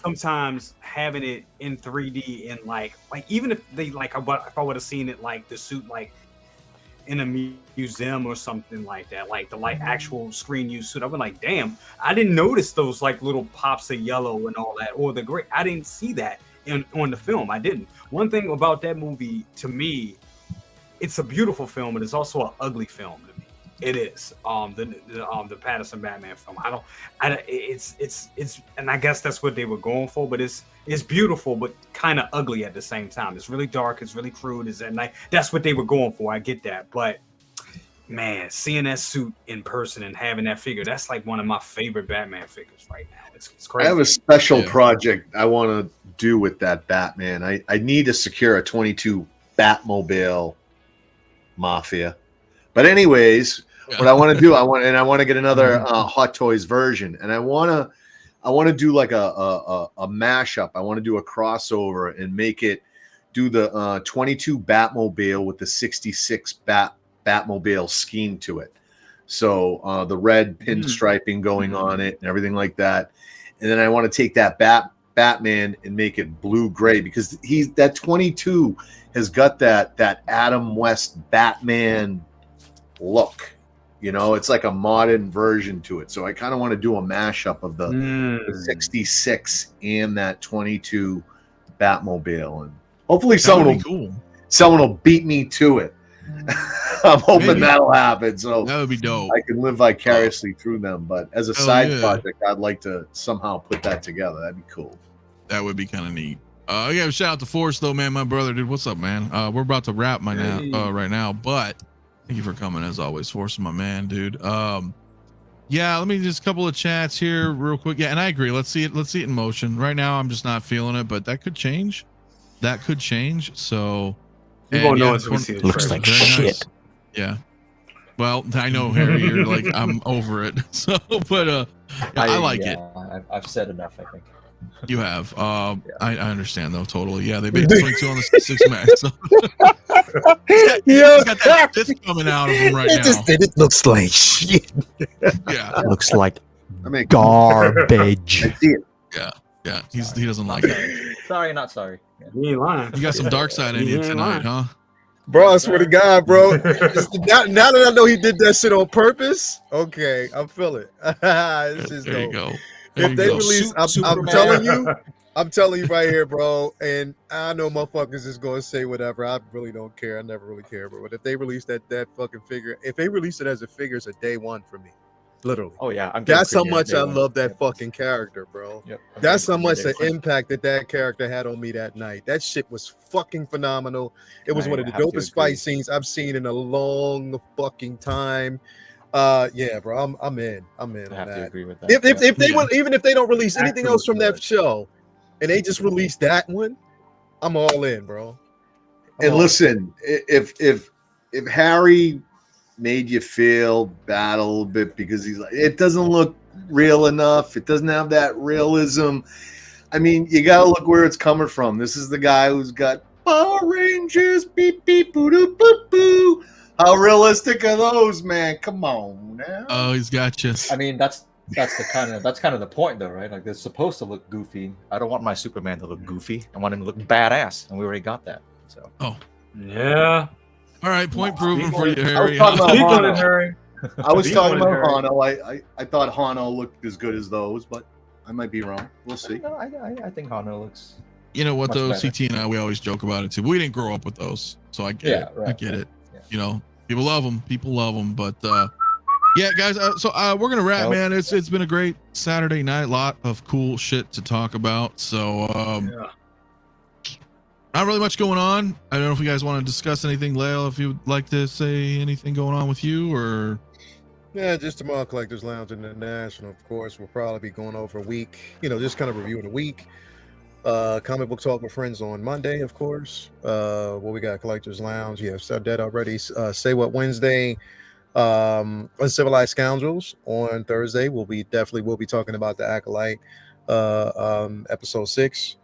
sometimes having it in 3D and like even if they like if I would have seen it like the suit like in a museum or something like that, like the actual screen use suit, I've been like, damn, I didn't notice those like little pops of yellow and all that, or the gray. I didn't see that on the film. I didn't. One thing about that movie, to me, it's a beautiful film, but it's also an ugly film to me. It is the Pattinson Batman film. It's and I guess that's what they were going for, but it's beautiful but kind of ugly at the same time. It's really dark, it's really crude, that's what they were going for. I get that, but man, seeing that suit in person and having that figure, that's like one of my favorite Batman figures right now. It's crazy. I have a special project I want to do with that Batman. I need to secure a 22 Batmobile Mafia. But anyways, what I want to do, I want to get another Hot Toys version, and I want to do like a mashup. I want to do a crossover and make it do the 22 Batmobile with the 66 Batmobile scheme to it. So the red pinstriping going on it and everything like that. And then I want to take that Batman and make it blue gray, because that 22 has got that Adam West Batman look. You know, it's like a modern version to it. So I kind of want to do a mashup of the 66 and that 22 Batmobile, and hopefully someone will beat me to it. I'm hoping that'll happen. So that would be dope. I can live vicariously through them. But as a side project, I'd like to somehow put that together. That'd be cool. That would be kind of neat. Yeah, shout out to Forrest though, man, my brother, dude. What's up, man? We're about to wrap right now, but thank you for coming as always, Forrest, my man, dude. Yeah, let me just a couple of chats here real quick. Yeah, and I agree. Let's see it in motion. Right now, I'm just not feeling it, but that could change. So we won't know until we see it. Looks like shit. Nice. Yeah. Well, I know, Harry, you're like, I'm over it. So, but I like it. I've said enough, I think. You have. I understand though, totally. Yeah, they made 22 on the 6 Max. So. he's got that fifth coming out of him right now. It looks like shit. Yeah. It looks like garbage. I see it. Yeah. He doesn't like it. Sorry, not sorry. You ain't lying. You got some Darkside in you tonight, huh? Bro, I swear to God, bro. now that I know he did that shit on purpose, okay, I feel it. This is there you dope. go. If they release, I'm telling you right here, bro. And I know motherfuckers is gonna say whatever. I really don't care. I never really care, bro. But if they release that fucking figure, if they release it as a figure, it's a day one for me. Literally. Oh yeah, that's how much I love that fucking character, bro. Yep. That's how much the impact that character had on me that night. That shit was fucking phenomenal. It was one of the dopest fight scenes I've seen in a long fucking time. Yeah, bro, I'm in. I have to agree with that. If they will, even if they don't release anything else from that show, and they just release that one, I'm all in, bro. And listen, if Harry made you feel bad a little bit because he's like, it doesn't look real enough, it doesn't have that realism. I mean, you gotta look where it's coming from. This is the guy who's got Power Rangers, beep beep boo doo boo boo. How realistic are those, man? Come on now. Oh, he's got you. I mean, that's kind of the point, though, right? Like, they're supposed to look goofy. I don't want my Superman to look goofy. I want him to look badass, and we already got that. So. Oh. Yeah. All right, point proven for you, Harry. I was talking about Hono. I thought Hono looked as good as those, but I might be wrong. We'll see. No, I think Hono looks. You know what, though? CT and I, we always joke about it too. We didn't grow up with those, so I get it. Right, I get it. Yeah. You know, people love them. But yeah, guys. So we're gonna wrap, man. It's been a great Saturday night. A lot of cool shit to talk about. So not really much going on. I don't know if you guys want to discuss anything, Lael. If you would like to say anything going on with you, or yeah, just tomorrow, Collectors Lounge International. Of course, we'll probably be going over a week. You know, just kind of reviewing the week. Comic book talk with friends on Monday, of course. What we got, Collectors Lounge. Yeah, said that already. Say What Wednesday. Uncivilized Scoundrels on Thursday. We'll be talking about the Acolyte, episode 6.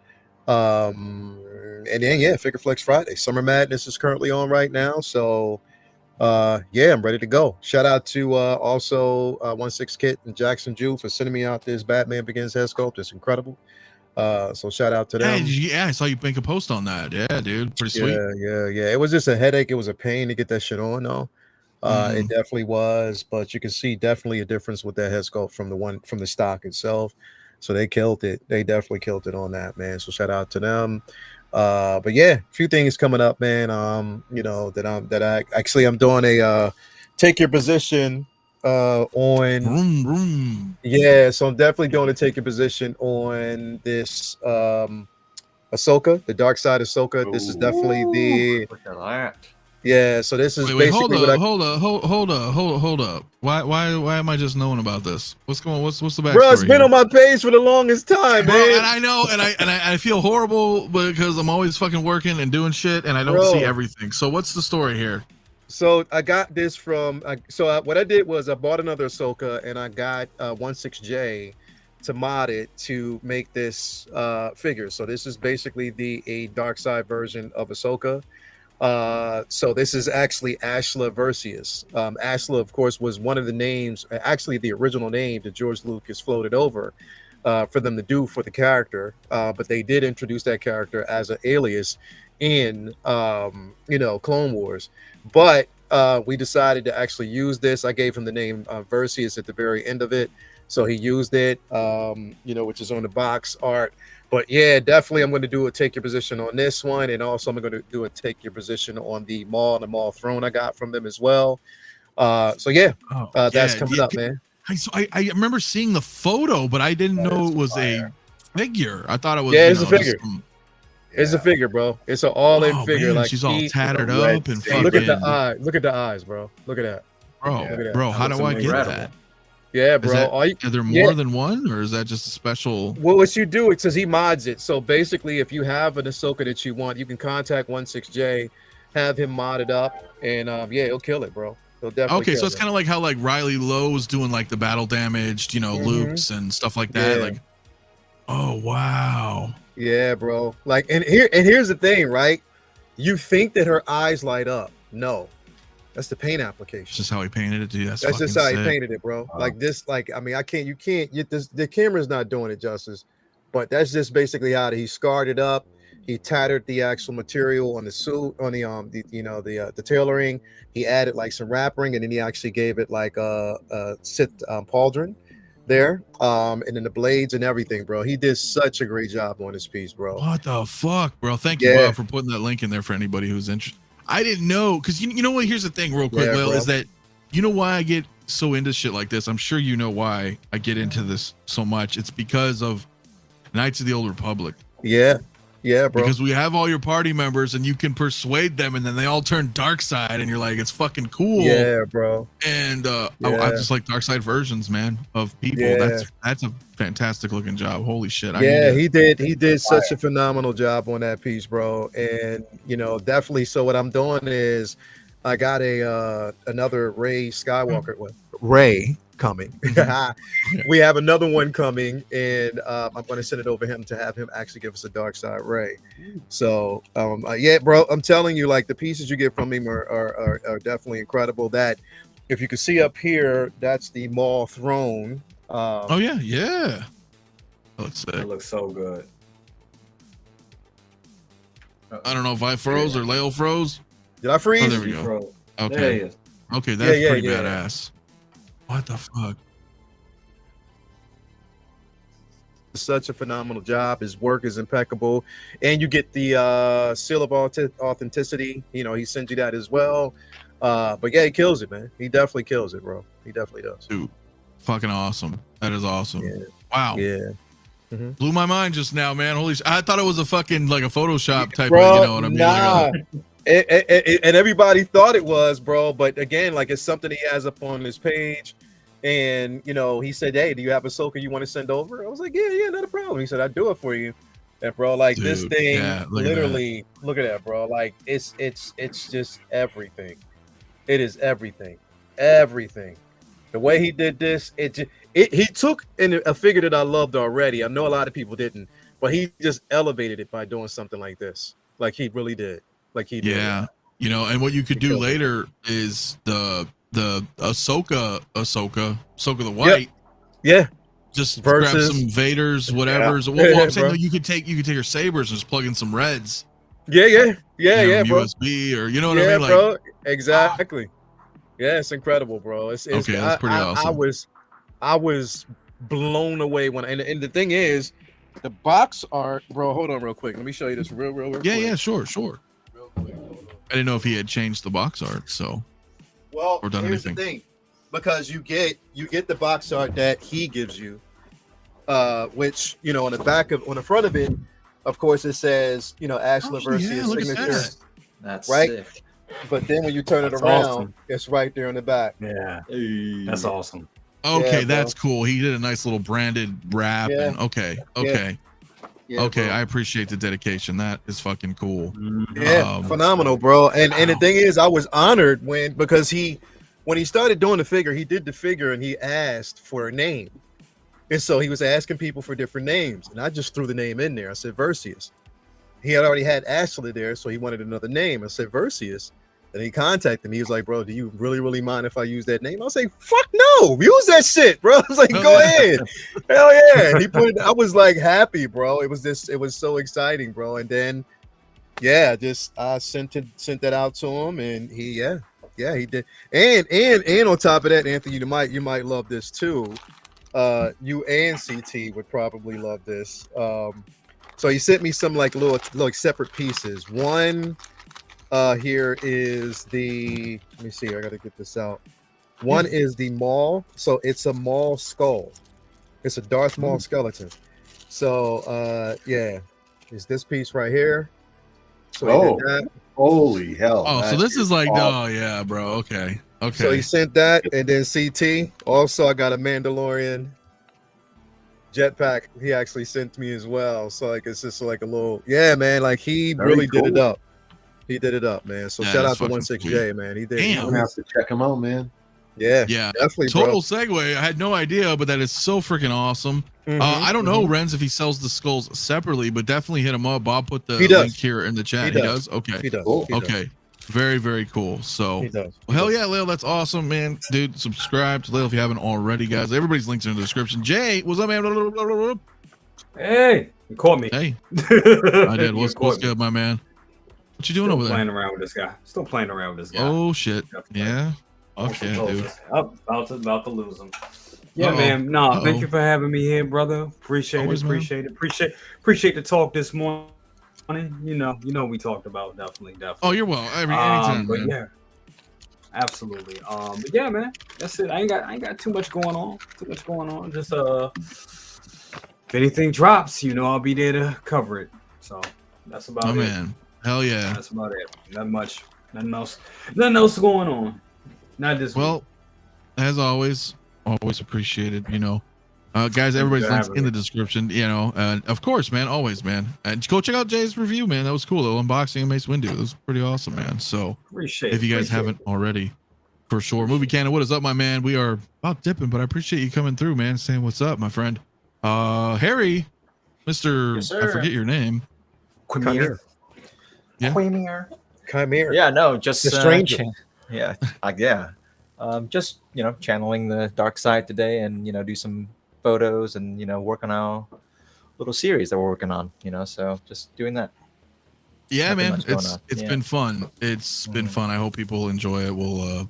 And then Figure Flex Friday. Summer Madness is currently on right now, so I'm ready to go. Shout out to also 16 Kit and Jackson Jew for sending me out this Batman Begins head sculpt. It's incredible. So shout out to them. Yeah, I saw you make a post on that. Yeah, dude, pretty sweet. Yeah. It was just a headache. It was a pain to get that shit on, though. It definitely was, but you can see definitely a difference with that head sculpt from the stock itself. So they killed it. They definitely killed it on that, man. So shout out to them. But yeah, a few things coming up, man. I'm doing a take your position on yeah, so I'm definitely doing a take your position on this Ahsoka, the Darkside Ahsoka. This is definitely Yeah, so this is Wait, basically hold up. Why am I just knowing about this? What's the backstory? Bro, it's been here? on my page for the longest time, Bro, man. and I know, and I feel horrible because I'm always fucking working and doing shit, and I don't see everything. So what's the story here? So I got this from. What I did was I bought another Ahsoka, and I got 16J to mod it to make this figure. So this is basically a Darkside version of Ahsoka. So this is actually 𝗣𝗘𝗥𝗖𝗡. 𝗣𝗘𝗥, of course, was one of the names, actually the original name that George Lucas floated over for them to do for the character. But they did introduce that character as an alias in Clone Wars. But we decided to actually use this. I gave him the name Versius at the very end of it, so he used it, which is on the box art. But yeah, definitely I'm going to do a take your position on this one, and also I'm going to do a take your position on the Maul throne I got from them as well. That's coming up, man. I remember seeing the photo, but I didn't know it was a figure. I thought it was it's a figure. It's a figure, bro. It's an all-in figure. Man, like she's all tattered up and fucking. Look at the eye. Look at the eyes, bro. Look at that, bro. How do I get that? Yeah, bro. Are there more than one, or is that just a special? Well, what you do, it says he mods it. So basically, if you have an Ahsoka that you want, you can contact 16J, have him mod it up, and he'll kill it, bro. He'll definitely. Okay, so it's kind of like how like Riley Lowe was doing like the battle damaged, loops and stuff like that. Like, oh wow. Yeah, bro. Like, and here's the thing, right? You think that her eyes light up? No. That's the paint application. That's just how he painted it, dude. That's just how he painted it, bro. Like this, you can't get this. The camera's not doing it justice, but that's just basically how he scarred it up. He tattered the actual material on the suit, on the tailoring. He added like some wrapping, and then he actually gave it like a Sith pauldron there, and then the blades and everything, bro. He did such a great job on this piece, bro. What the fuck, bro? Thank you, Bob, for putting that link in there for anybody who's interested. I didn't know, because you know what? Here's the thing, real quick, Lil, is that why I get so into shit like this. I'm sure you know why I get into this so much. It's because of Knights of the Old Republic. Yeah, bro. Because we have all your party members, and you can persuade them, and then they all turn dark side, and you're like, it's fucking cool. Yeah, bro. And I just like dark side versions, man, of people. Yeah. That's a fantastic looking job. Holy shit. He did such a phenomenal job on that piece, bro. And definitely. So what I'm doing is I got another Rey Skywalker Rey coming. We have another one coming, and I'm going to send it over him to have him actually give us a dark side Rey. So bro, I'm telling you, like, the pieces you get from him are definitely incredible. That if you can see up here, that's the Maul throne. That looks so good. I don't know if I froze or Leo froze. Did I freeze? Oh, there we go. Okay. There okay, that's pretty badass. What the fuck? Such a phenomenal job. His work is impeccable, and you get the seal of authenticity. He sends you that as well. But yeah, he kills it, man. He definitely kills it, bro. He definitely does. Dude, fucking awesome. That is awesome. Yeah. Wow. Yeah. Blew my mind just now, man. Holy shit. I thought it was a fucking like a Photoshop type bro, of, you know what I mean? Nah. And everybody thought it was, bro. But again, like, it's something he has up on his page. And he said, "Hey, do you have a Ahsoka you want to send over?" I was like, "Yeah, not a problem." He said, "I'd do it for you." And bro, like, dude, this thing, literally, look at that, bro. Like, it's just everything. It is everything. The way he did this, he took in a figure that I loved already. I know a lot of people didn't, but he just elevated it by doing something like this. Like, he really did. Like, he did. Yeah. And what you could do later is the Ahsoka the White. Yeah. Just Versus, grab some Vaders, whatever's. Well, I'm saying, you could take your sabers and just plug in some reds. Yeah, bro. USB, or you know what I mean? Like, bro. Exactly. Yeah, it's incredible, bro. It's okay. That's pretty awesome. I was blown away and the thing is, the box art, bro. Hold on, real quick. Let me show you this real quick. Yeah, sure. Real quick. I didn't know if he had changed the box art, or done here's anything. The thing, because you get the box art that he gives you, which on the front of it, of course, it says 𝗣𝗘𝗥𝗖𝗡 signature. That's right. sick. But then when you turn it That's around, awesome. it's right there in the back. Yeah, that's awesome. Okay, Yeah, that's cool. He did a nice little branded wrap. Yeah. And okay. Yeah, Okay, bro. I appreciate the dedication. That is fucking cool. Yeah, phenomenal, bro. And the thing is, I was honored because when he started doing the figure, he did the figure and he asked for a name. And so he was asking people for different names. And I just threw the name in there. I said Verseus. He had already had Ashley there, so he wanted another name. I said Verseus. And he contacted me. He was like, bro, do you really mind if I use that name? I was like, fuck no, use that shit, bro. I was like, go ahead. Hell yeah. And he put it, I was like happy, bro. It was so exciting, bro. And then I sent that out to him, and he did. And on top of that, Anthony, you might love this too. You and CT would probably love this. So he sent me some like little separate pieces. One here is the, let me see, I gotta get this out. One is the Maul, so it's a Maul skull. It's a Darth Maul skeleton. So is this piece right here. So holy hell. Oh, so this is like awesome. Oh yeah, bro. Okay. So he sent that, and then CT. Also, I got a Mandalorian jetpack. He actually sent me as well. So like it's just like a little, man. Like he really did it up. He did it up, man. So shout out to 16J, man. He did. I'm gonna have to check him out, man. Yeah, definitely. Total segue. I had no idea, but that is so freaking awesome. I don't know, Renz, if he sells the skulls separately, but definitely hit him up. Bob put the link here in the chat. He does. Okay. He does. Cool. Okay. Very, very cool. So, hell yeah, Lil, that's awesome, man. Dude, subscribe to Lil if you haven't already, guys. Everybody's links in the description. Jay, what's up, man? Hey, you caught me. Hey, I did. What's good, my man? What you doing over there? Playing around with this guy. Still playing around with this guy. Oh shit. Yeah. Okay, dude. About to lose him. Yeah, man. No, thank you for having me here, brother. Appreciate it. Appreciate the talk this morning. You know, we talked about definitely. Oh, you're well. Anytime, but man. yeah, absolutely. But yeah, man, that's it. I ain't got too much going on. Just if anything drops, I'll be there to cover it. So that's about it. Oh man, hell yeah. That's about it. Nothing else going on. Not this week. As always appreciated. Guys, everybody's links in the description. And of course, man, always, man. And go check out Jay's review, man. That was cool. The unboxing of Mace Windu. That was pretty awesome, man. So if you guys haven't already, for sure. Movie Cannon, what is up, my man? We are about dipping, but I appreciate you coming through, man. Saying what's up, my friend. Harry, Mr. Yes, I forget your name. Chimera. Yeah. Chimera. Yeah, no, just the stranger. Yeah, just channeling the dark side today, and do some photos, and work on our little series that we're working on. So just doing that. Yeah, man, it's been fun. It's been fun. I hope people enjoy it. We'll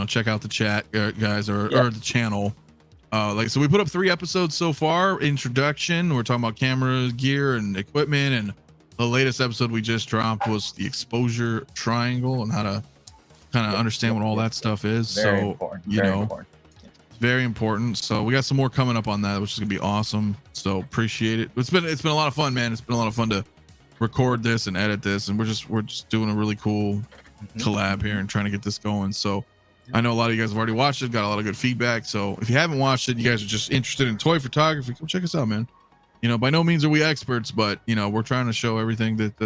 check out the chat, guys, or the channel. So we put up 3 episodes so far. Introduction, we're talking about camera gear and equipment, and the latest episode we just dropped was the exposure triangle and how to kind of understand what all that stuff is. Very so important. very important. So we got some more coming up on that, which is gonna be awesome. So appreciate it. It's been a lot of fun, man. It's been a lot of fun to record this and edit this, and we're just doing a really cool collab here and trying to get this going. So I know a lot of you guys have already watched it, got a lot of good feedback. So if you haven't watched it, you guys are just interested in toy photography, come check us out, man. By no means are we experts, but we're trying to show everything that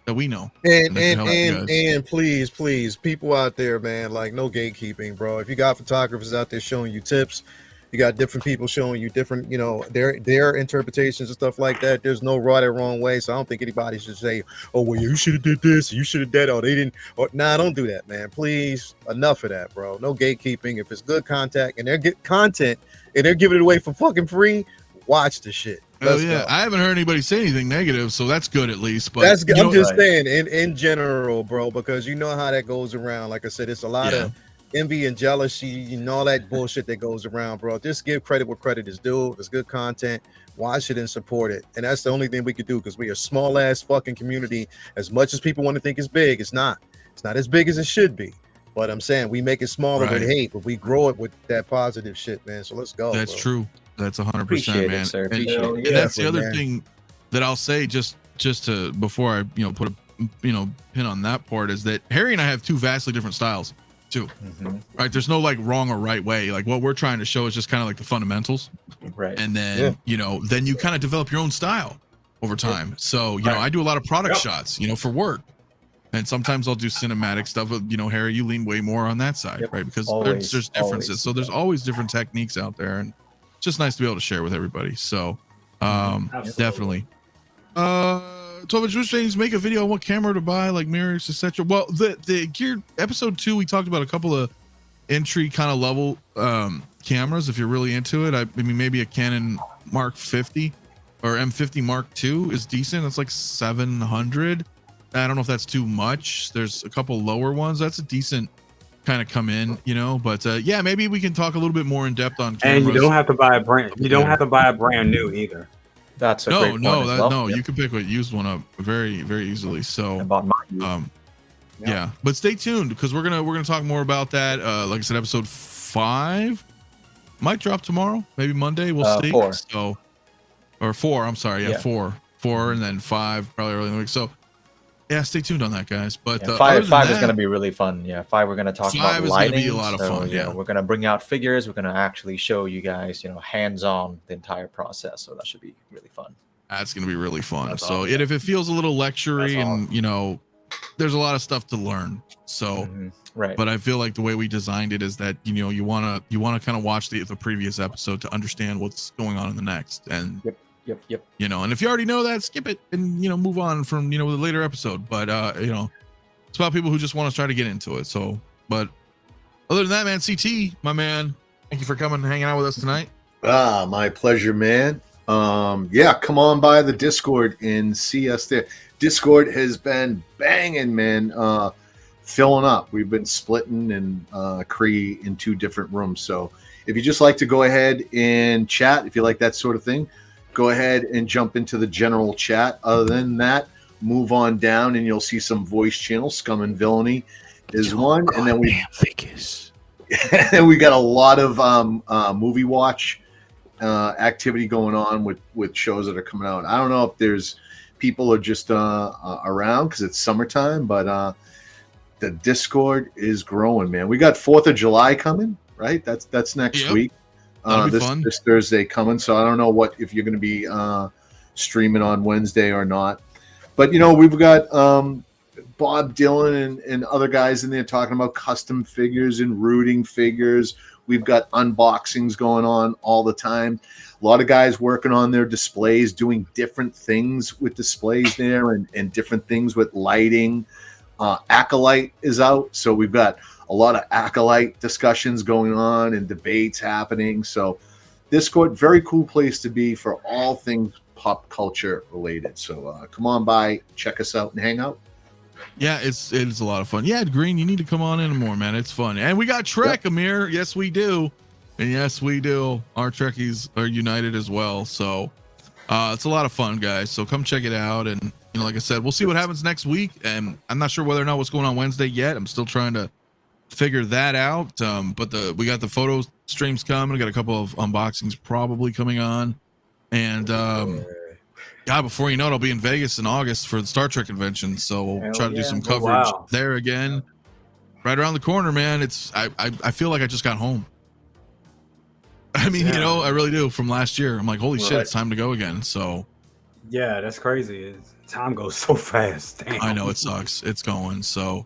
that we know. And please, people out there, man, like no gatekeeping, bro. If you got photographers out there showing you tips, you got different people showing you different, their interpretations and stuff like that. There's no right or wrong way. So I don't think anybody should say, oh, well, you should have did this, you should have did that, or they didn't. Or don't do that, man. Please, enough of that, bro. No gatekeeping. If it's good content and they're giving it away for fucking free, watch the shit. Oh yeah, go. I haven't heard anybody say anything negative, so that's good at least. But that's good. I'm just saying in general, bro, because you know how that goes around. Like I said, it's a lot of envy and jealousy and all that bullshit that goes around, bro. Just give credit where credit is due. If it's good content, watch it and support it. And that's the only thing we could do, because we're a small ass fucking community. As much as people want to think it's big, it's not. It's not as big as it should be. But I'm saying we make it smaller with hate, but we grow it with that positive shit, man. So let's go. That's true. That's 100%, man. Sir. And that's the other thing that I'll say, just to before I put a pin on that part is that Harry and I have two vastly different styles too. Right? There's no like wrong or right way. Like what we're trying to show is just kind of like the fundamentals. Right. And then, then you kind of develop your own style over time. So, I do a lot of product shots, for work. And sometimes I'll do cinematic stuff. Harry, you lean way more on that side, right? Because there's differences. Always. So there's always different techniques out there, and it's just nice to be able to share with everybody. So, definitely. 12-inch James, make a video on what camera to buy, like mirrors, etc. Well, the gear episode 2, we talked about a couple of entry kind of level cameras. If you're really into it, I mean, maybe a Canon Mark 50 or M50 Mark II is decent. That's like 700. I don't know if that's too much. There's a couple lower ones. That's a decent kind of come in, but yeah, maybe we can talk a little bit more in depth on cameras. And you don't have to buy a brand. You don't have to buy a brand new either. That's a great point as well. You can pick a used one up very, very easily. So about mine. Yeah, but stay tuned because we're gonna talk more about that. Like I said, episode 5 might drop tomorrow, maybe Monday. We'll see. 4. So, or 4. I'm sorry. Yeah, 4, and then 5 probably early in the week. So. Yeah, stay tuned on that, guys. But 5 is going to be really fun. Yeah, 5 we're going to talk about lighting. 5 is going to be a lot of fun. Yeah, we're going to bring out figures. We're going to actually show you guys, hands-on the entire process. So that should be really fun. That's going to be really fun. That's so awesome. If it feels a little lectury and there's a lot of stuff to learn. So right. But I feel like the way we designed it is that you want to kind of watch the previous episode to understand what's going on in the next. And Yep. And if you already know that, skip it and move on from the later episode. But it's about people who just want to try to get into it. So, but other than that, man, CT, my man, thank you for coming and hanging out with us tonight. My pleasure, man. Come on by the Discord and see us there. Discord has been banging, man. Filling up. We've been splitting and Cree in 2 different rooms. So if you just like to go ahead and chat, if you like that sort of thing, go ahead and jump into the general chat. Other than that, move on down and you'll see some voice channels. Scum and Villainy is one. And then we got a lot of movie watch activity going on with shows that are coming out. I don't know if there's people are just around because it's summertime, but the Discord is growing, man. We got 4th of July coming, right? That's next week. This Thursday coming, so I don't know if you're going to be streaming on Wednesday or not. But we've got Bob Dylan and other guys in there talking about custom figures and rooting figures. We've got unboxings going on all the time. A lot of guys working on their displays, doing different things with displays there and different things with lighting. Acolyte is out, so we've got a lot of Acolyte discussions going on and debates happening. So Discord, very cool place to be for all things pop culture related. So come on by, check us out and hang out. Yeah, it's a lot of fun. Yeah, Green, you need to come on in more, man. It's fun. And we got Trek, Amir. Yes, we do. And yes, we do. Our Trekkies are united as well. So it's a lot of fun, guys. So come check it out. And like I said, we'll see what happens next week. And I'm not sure whether or not what's going on Wednesday yet. I'm still trying to figure that out. But we got the photo streams coming. We got a couple of unboxings probably coming on. And before you know it, I'll be in Vegas in August for the Star Trek convention. So we'll try to do some coverage there again. Right around the corner, man. I feel like I just got home. I mean, I really do from last year. I'm like, holy shit, it's time to go again. So yeah, that's crazy. Time goes so fast. Damn. I know it sucks. It's going. So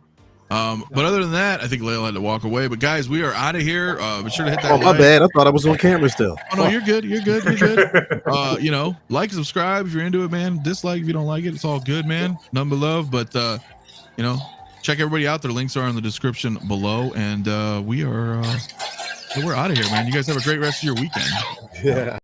but other than that, I think Layla had to walk away. But guys, we are out of here. Be sure to hit that. Oh, my bad. I thought I was on camera still. Oh no, you're good. You're good. Like, subscribe if you're into it, man. Dislike if you don't like it. It's all good, man. None but love. But check everybody out. Their links are in the description below. And we're out of here, man. You guys have a great rest of your weekend. Yeah.